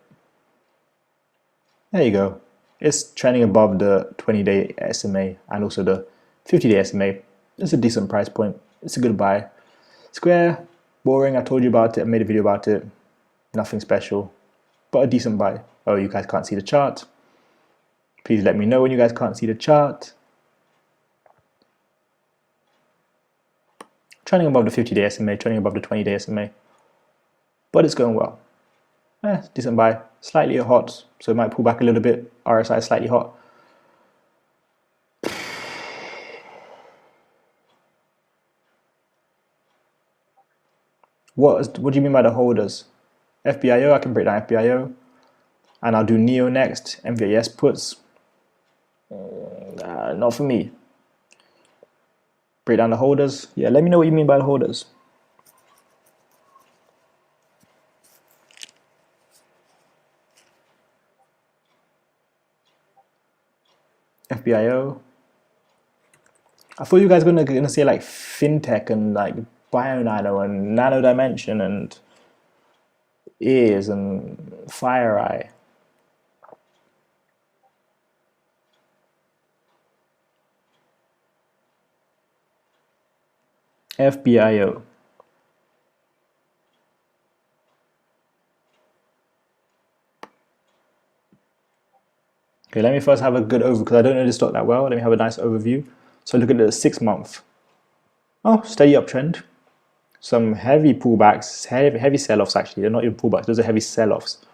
There you go. It's trending above the 20-day SMA and also the 50-day SMA. It's a decent price point. It's a good buy. Square, boring. I told you about it. I made a video about it. Nothing special, but a decent buy. Oh, you guys can't see the chart. Please let me know when you guys can't see the chart. Trending above the 50-day SMA, trending above the 20-day SMA. But it's going well. Decent buy. Slightly hot, so it might pull back a little bit. RSI is slightly hot. What do you mean by the holders? FBIO, I can break down FBIO. And I'll do NEO next. MVIS puts. Not for me. Break down the holders. Yeah, let me know what you mean by the holders. FBIO. I thought you guys were gonna say like fintech and like BioNano and Nano Dimension and Ears and FireEye. FBIO. Okay, let me first have a good overview because I don't know this stock that well. Let me have a nice overview. So look at the 6 month. Oh, steady uptrend. Some heavy pullbacks, heavy sell-offs actually. They're not even pullbacks, those are heavy sell-offs.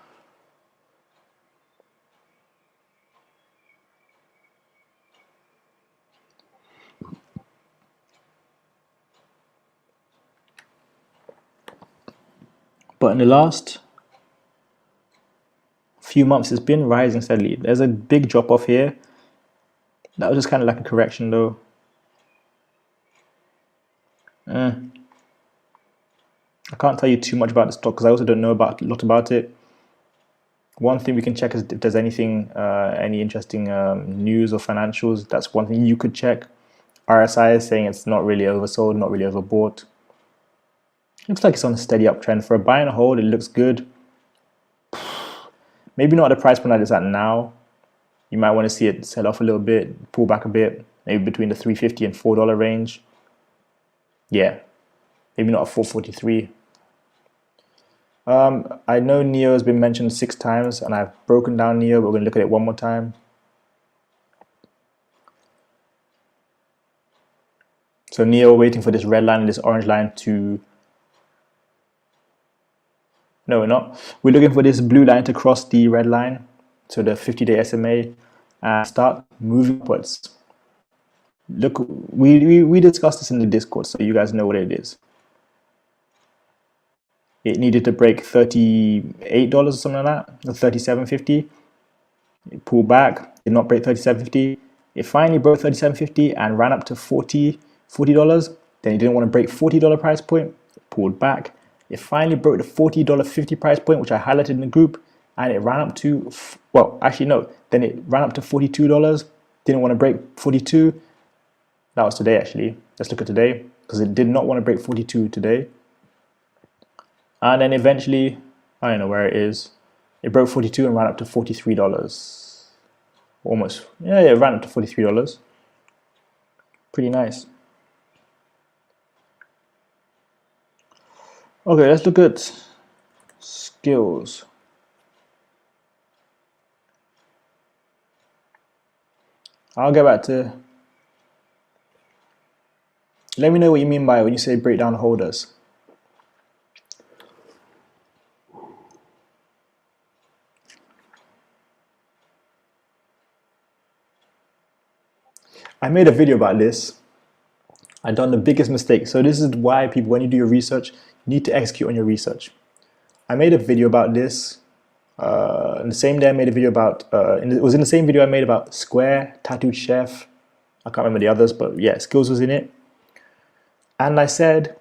But in the last few months, it's been rising steadily. There's a big drop off here. That was just kind of like a correction though. I can't tell you too much about the stock because I also don't know a lot about it. One thing we can check is if there's anything, any interesting news or financials. That's one thing you could check. RSI is saying it's not really oversold, not really overbought. Looks like it's on a steady uptrend. For a buy and a hold, it looks good. Maybe not at the price point that it's at now. You might want to see it sell off a little bit, pull back a bit, maybe between the $3.50 and $4 range. Yeah, maybe not a 443. I know NEO has been mentioned 6 times, and I've broken down NEO, but we're going to look at it one more time. So NEO waiting for this red line and this orange line to... No, we're not. We're looking for this blue line to cross the red line, so the 50-day SMA, and start moving upwards. Look, we discussed this in the Discord, so you guys know what it is. It needed to break $38 or something like that, or $37.50. It pulled back, did not break $37.50. It finally broke $37.50 and ran up to $40. Then it didn't want to break $40 price point, it pulled back. It finally broke the $40.50 price point, which I highlighted in the group, and it ran up to, well, actually no, then it ran up to $42, didn't want to break 42. That was today actually. Let's look at today, because it did not want to break 42 today. And then eventually, I don't know where it is, it broke 42 and ran up to $43. Almost, yeah, it ran up to $43. Pretty nice. Okay, let's look at skills. I'll get back to, let me know what you mean by when you say breakdown holders. I made a video about this. I've done the biggest mistake. So this is why people, when you do your research, you need to execute on your research. I made a video about this. In the same day I made a video about, it was in the same video I made about Square, Tattooed Chef. I can't remember the others, but yeah, Skills was in it. And I said,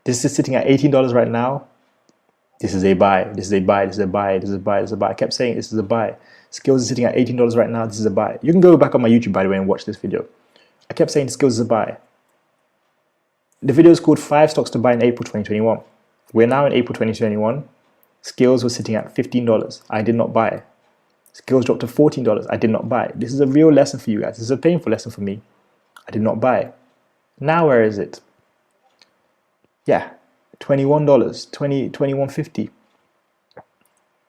this is sitting at $18 right now. This is a buy, this is a buy, this is a buy, this is a buy, this is a buy. I kept saying this is a buy. Skills is sitting at $18 right now, this is a buy. You can go back on my YouTube, by the way, and watch this video. I kept saying Skills is a buy. The video is called 5 Stocks to Buy in April 2021. We're now in April 2021. Skills was sitting at $15. I did not buy. Skills dropped to $14. I did not buy. This is a real lesson for you guys. This is a painful lesson for me. I did not buy. Now where is it? Yeah, $21, $21.50.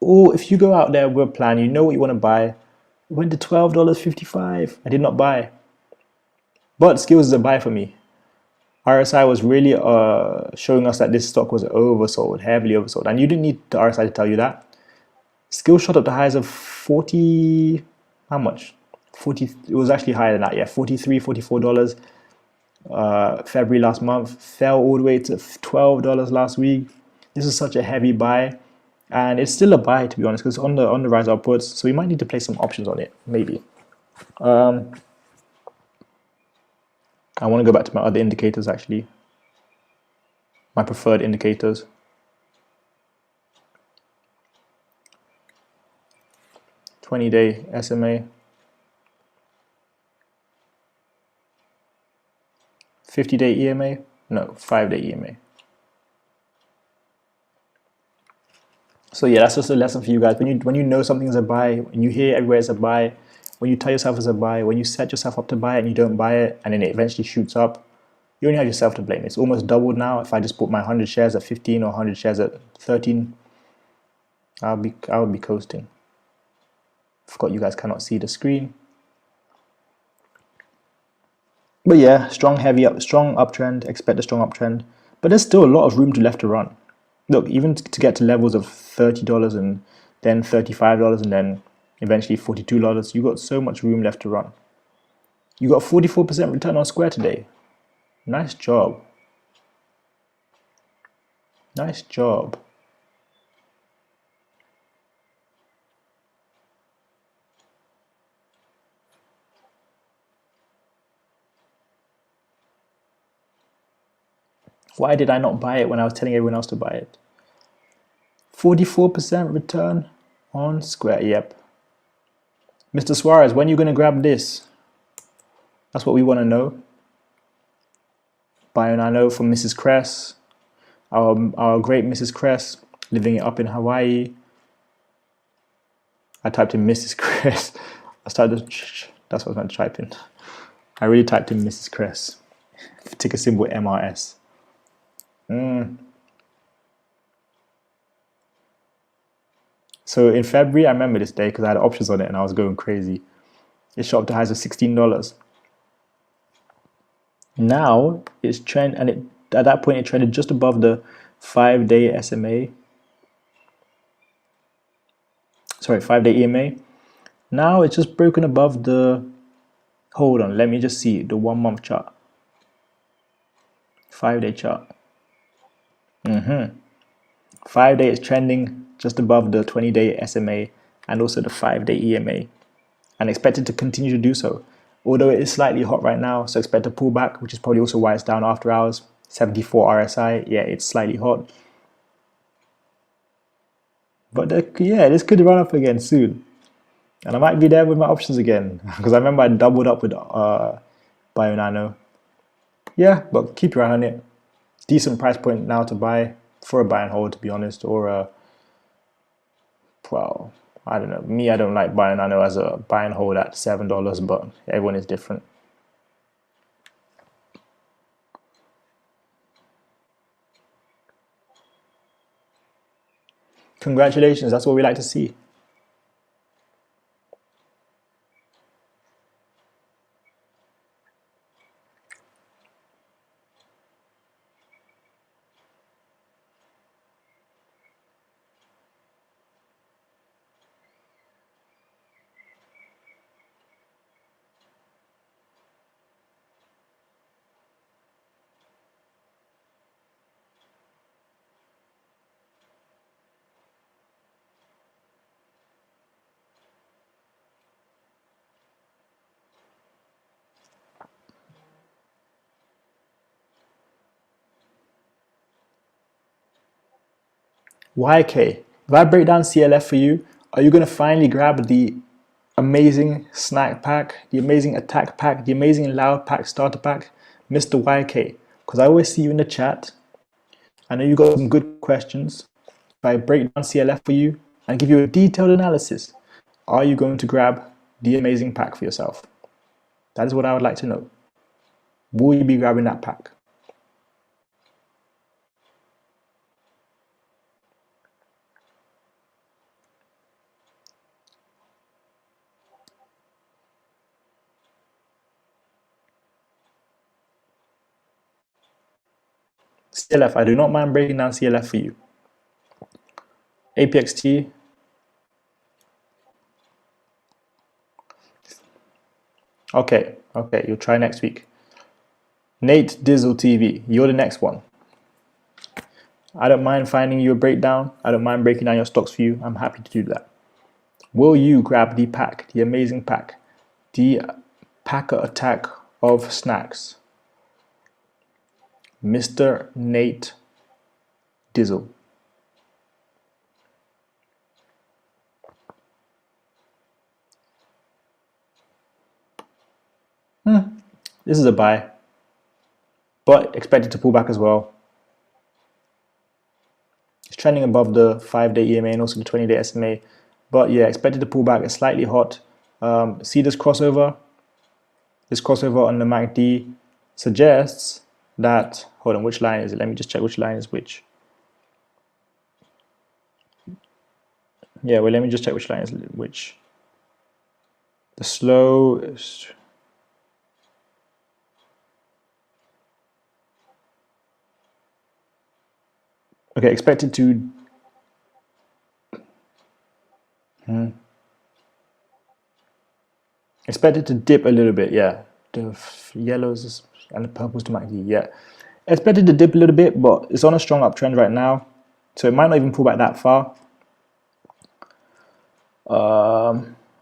Or if you go out there with a plan, you know what you want to buy. It went to $12.55. I did not buy. But Skills is a buy for me. RSI was really showing us that this stock was oversold, heavily oversold. And you didn't need the RSI to tell you that. Skills shot up to highs of 40, how much? 40, it was actually higher than that, yeah, $43, $44. February last month, fell all the way to $12 last week. This is such a heavy buy. And it's still a buy, to be honest, because it's on the rise upwards. So we might need to place some options on it, maybe. I want to go back to my other indicators actually, my preferred indicators. $20-day SMA, 50-day EMA, no, 5-day EMA. So yeah, that's just a lesson for you guys. When you know something is a buy, when you hear everywhere it's a buy, when you tell yourself it's a buy, when you set yourself up to buy it and you don't buy it and then it eventually shoots up, you only have yourself to blame. It's almost doubled now. If I just put my 100 shares at 15 or 100 shares at 13, I would be coasting. Forgot you guys cannot see the screen. But yeah, strong uptrend, expect a strong uptrend. But there's still a lot of room left to run. Look, even to get to levels of $30 and then $35 and then eventually $42, you got so much room left to run. You got 44% return on Square today. Nice job. Nice job. Why did I not buy it when I was telling everyone else to buy it? 44% return on Square, yep. Mr. Suarez, when are you going to grab this? That's what we want to know. Buy and I know from Mrs. Kress, our great Mrs. Kress, living it up in Hawaii. I typed in Mrs. Kress. That's what I was meant to type in. I really typed in Mrs. Kress. Ticker symbol MRS. So in February, I remember this day because I had options on it and I was going crazy. It shot up to highs of $16. Now it's trend, and at that point it traded just above the 5-day SMA. sorry, 5-day EMA. Now it's just broken above the, hold on, let me just see the 1 month chart. 5-day chart. 5-day is trending just above the 20-day SMA and also the 5-day EMA, and expected to continue to do so. Although it is slightly hot right now, so expect a pullback, which is probably also why it's down after hours. 74 RSI, yeah, it's slightly hot. But yeah, this could run up again soon. And I might be there with my options again, because I remember I doubled up with BioNano. Yeah, but keep your eye on it. Decent price point now to buy, for a buy and hold, to be honest, or well, I don't know. Me, I don't like BioNano as a buy and hold at $7, but everyone is different. Congratulations, that's what we like to see. YK, if I break down CLF for you, are you going to finally grab the amazing snack pack, the amazing attack pack, the amazing loud pack, starter pack, Mr. YK? Because I always see you in the chat. I know you got some good questions. If I break down CLF for you and give you a detailed analysis, are you going to grab the amazing pack for yourself? That is what I would like to know. Will you be grabbing that pack? CLF, I do not mind breaking down CLF for you. APXT. Okay, you'll try next week. Nate Dizzle TV, you're the next one. I don't mind finding you a breakdown. I don't mind breaking down your stocks for you. I'm happy to do that. Will you grab the pack, the amazing pack, the packer attack of snacks? Mr. Nate Dizzle. This is a buy, but expected to pull back as well. It's trending above the 5-day EMA and also the 20-day SMA, but yeah, expected to pull back. It's slightly hot. See this crossover? This crossover on the MACD suggests that, hold on, which line is it? Let me just check which line is which. Yeah, well, let me just check which line is which. The slow is... Okay, expected to... Expected to dip a little bit, yeah. The yellows and the purples to MACD, yeah. Expected to dip a little bit, but it's on a strong uptrend right now. So it might not even pull back that far.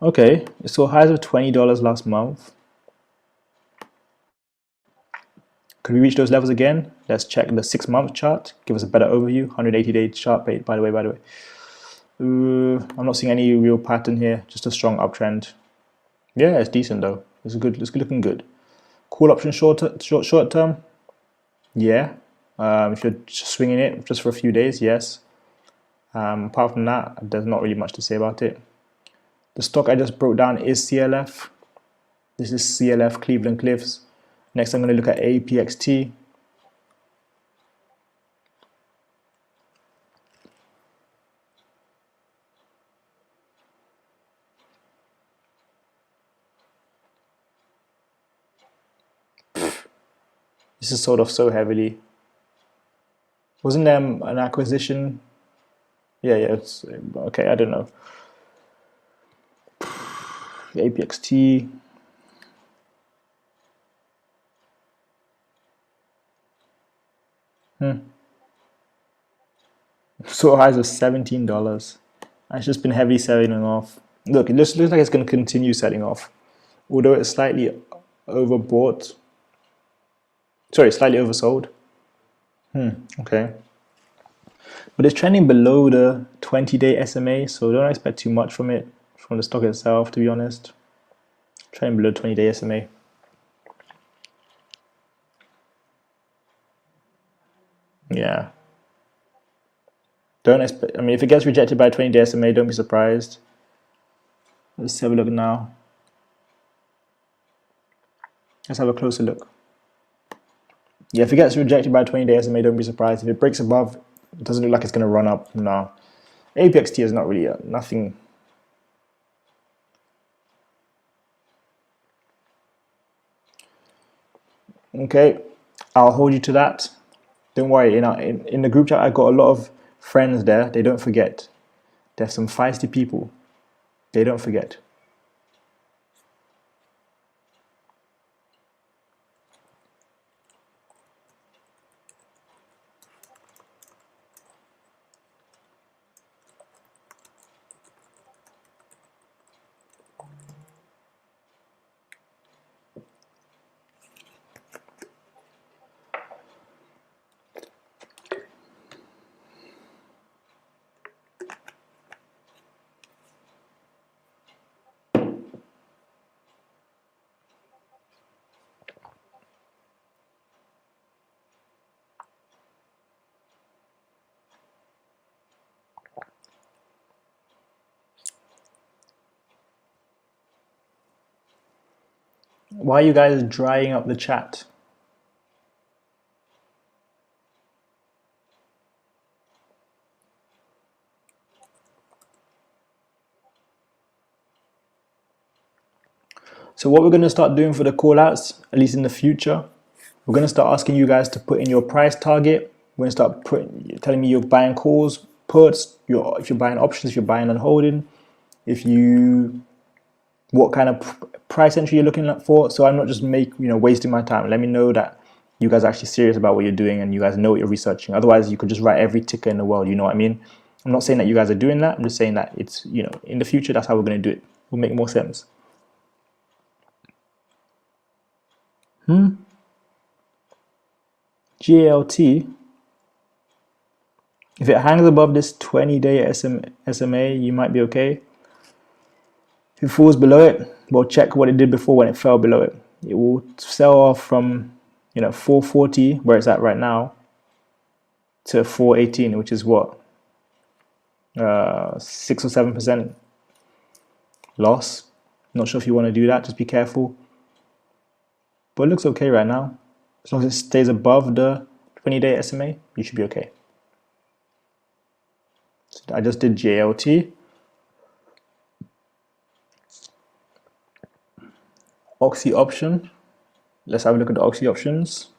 Okay, it saw highs of $20 last month. Could we reach those levels again? Let's check the 6-month chart. Give us a better overview. 180-day chart, by the way. I'm not seeing any real pattern here. Just a strong uptrend. Yeah, it's decent though. It's looking good. Call option short term. Yeah. If you're just swinging it just for a few days, yes. Apart from that, there's not really much to say about it. The stock I just broke down is CLF. This is CLF Cleveland Cliffs. Next, I'm going to look at APXT. This is sold off so heavily. Wasn't there an acquisition? Yeah, it's okay. I don't know. APXT. So highs of $17. It's just been heavy selling off. Look, it looks like it's going to continue selling off, although it's slightly overbought. Sorry, slightly oversold. Okay. But it's trending below the 20-day SMA, so don't expect too much from it, from the stock itself, to be honest. Trending below 20-day SMA. Yeah. Don't expect, I mean, if it gets rejected by 20-day SMA, don't be surprised. Let's have a look now. Let's have a closer look. Yeah, if it gets rejected by 20-day SMA, don't be surprised. If it breaks above, it doesn't look like it's going to run up. No. APXT is not really nothing. Okay, I'll hold you to that. Don't worry. In the group chat, I got a lot of friends there. They don't forget. There's some feisty people. They don't forget. Why are you guys drying up the chat? So what we're going to start doing for the callouts, at least in the future, we're going to start asking you guys to put in your price target. We're going to start telling me you're buying calls, puts, if you're buying options, if you're buying and holding, what kind of price entry you're looking for. So I'm not just wasting my time. Let me know that you guys are actually serious about what you're doing and you guys know what you're researching. Otherwise, you could just write every ticker in the world. You know what I mean? I'm not saying that you guys are doing that. I'm just saying that it's, in the future, that's how we're going to do it. Will make more sense. GLT, if it hangs above this 20-day SMA, you might be okay. If it falls below it, well, check what it did before when it fell below it. It will sell off from 440, where it's at right now, to 418, which is what, 6 or 7% loss. Not sure if you want to do that. Just be careful. But it looks okay right now. As long as it stays above the 20-day SMA, you should be okay. So I just did JLT. Oxy option. Let's have a look at the Oxy options.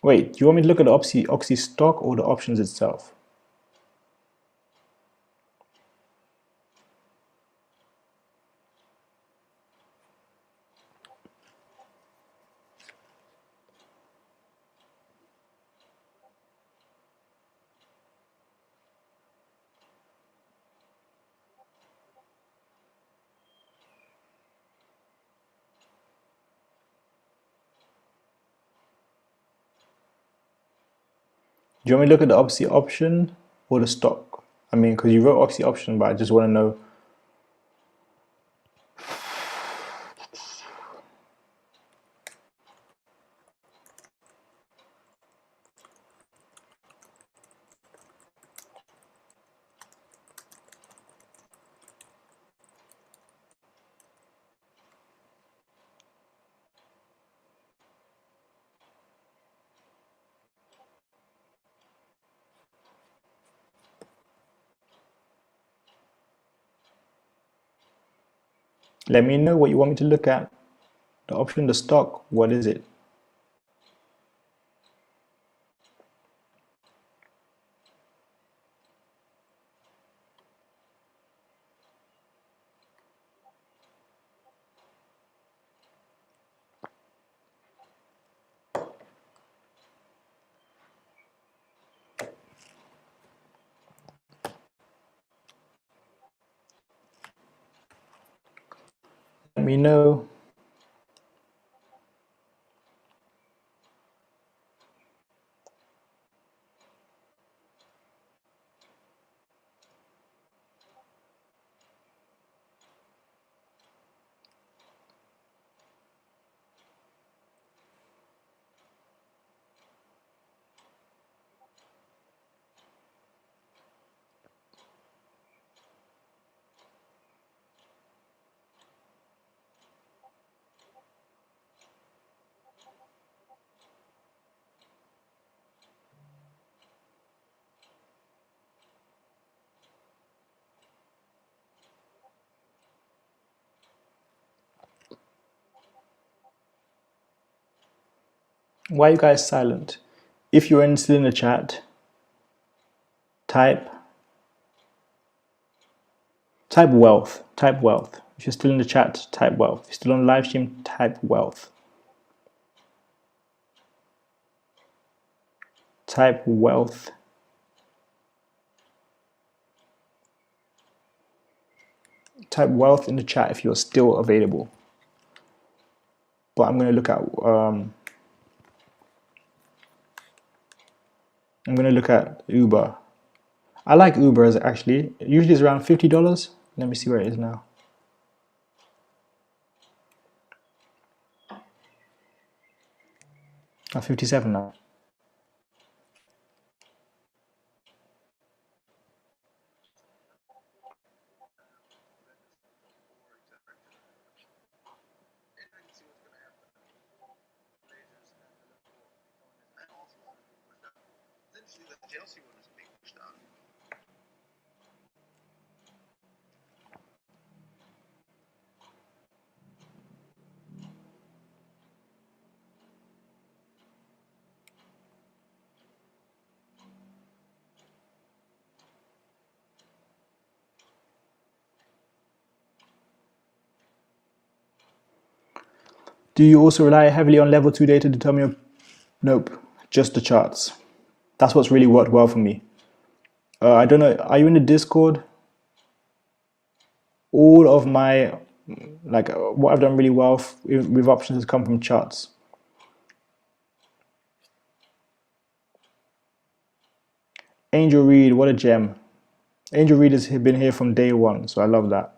Wait, do you want me to look at the Oxy stock or the options itself? Do you want me to look at the Oxy option or the stock? I mean, because you wrote Oxy option, but I just want to know. Let me know what you want me to look at. The option, the stock, what is it? Let me know. Why are you guys silent? If you're still in the chat, type wealth. Type wealth. If you're still in the chat, type wealth. If you're still on live stream, type wealth. Type wealth. Type wealth in the chat if you're still available. But I'm going to look at Uber. I like Uber as actually. Usually it's around $50. Let me see where it is now. Oh, 57 now. Do you also rely heavily on level 2 data to determine your... Nope, just the charts. That's what's really worked well for me. I don't know, are you in the Discord? All of my, what I've done really well with options has come from charts. Angel Reed, what a gem. Angel Reed has been here from day one, so I love that.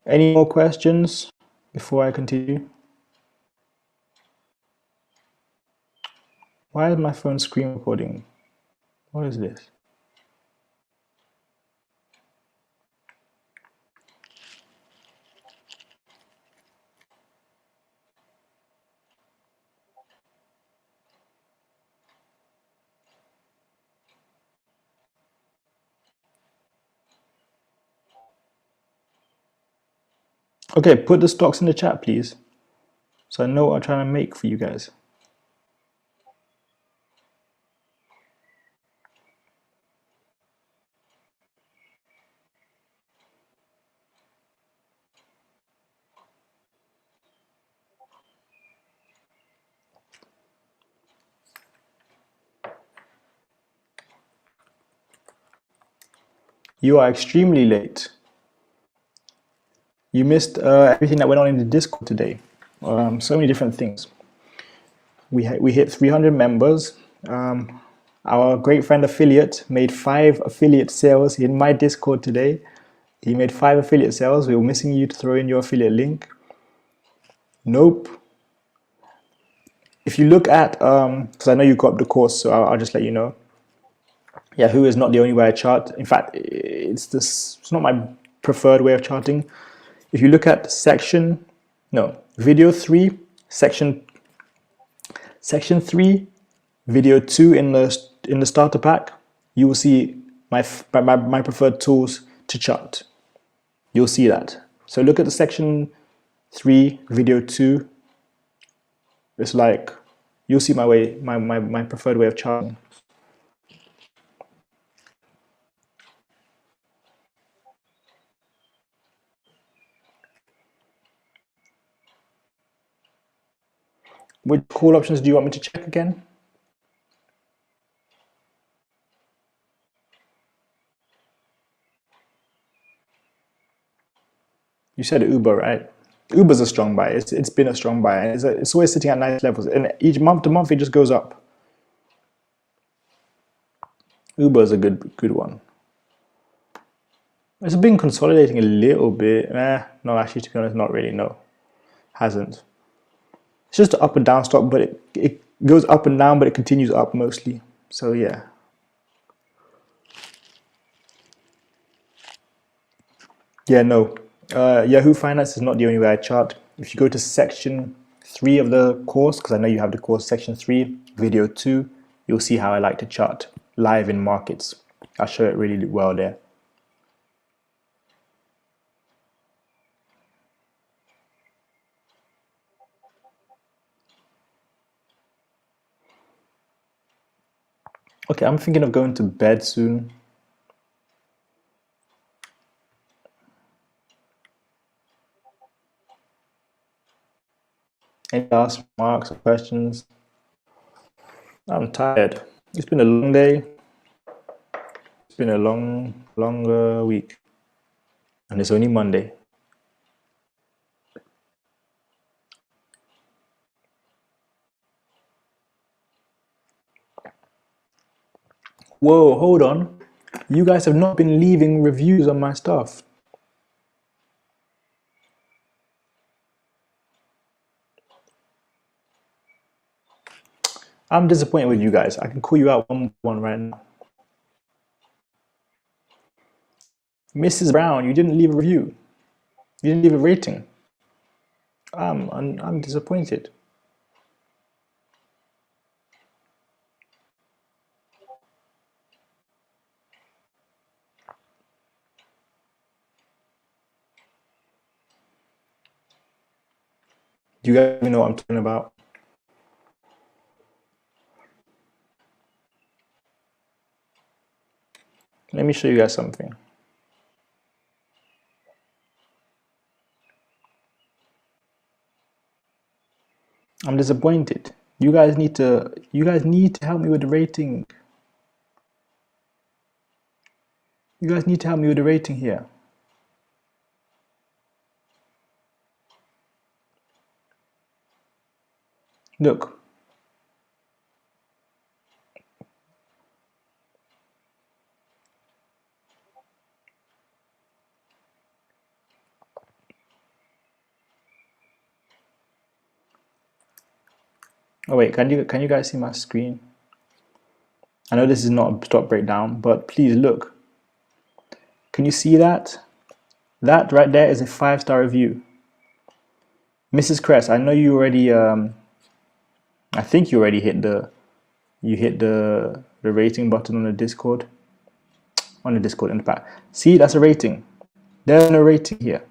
Any more questions before I continue? Why is my phone screen recording? What is this? Okay, put the stocks in the chat, please, so I know what I'm trying to make for you guys. You are extremely late. You missed everything that went on in the Discord today. So many different things. We hit 300 members. Our great friend affiliate made 5 affiliate sales in my Discord today. He made 5 affiliate sales. We were missing you to throw in your affiliate link. Nope. if you look at, because I know you got up the course, so I'll just let you know. Yahoo is not the only way I chart. In fact, it's not my preferred way of charting. If you look at video 3, section 3, video 2 in the starter pack, you will see my preferred tools to chart. You'll see that. So look at the section 3, video 2. It's like you'll see my preferred way of charting. Which call options do you want me to check again? You said Uber, right? Uber's a strong buy. It's been a strong buy. It's always sitting at nice levels, and each month to month it just goes up. Uber is a good one. It's been consolidating a little bit. No, actually, to be honest, not really. No, hasn't. It's just an up and down stock, but it goes up and down, but it continues up mostly. So yeah. Yeah, no. Yahoo Finance is not the only way I chart. If you go to section 3 of the course, because I know you have the course section 3, video 2, you'll see how I like to chart live in markets. I'll show it really well there. Okay, I'm thinking of going to bed soon. Any last remarks or questions? I'm tired. It's been a long day. It's been a longer week. And it's only Monday. Whoa, hold on. You guys have not been leaving reviews on my stuff. I'm disappointed with you guys. I can call you out one right now. Mrs. Brown, you didn't leave a review. You didn't leave a rating. I'm disappointed. Do you guys even know what I'm talking about? Let me show you guys something. I'm disappointed. You guys need to help me with the rating. You guys need to help me with the rating here. Look. Oh wait, can you guys see my screen? I know this is not a stock breakdown, but please look. Can you see that? That right there is a 5-star review. Mrs. Cress, I know you already I think you already hit the rating button on the Discord. On the Discord in the pack. See, that's a rating. There's no rating here.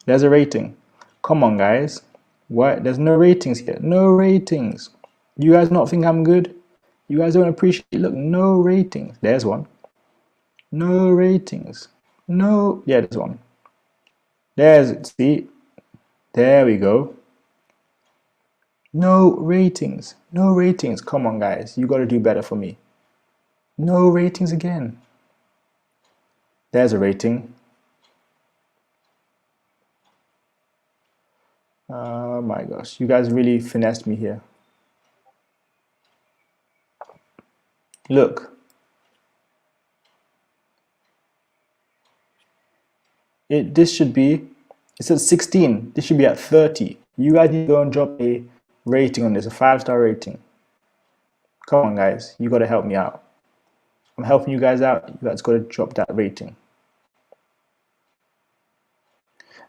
There's a rating. Come on, guys. What? There's no ratings here. No ratings. You guys not think I'm good? You guys don't appreciate it? Look, no ratings. There's one. No ratings. No. Yeah, there's one. There's it. See? There we go. No ratings. No ratings. Come on, guys. You got to do better for me. No ratings again. There's a rating. Oh my gosh. You guys really finessed me here. Look. This should be, it's at 16. This should be at 30. You guys need to go and drop a rating on this, a 5-star rating. Come on, guys, you got to help me out. I'm helping you guys out. You guys got to drop that rating.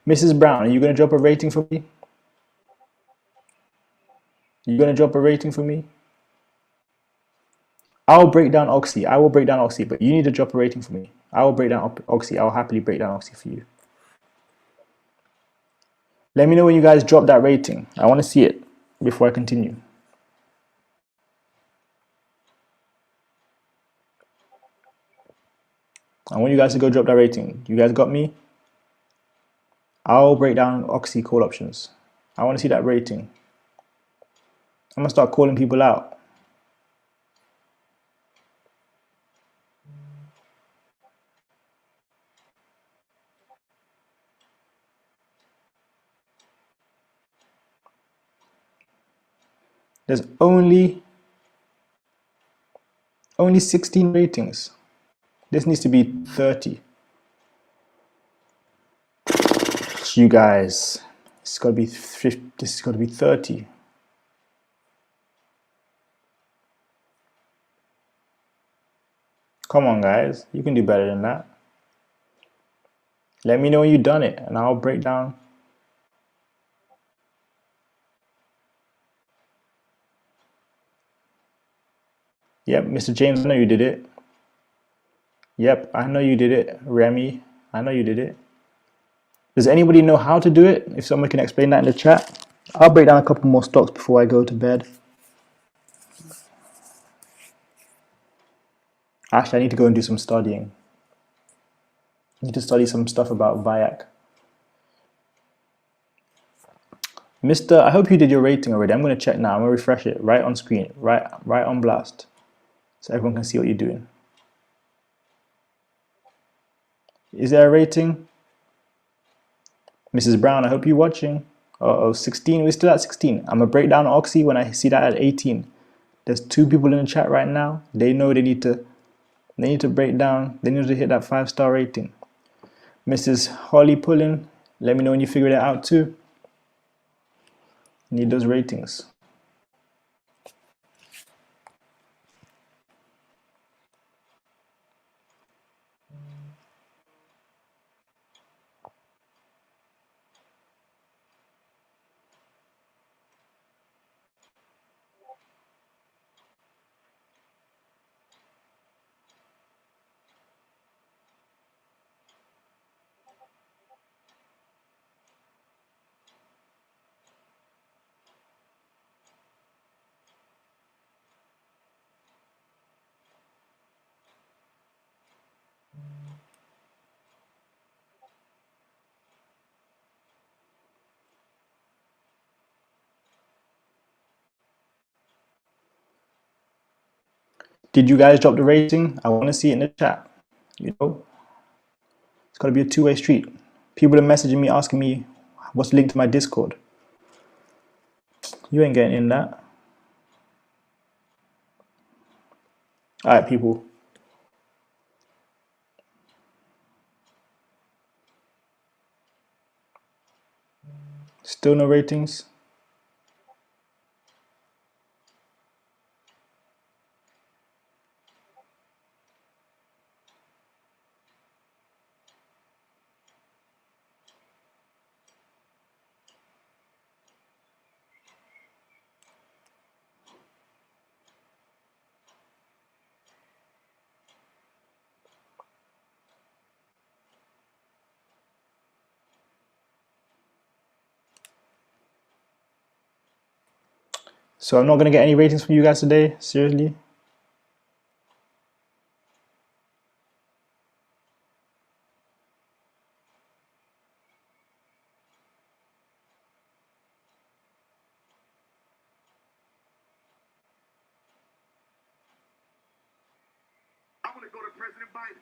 Mrs. Brown, are you going to drop a rating for me? You going to drop a rating for me? I'll break down Oxy. I will break down Oxy, but you need to drop a rating for me. I will break down Oxy. I'll happily break down Oxy for you. Let me know when you guys drop that rating. I want to see it before I continue. I want you guys to go drop that rating. You guys got me? I'll break down Oxy call options. I want to see that rating. I'm going to start calling people out. There's only 16 ratings. This needs to be 30. You guys, it's got to be 50, this has got to be 30. Come on, guys, you can do better than that. Let me know when you've done it, and I'll break down. Yep, Mr. James, I know you did it. Yep, I know you did it. Remy, I know you did it. Does anybody know how to do it? If someone can explain that in the chat. I'll break down a couple more stocks before I go to bed. Actually, I need to go and do some studying. I need to study some stuff about Viacom. Mr. I hope you did your rating already. I'm going to check now. I'm going to refresh it right on screen, right on blast, so everyone can see what you're doing. Is there a rating? Mrs. Brown, I hope you're watching. Uh-oh, 16. We're still at 16. I'm going to break down Oxy when I see that at 18. There's 2 people in the chat right now. They know they need to break down. They need to hit that 5-star rating. Mrs. Holly Pullen, let me know when you figure that out too. Need those ratings. Did you guys drop the rating? I want to see it in the chat. You know, it's got to be a two-way street. People are messaging me, asking me what's linked to my Discord. You ain't getting in that. All right, people. Still no ratings? So I'm not going to get any ratings from you guys today? Seriously? I want to go to President Biden.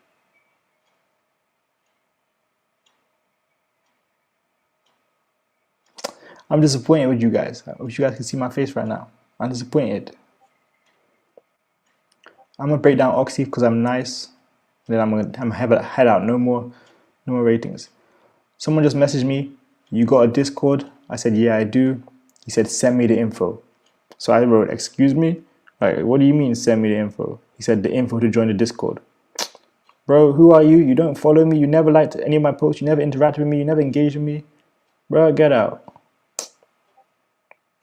I'm disappointed with you guys. I wish you guys can see my face right now. I'm disappointed. I'm going to break down Oxy because I'm nice. Then I'm going to head out. No more ratings. Someone just messaged me, you got a Discord? I said, yeah, I do. He said, send me the info. So I wrote, excuse me? Like, what do you mean send me the info? He said, the info to join the Discord. Bro, who are you? You don't follow me. You never liked any of my posts. You never interacted with me. You never engaged with me. Bro, get out.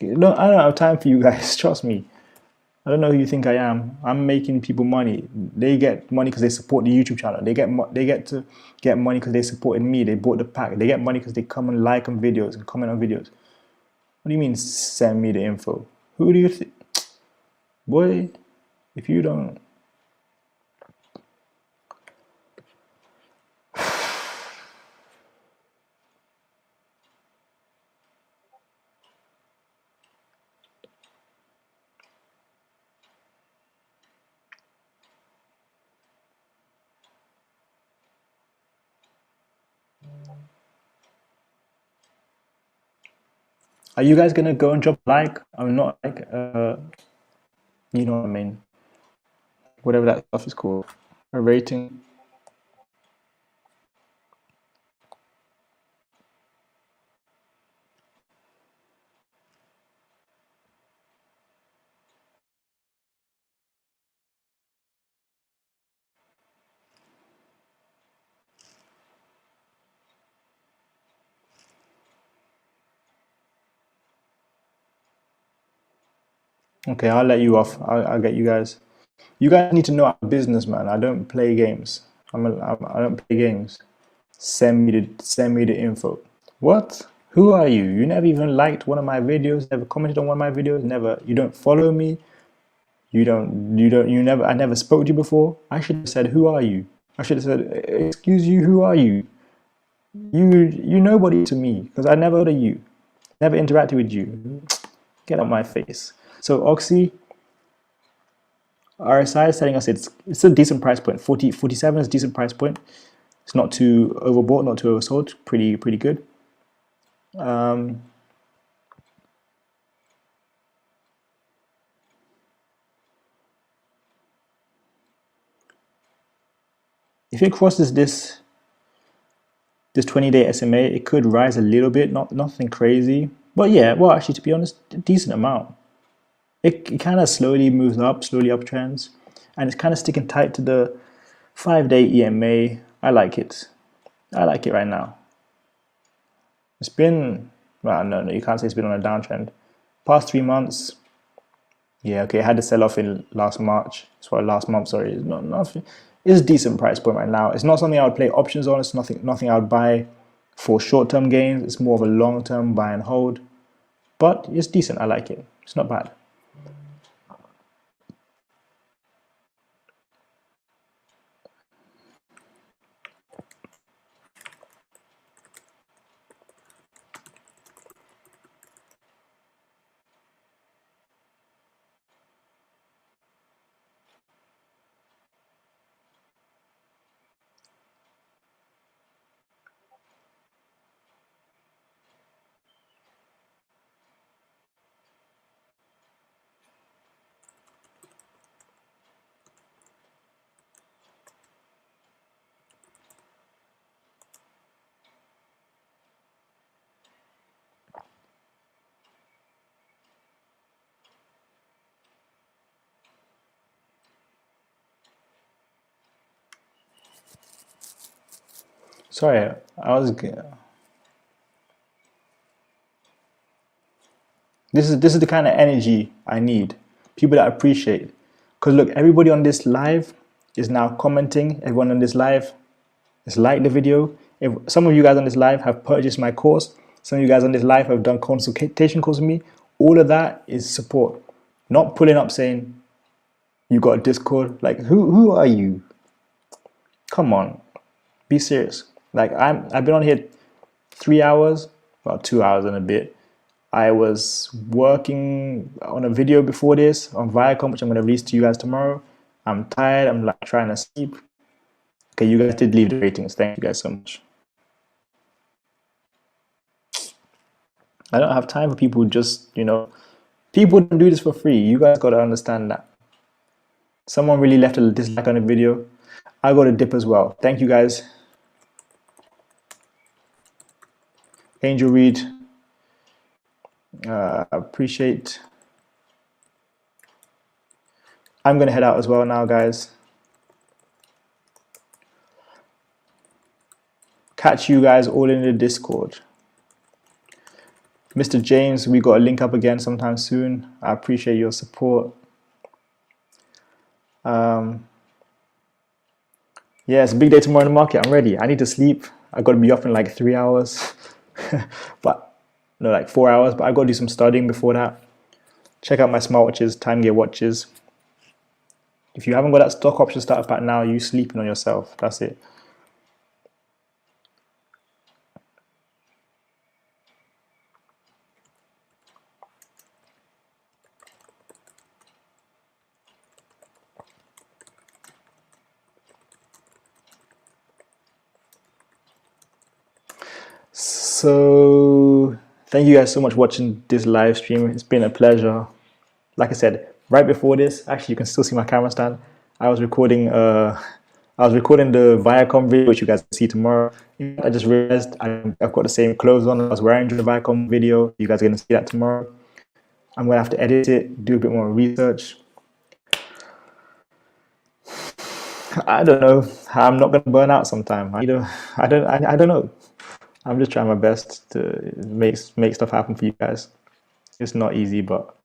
No, I don't have time for you guys. Trust me. I don't know who you think I am. I'm making people money. They get money because they support the YouTube channel. They get to get money because they supported me. They bought the pack. They get money because they come and like on videos and comment on videos. What do you mean send me the info? Who do you think? Boy, if you don't... Are you guys gonna go and drop a like? I'm not like, you know what I mean? Whatever that stuff is called. A rating. Okay, I'll let you off. I'll get you guys. You guys need to know I'm a businessman. I don't play games. I don't play games. Send me the info. What? Who are you? You never even liked one of my videos, never commented on one of my videos, never, you don't follow me, you never, I never spoke to you before. I should have said, who are you? I should have said, excuse you, who are you? You nobody to me, because I never heard of you, never interacted with you. Get out my face. So Oxy, RSI is telling us it's a decent price point. 47 is a decent price point. It's not too overbought, not too oversold. Pretty good. If it crosses this 20-day SMA, it could rise a little bit, nothing crazy. But yeah, well, actually, to be honest, a decent amount. It kind of slowly moves up, slowly uptrends, and it's kind of sticking tight to the 5-day EMA. I like it. I like it right now. It's been, well, no, you can't say it's been on a downtrend. Past 3 months, yeah, okay, it had to sell off in last month, sorry. It's not nothing. It's a decent price point right now. It's not something I would play options on. It's nothing I would buy for short-term gains. It's more of a long-term buy and hold. But it's decent. I like it. It's not bad. Sorry, This is the kind of energy I need. People that appreciate. Because look, everybody on this live is now commenting. Everyone on this live has liked the video. Some of you guys on this live have purchased my course. Some of you guys on this live have done consultation calls with me. All of that is support. Not pulling up saying, you got a Discord. Like, who are you? Come on. Be serious. Like, I've been on here 3 hours, about 2 hours and a bit. I was working on a video before this on Viacom, which I'm going to release to you guys tomorrow. I'm tired. I'm like trying to sleep. Okay, you guys did leave the ratings. Thank you guys so much. I don't have time for people just, people don't do this for free. You guys got to understand that. Someone really left a dislike on the video. I got a dip as well. Thank you guys. Angel Reed. Appreciate. I'm gonna head out as well now, guys. Catch you guys all in the Discord. Mr. James, we got to link up again sometime soon. I appreciate your support. Yeah, it's a big day tomorrow in the market. I'm ready. I need to sleep. I got to be up in like 3 hours, but no, like 4 hours. But I got to do some studying before that. Check out my smartwatches, time gear watches. If you haven't got that stock option starter pack now, you sleeping on yourself. That's it. So thank you guys so much for watching this live stream. It's been a pleasure. Like I said, right before this, actually you can still see my camera stand. I was recording the Viacom video, which you guys will see tomorrow. I just realized I've got the same clothes on I was wearing during the Viacom video. You guys are going to see that tomorrow. I'm going to have to edit it, do a bit more research. I don't know. I'm not going to burn out sometime. I don't know. I'm just trying my best to make stuff happen for you guys. It's not easy, but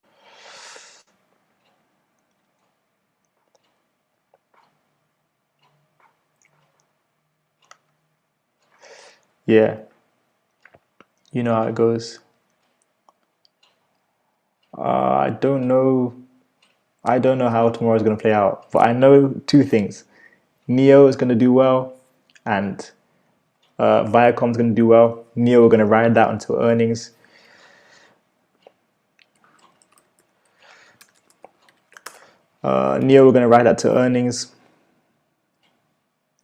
yeah, you know how it goes. I don't know. I don't know how tomorrow is going to play out, but I know two things. Neo is going to do well, and Viacom is going to do well. Neo, we're going to ride that until earnings. Neo, we're going to ride that to earnings.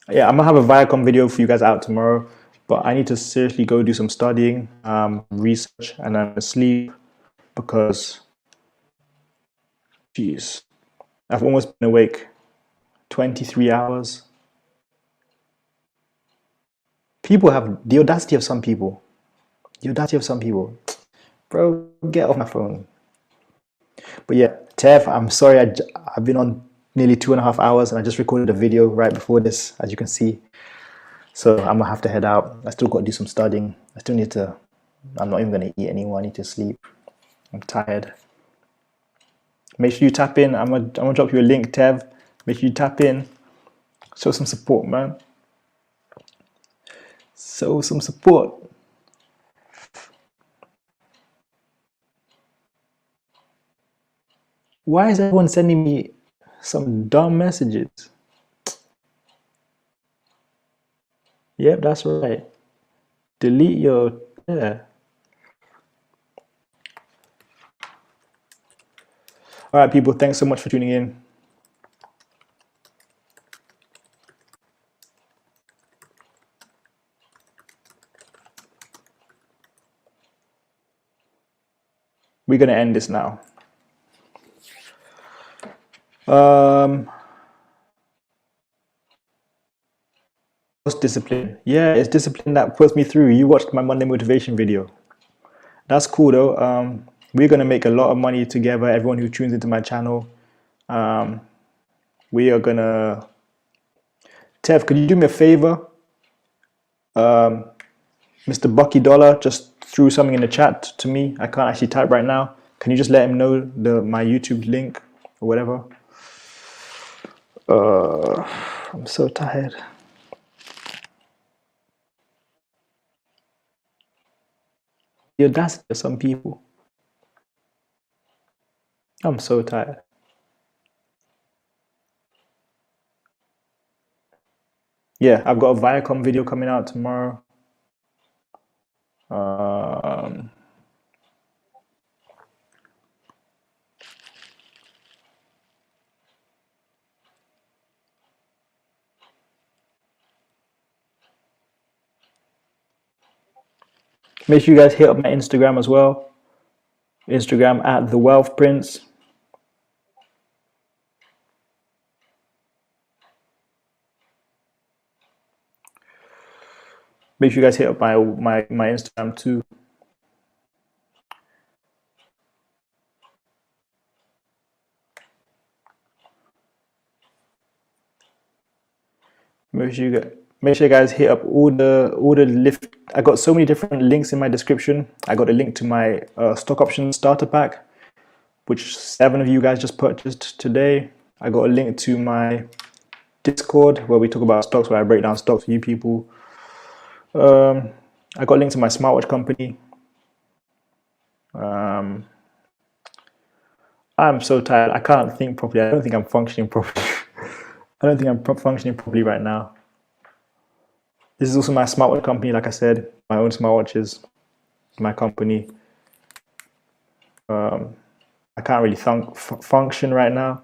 Yeah, I'm going to have a Viacom video for you guys out tomorrow, but I need to seriously go do some studying, research, and then sleep because, geez, I've almost been awake 23 hours. People have the audacity of some people. The audacity of some people. Bro, get off my phone. But yeah, Tev, I'm sorry. I've been on nearly 2.5 hours and I just recorded a video right before this, as you can see. So I'm gonna have to head out. I still got to do some studying. I still need to, I'm not even gonna eat anymore. I need to sleep. I'm tired. Make sure you tap in. I'm gonna drop you a link, Tev. Make sure you tap in. Show some support, man. Show some support. Why is everyone sending me some dumb messages? Yep, that's right. Delete your, yeah. All right, people, thanks so much for tuning in. We're gonna end this now. Discipline. Yeah, it's discipline that puts me through. You watched my Monday motivation video. That's cool though. We're gonna make a lot of money together. Everyone who tunes into my channel. We are gonna. Tev, could you do me a favor? Mr. Bucky Dollar just threw something in the chat to me. I can't actually type right now. Can you just let him know my YouTube link or whatever? I'm so tired. The audacity of some people. I'm so tired. Yeah, I've got a Viacom video coming out tomorrow. Make sure you guys hit up my Instagram as well. Instagram at The Wealth Prince. Make sure you guys hit up my Instagram too. Make sure you guys hit up all the lift. I got so many different links in my description. I got a link to my stock option starter pack, which 7 of you guys just purchased today. I got a link to my Discord where we talk about stocks, where I break down stocks for you people. I got a link to my smartwatch company. I'm so tired. I can't think properly. I don't think I'm functioning properly. I don't think I'm functioning properly right now. This is also my smartwatch company. Like I said, my own smartwatches, my company. I can't really function right now.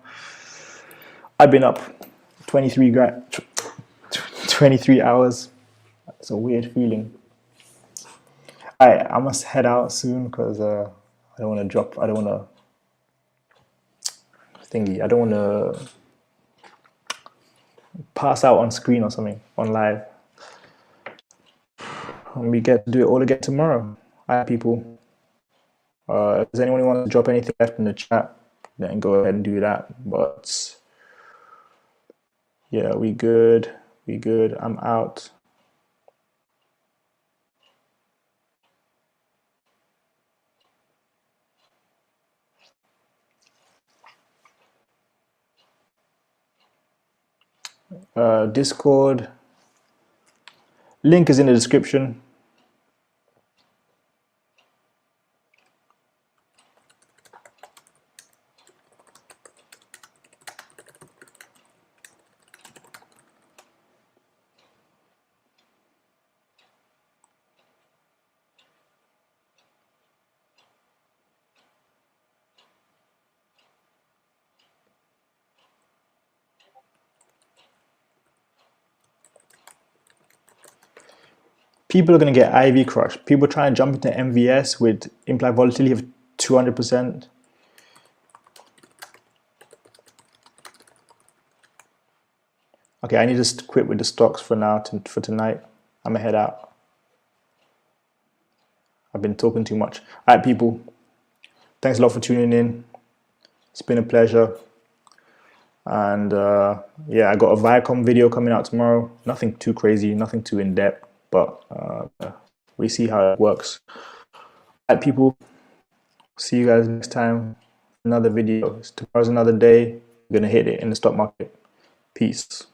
I've been up 23 hours. It's a weird feeling. I must head out soon because I don't want to drop. I don't want to pass out on screen or something on live. And we get to do it all again tomorrow. All right, people. Does anyone want to drop anything left in the chat? Then go ahead and do that. But yeah, we good. We good. I'm out. Discord link is in the description. People are going to get IV crushed. People try and jump into MVS with implied volatility of 200%. Okay, I need to quit with the stocks for now, for tonight. I'm going to head out. I've been talking too much. All right, people. Thanks a lot for tuning in. It's been a pleasure. And yeah, I got a Viacom video coming out tomorrow. Nothing too crazy, nothing too in-depth. But we see how it works. All right, people. See you guys next time. Another video. Tomorrow's another day. We're going to hit it in the stock market. Peace.